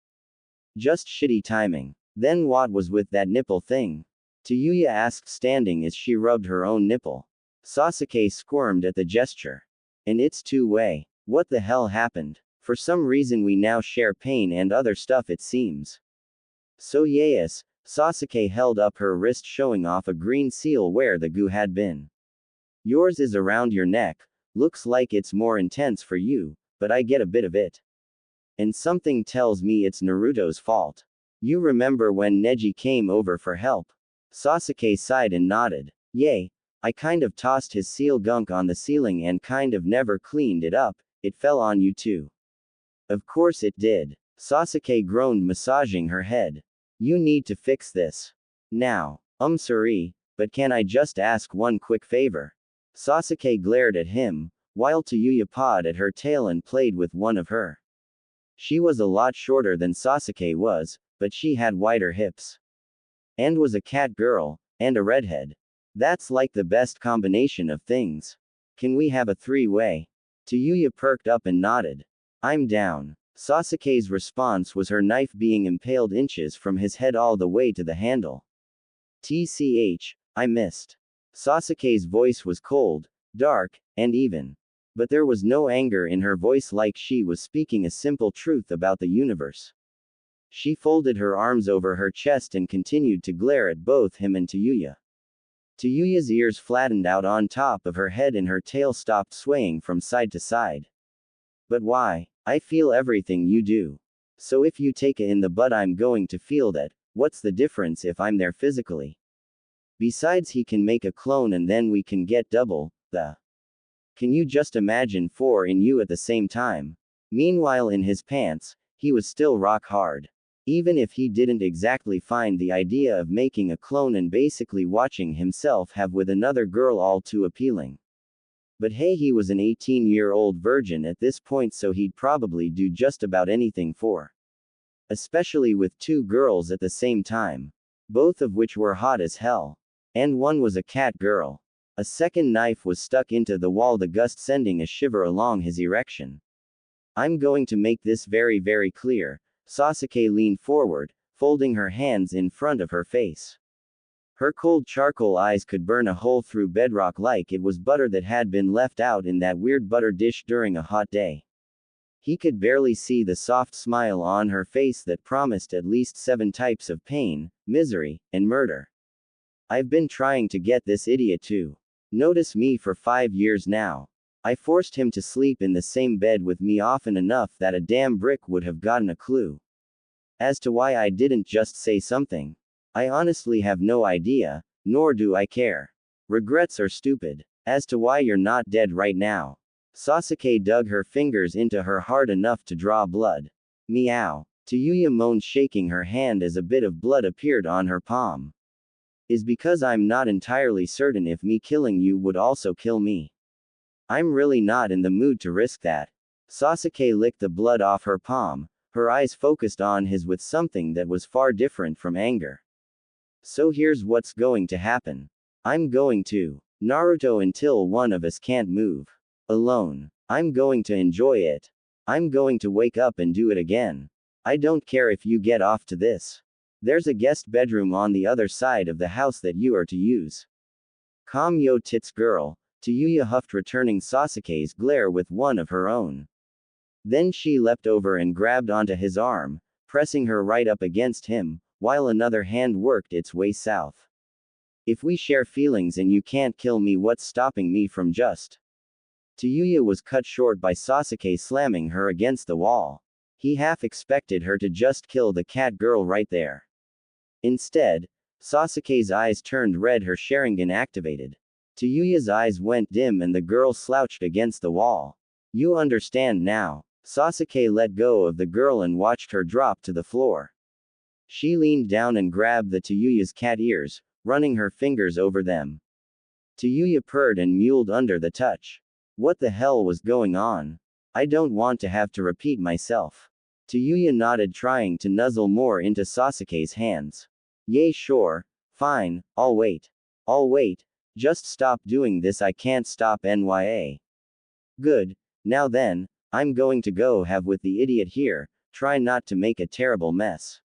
Just shitty timing. Then what was with that nipple thing? Tuya asked standing as she rubbed her own nipple. Sasuke squirmed at the gesture. And it's two-way. What the hell happened? For some reason we now share pain and other stuff it seems. So yes, Sasuke held up her wrist showing off a green seal where the goo had been. Yours is around your neck, looks like it's more intense for you, but I get a bit of it. And something tells me it's Naruto's fault. You remember when Neji came over for help? Sasuke sighed and nodded. Yay, I kind of tossed his seal gunk on the ceiling and kind of never cleaned it up, it fell on you too. Of course it did. Sasuke groaned, massaging her head. You need to fix this. Now. Sorry, but can I just ask one quick favor? Sasuke glared at him, while Tuya pawed at her tail and played with one of her. She was a lot shorter than Sasuke was, but she had wider hips. And was a cat girl, and a redhead. That's like the best combination of things. Can we have a three-way? Tuya perked up and nodded. I'm down. Sasuke's response was her knife being impaled inches from his head all the way to the handle. TCH, I missed. Sasuke's voice was cold, dark, and even. But there was no anger in her voice, like she was speaking a simple truth about the universe. She folded her arms over her chest and continued to glare at both him and Tuya. Tuyuya's ears flattened out on top of her head and her tail stopped swaying from side to side. But why? I feel everything you do. So if you take it in the butt, I'm going to feel that. What's the difference if I'm there physically? Besides, he can make a clone and then we can get double the. Can you just imagine 4 in you at the same time? Meanwhile, in his pants, he was still rock hard. Even if he didn't exactly find the idea of making a clone and basically watching himself have with another girl all too appealing. But hey, he was an 18-year-old virgin at this point, so he'd probably do just about anything for. Especially with 2 girls at the same time. Both of which were hot as hell. And one was a cat girl. A second knife was stuck into the wall, the gust sending a shiver along his erection. I'm going to make this very, very clear. Sasuke leaned forward, folding her hands in front of her face. Her cold charcoal eyes could burn a hole through bedrock like it was butter that had been left out in that weird butter dish during a hot day. He could barely see the soft smile on her face that promised at least 7 types of pain, misery, and murder. I've been trying to get this idiot to notice me for 5 years now. I forced him to sleep in the same bed with me often enough that a damn brick would have gotten a clue. As to why I didn't just say something, I honestly have no idea, nor do I care. Regrets are stupid. As to why you're not dead right now. Sasuke dug her fingers into her hard enough to draw blood. Meow. Tuya moaned, shaking her hand as a bit of blood appeared on her palm. Is because I'm not entirely certain if me killing you would also kill me. I'm really not in the mood to risk that. Sasuke licked the blood off her palm, her eyes focused on his with something that was far different from anger. So here's what's going to happen. I'm going to Naruto until one of us can't move. Alone. I'm going to enjoy it. I'm going to wake up and do it again. I don't care if you get off to this. There's a guest bedroom on the other side of the house that you are to use. Calm yo tits, girl. Tuya huffed, returning Sasuke's glare with one of her own. Then she leapt over and grabbed onto his arm, pressing her right up against him, while another hand worked its way south. If we share feelings and you can't kill me, what's stopping me from just? Tuya was cut short by Sasuke slamming her against the wall. He half expected her to just kill the cat girl right there. Instead, Sasuke's eyes turned red, her Sharingan activated. Tuyuya's eyes went dim and the girl slouched against the wall. You understand now. Sasuke let go of the girl and watched her drop to the floor. She leaned down and grabbed the Tuyuya's cat ears, running her fingers over them. Tuya purred and mewed under the touch. What the hell was going on? I don't want to have to repeat myself. Tuya nodded, trying to nuzzle more into Sasuke's hands. Yay, sure. Fine, I'll wait. I'll wait. Just stop doing this, I can't stop, nya. Good, now then, I'm going to go have with the idiot here, try not to make a terrible mess.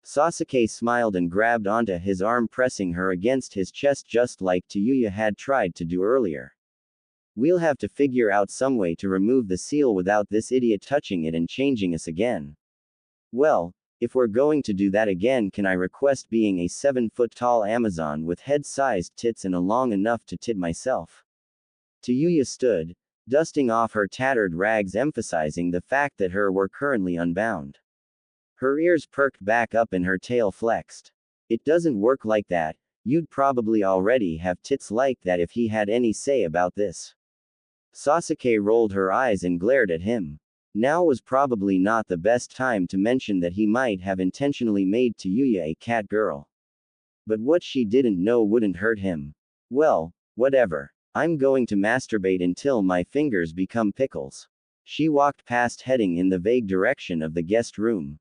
Sasuke smiled and grabbed onto his arm, pressing her against his chest just like Tuya had tried to do earlier. We'll have to figure out some way to remove the seal without this idiot touching it and changing us again. Well, if we're going to do that again, can I request being a 7-foot-tall Amazon with head-sized tits and a long enough to tit myself? Tuya stood, dusting off her tattered rags, emphasizing the fact that her were currently unbound. Her ears perked back up and her tail flexed. It doesn't work like that, you'd probably already have tits like that if he had any say about this. Sasuke rolled her eyes and glared at him. Now was probably not the best time to mention that he might have intentionally made Tuya a cat girl. But what she didn't know wouldn't hurt him. Well, whatever. I'm going to masturbate until my fingers become pickles. She walked past, heading in the vague direction of the guest room.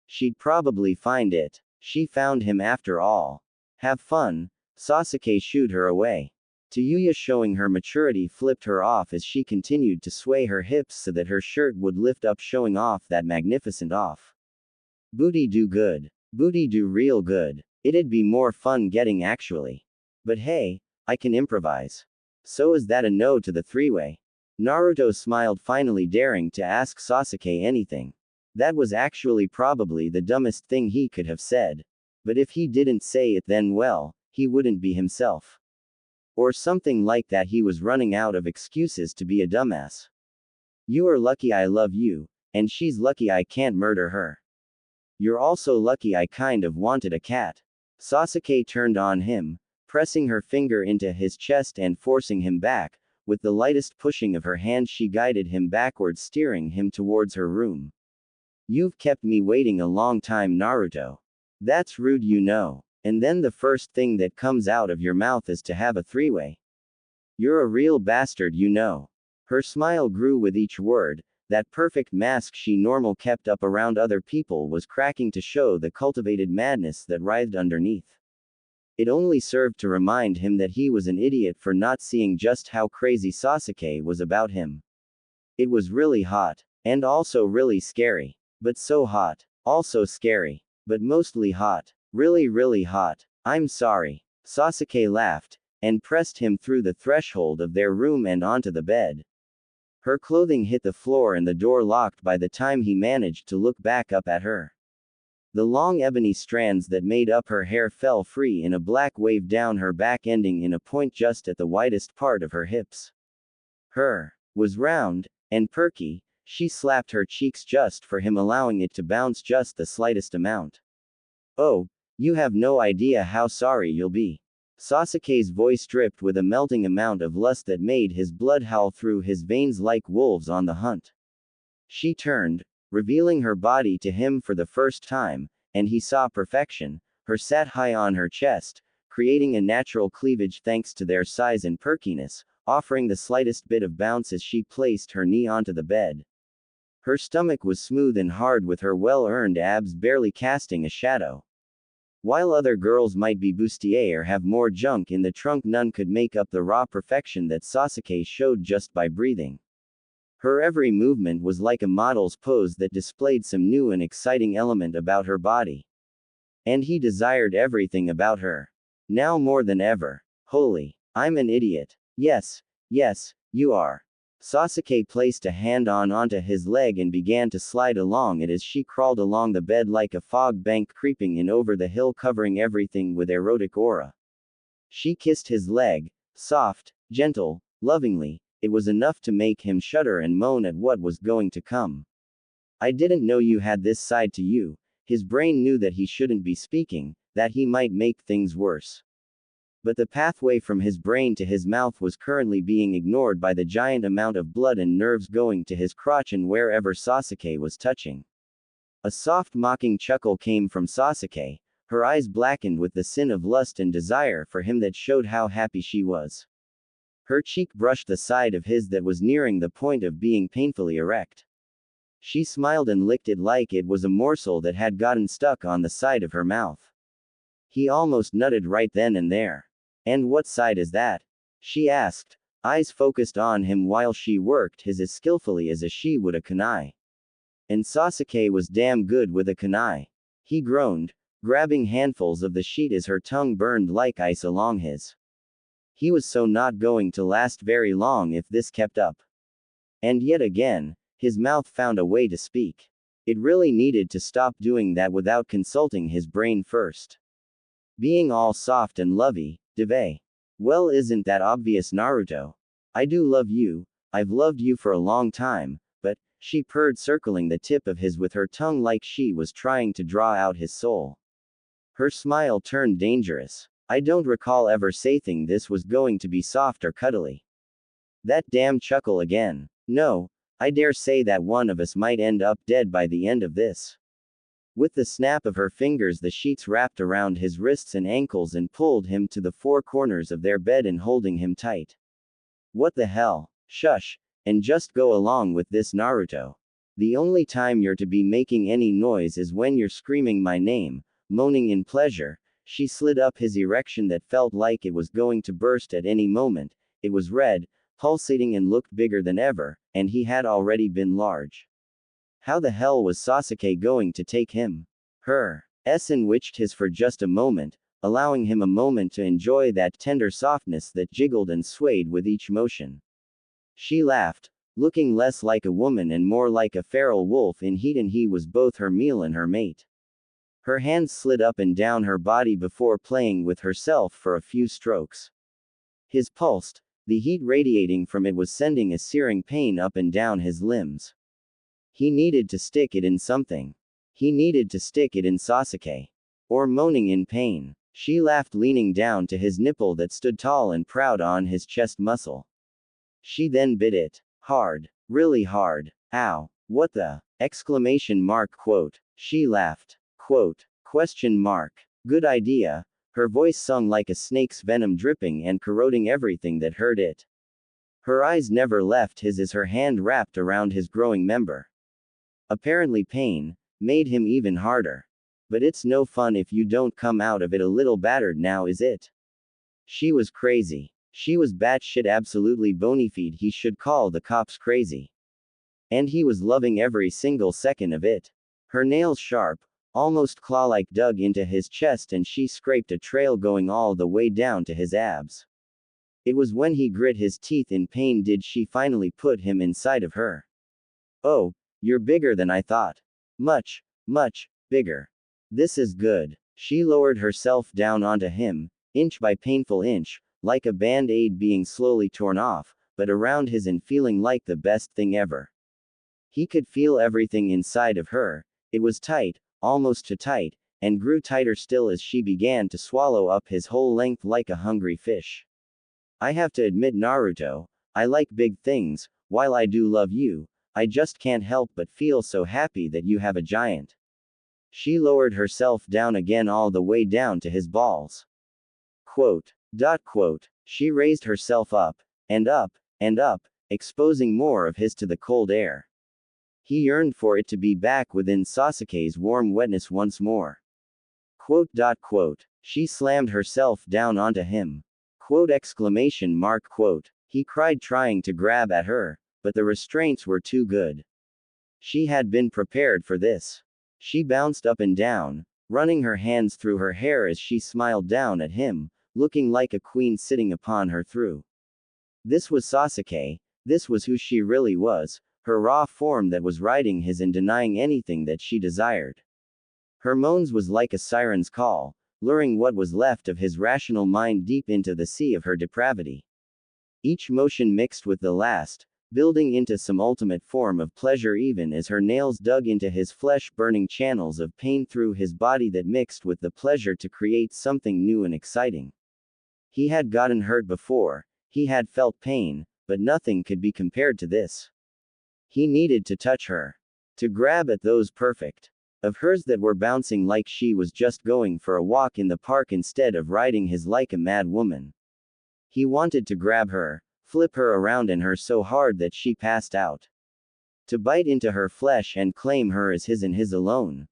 She'd probably find it. She found him after all. Have fun. Sasuke shooed her away. Tuya, showing her maturity, flipped her off as she continued to sway her hips so that her shirt would lift up, showing off that magnificent off. Booty do good. Booty do real good. It'd be more fun getting actually. But hey, I can improvise. So is that a no to the three-way? Naruto smiled, finally daring to ask Sasuke anything. That was actually probably the dumbest thing he could have said. But if he didn't say it, then well, he wouldn't be himself. Or something like that. He was running out of excuses to be a dumbass. You are lucky I love you, and she's lucky I can't murder her. You're also lucky I kind of wanted a cat. Sasuke turned on him, pressing her finger into his chest and forcing him back. With the lightest pushing of her hand, she guided him backwards, steering him towards her room. You've kept me waiting a long time, Naruto. That's rude, you know. And then the first thing that comes out of your mouth is to have a three-way. You're a real bastard, you know. Her smile grew with each word. That perfect mask she normally kept up around other people was cracking to show the cultivated madness that writhed underneath. It only served to remind him that he was an idiot for not seeing just how crazy Sasuke was about him. It was really hot. And also really scary. But so hot. Also scary. But mostly hot. Really, really hot. I'm sorry. Sasuke laughed, and pressed him through the threshold of their room and onto the bed. Her clothing hit the floor and the door locked by the time he managed to look back up at her. The long ebony strands that made up her hair fell free in a black wave down her back, ending in a point just at the widest part of her hips. Her was round and perky. She slapped her cheeks just for him, allowing it to bounce just the slightest amount. Oh, you have no idea how sorry you'll be. Sasuke's voice dripped with a melting amount of lust that made his blood howl through his veins like wolves on the hunt. She turned, revealing her body to him for the first time, and he saw perfection. Her sat high on her chest, creating a natural cleavage thanks to their size and perkiness, offering the slightest bit of bounce as she placed her knee onto the bed. Her stomach was smooth and hard, with her well-earned abs barely casting a shadow. While other girls might be bustier or have more junk in the trunk, none could make up the raw perfection that Sasuke showed just by breathing. Her every movement was like a model's pose that displayed some new and exciting element about her body. And he desired everything about her. Now more than ever. Holy, I'm an idiot. Yes, you are. Sasuke placed a hand onto his leg and began to slide along it as she crawled along the bed like a fog bank, creeping in over the hill, covering everything with erotic aura. She kissed his leg, soft, gentle, lovingly. It was enough to make him shudder and moan at what was going to come. I didn't know you had this side to you. His brain knew that he shouldn't be speaking, that he might make things worse. But the pathway from his brain to his mouth was currently being ignored by the giant amount of blood and nerves going to his crotch and wherever Sasuke was touching. A soft mocking chuckle came from Sasuke, her eyes blackened with the sin of lust and desire for him that showed how happy she was. Her cheek brushed the side of his that was nearing the point of being painfully erect. She smiled and licked it like it was a morsel that had gotten stuck on the side of her mouth. He almost nutted right then and there. And what side is that? She asked, eyes focused on him while she worked his as skillfully as she would a kunai. And Sasuke was damn good with a kunai. He groaned, grabbing handfuls of the sheet as her tongue burned like ice along his. He was so not going to last very long if this kept up. And yet again, his mouth found a way to speak. It really needed to stop doing that without consulting his brain first. Being all soft and lovey, deve. Well, isn't that obvious, Naruto? I do love you, I've loved you for a long time, but, she purred, circling the tip of his with her tongue like she was trying to draw out his soul. Her smile turned dangerous. I don't recall ever saying this was going to be soft or cuddly. That damn chuckle again. No, I dare say that one of us might end up dead by the end of this. With the snap of her fingers, the sheets wrapped around his wrists and ankles and pulled him to the four corners of their bed and holding him tight. What the hell? Shush, and just go along with this, Naruto. The only time you're to be making any noise is when you're screaming my name, moaning in pleasure. She slid up his erection that felt like it was going to burst at any moment. It was red, pulsating, and looked bigger than ever, and he had already been large. How the hell was Sasuke going to take him? Her enriched his for just a moment, allowing him a moment to enjoy that tender softness that jiggled and swayed with each motion. She laughed, looking less like a woman and more like a feral wolf in heat, and he was both her meal and her mate. Her hands slid up and down her body before playing with herself for a few strokes. His pulsed, the heat radiating from it was sending a searing pain up and down his limbs. He needed to stick it in something. He needed to stick it in Sasuke. Or moaning in pain. She laughed, leaning down to his nipple that stood tall and proud on his chest muscle. She then bit it. Hard. Really hard. Ow. What the? Exclamation mark, quote. She laughed. Quote. Question mark. Good idea. Her voice sung like a snake's venom, dripping and corroding everything that heard it. Her eyes never left his as her hand wrapped around his growing member. Apparently pain made him even harder. But it's no fun if you don't come out of it a little battered, now is it? She was crazy. She was batshit absolutely bonafide. He should call the cops crazy. And he was loving every single second of it. Her nails sharp, almost claw-like, dug into his chest, and she scraped a trail going all the way down to his abs. It was when he grit his teeth in pain did she finally put him inside of her. Oh, you're bigger than I thought. Much, much bigger. This is good. She lowered herself down onto him, inch by painful inch, like a band-aid being slowly torn off, but around his and feeling like the best thing ever. He could feel everything inside of her. It was tight, almost too tight, and grew tighter still as she began to swallow up his whole length like a hungry fish. I have to admit, Naruto, I like big things. While I do love you, I just can't help but feel so happy that you have a giant. She lowered herself down again all the way down to his balls. Quote. She raised herself up, and up, and up, exposing more of his to the cold air. He yearned for it to be back within Sasuke's warm wetness once more. Quote. She slammed herself down onto him. Quote. He cried, trying to grab at her, but the restraints were too good. She had been prepared for this. She bounced up and down, running her hands through her hair as she smiled down at him, looking like a queen sitting upon her through. This was Sasuke, this was who she really was, her raw form that was riding his and denying anything that she desired. Her moans was like a siren's call, luring what was left of his rational mind deep into the sea of her depravity. Each motion mixed with the last, building into some ultimate form of pleasure even as her nails dug into his flesh, burning channels of pain through his body that mixed with the pleasure to create something new and exciting. He had gotten hurt before, he had felt pain, but nothing could be compared to this. He needed to touch her. To grab at those perfect of hers that were bouncing like she was just going for a walk in the park instead of riding his like a mad woman. He wanted to grab her, flip her around and her so hard that she passed out. To bite into her flesh and claim her as his and his alone.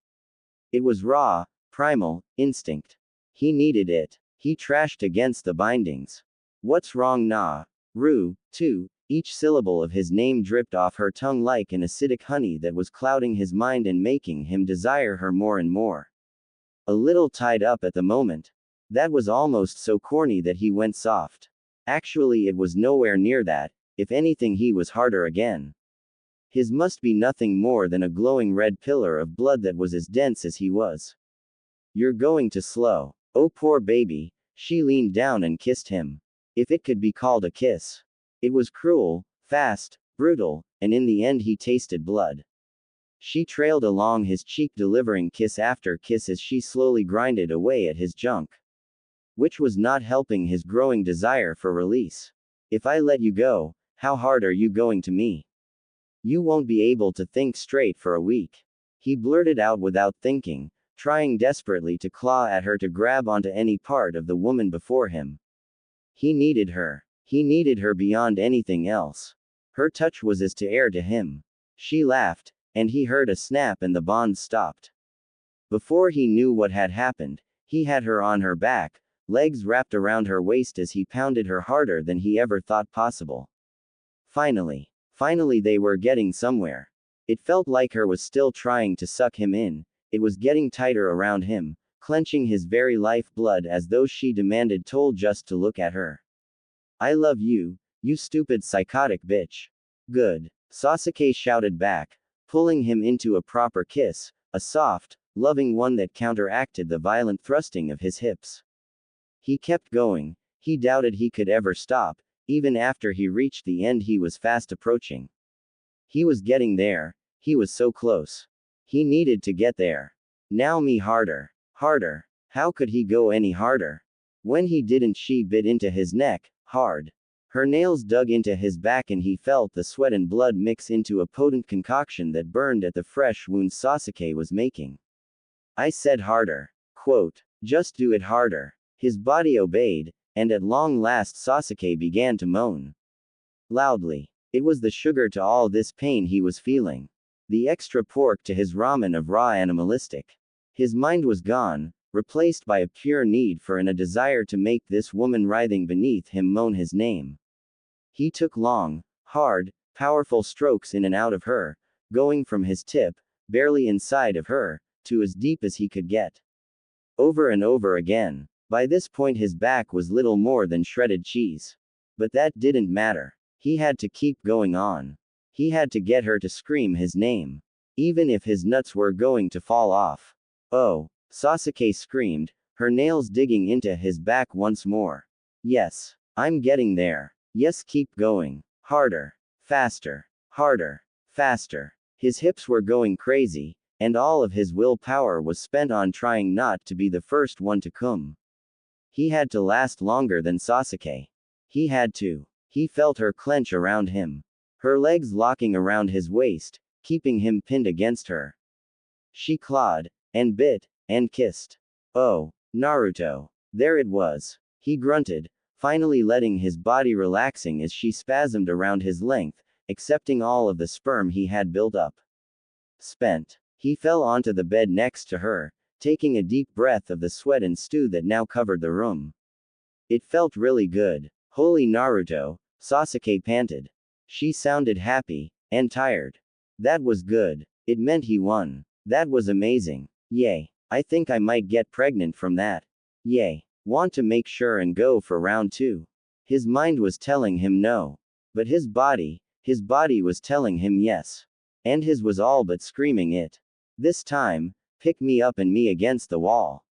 It was raw, primal, instinct. He needed it. He trashed against the bindings. What's wrong, nah? too. Each syllable of his name dripped off her tongue like an acidic honey that was clouding his mind and making him desire her more and more. A little tied up at the moment. That was almost so corny that he went soft. Actually, it was nowhere near that. If anything, he was harder again. His must be nothing more than a glowing red pillar of blood that was as dense as he was. You're going to slow. Oh, poor baby. She leaned down and kissed him. If it could be called a kiss. It was cruel, fast, brutal, and in the end he tasted blood. She trailed along his cheek, delivering kiss after kiss as she slowly grinded away at his junk. Which was not helping his growing desire for release. If I let you go, how hard are you going to me? You won't be able to think straight for a week. He blurted out without thinking, trying desperately to claw at her, to grab onto any part of the woman before him. He needed her. He needed her beyond anything else. Her touch was as air to him. She laughed, and he heard a snap and the bond stopped. Before he knew what had happened, he had her on her back, legs wrapped around her waist as he pounded her harder than he ever thought possible. Finally they were getting somewhere. It felt like her was still trying to suck him in. It was getting tighter around him, clenching his very lifeblood as though she demanded toll just to look at her. I love you, you stupid psychotic bitch. Good. Sasuke shouted back, pulling him into a proper kiss, a soft, loving one that counteracted the violent thrusting of his hips. He kept going. He doubted he could ever stop. Even after he reached the end, he was fast approaching. He was getting there. He was so close. He needed to get there. Now me harder. Harder. How could he go any harder? When he didn't, she bit into his neck, hard. Her nails dug into his back and he felt the sweat and blood mix into a potent concoction that burned at the fresh wounds Sasuke was making. I said harder. Quote, just do it harder. His body obeyed, and at long last Sasuke began to moan. Loudly. It was the sugar to all this pain he was feeling. The extra pork to his ramen of raw animalistic. His mind was gone, replaced by a pure need for and a desire to make this woman writhing beneath him moan his name. He took long, hard, powerful strokes in and out of her, going from his tip, barely inside of her, to as deep as he could get. Over and over again. By this point his back was little more than shredded cheese. But that didn't matter. He had to keep going on. He had to get her to scream his name. Even if his nuts were going to fall off. Oh, Sasuke screamed, her nails digging into his back once more. Yes, I'm getting there. Yes, keep going. Harder. Faster. Harder. Faster. His hips were going crazy, and all of his willpower was spent on trying not to be the first one to come. He had to last longer than Sasuke. He had to. He felt her clench around him. Her legs locking around his waist, keeping him pinned against her. She clawed, and bit, and kissed. Oh, Naruto. There it was. He grunted, finally letting his body relaxing as she spasmed around his length, accepting all of the sperm he had built up. Spent. He fell onto the bed next to her, taking a deep breath of the sweat and stew that now covered the room. It felt really good. Holy Naruto, Sasuke panted. She sounded happy, and tired. That was good. It meant he won. That was amazing. Yay. I think I might get pregnant from that. Yay. Want to make sure and go for round 2. His mind was telling him no. But his body was telling him yes. And his was all but screaming it. This time, pick me up and me against the wall.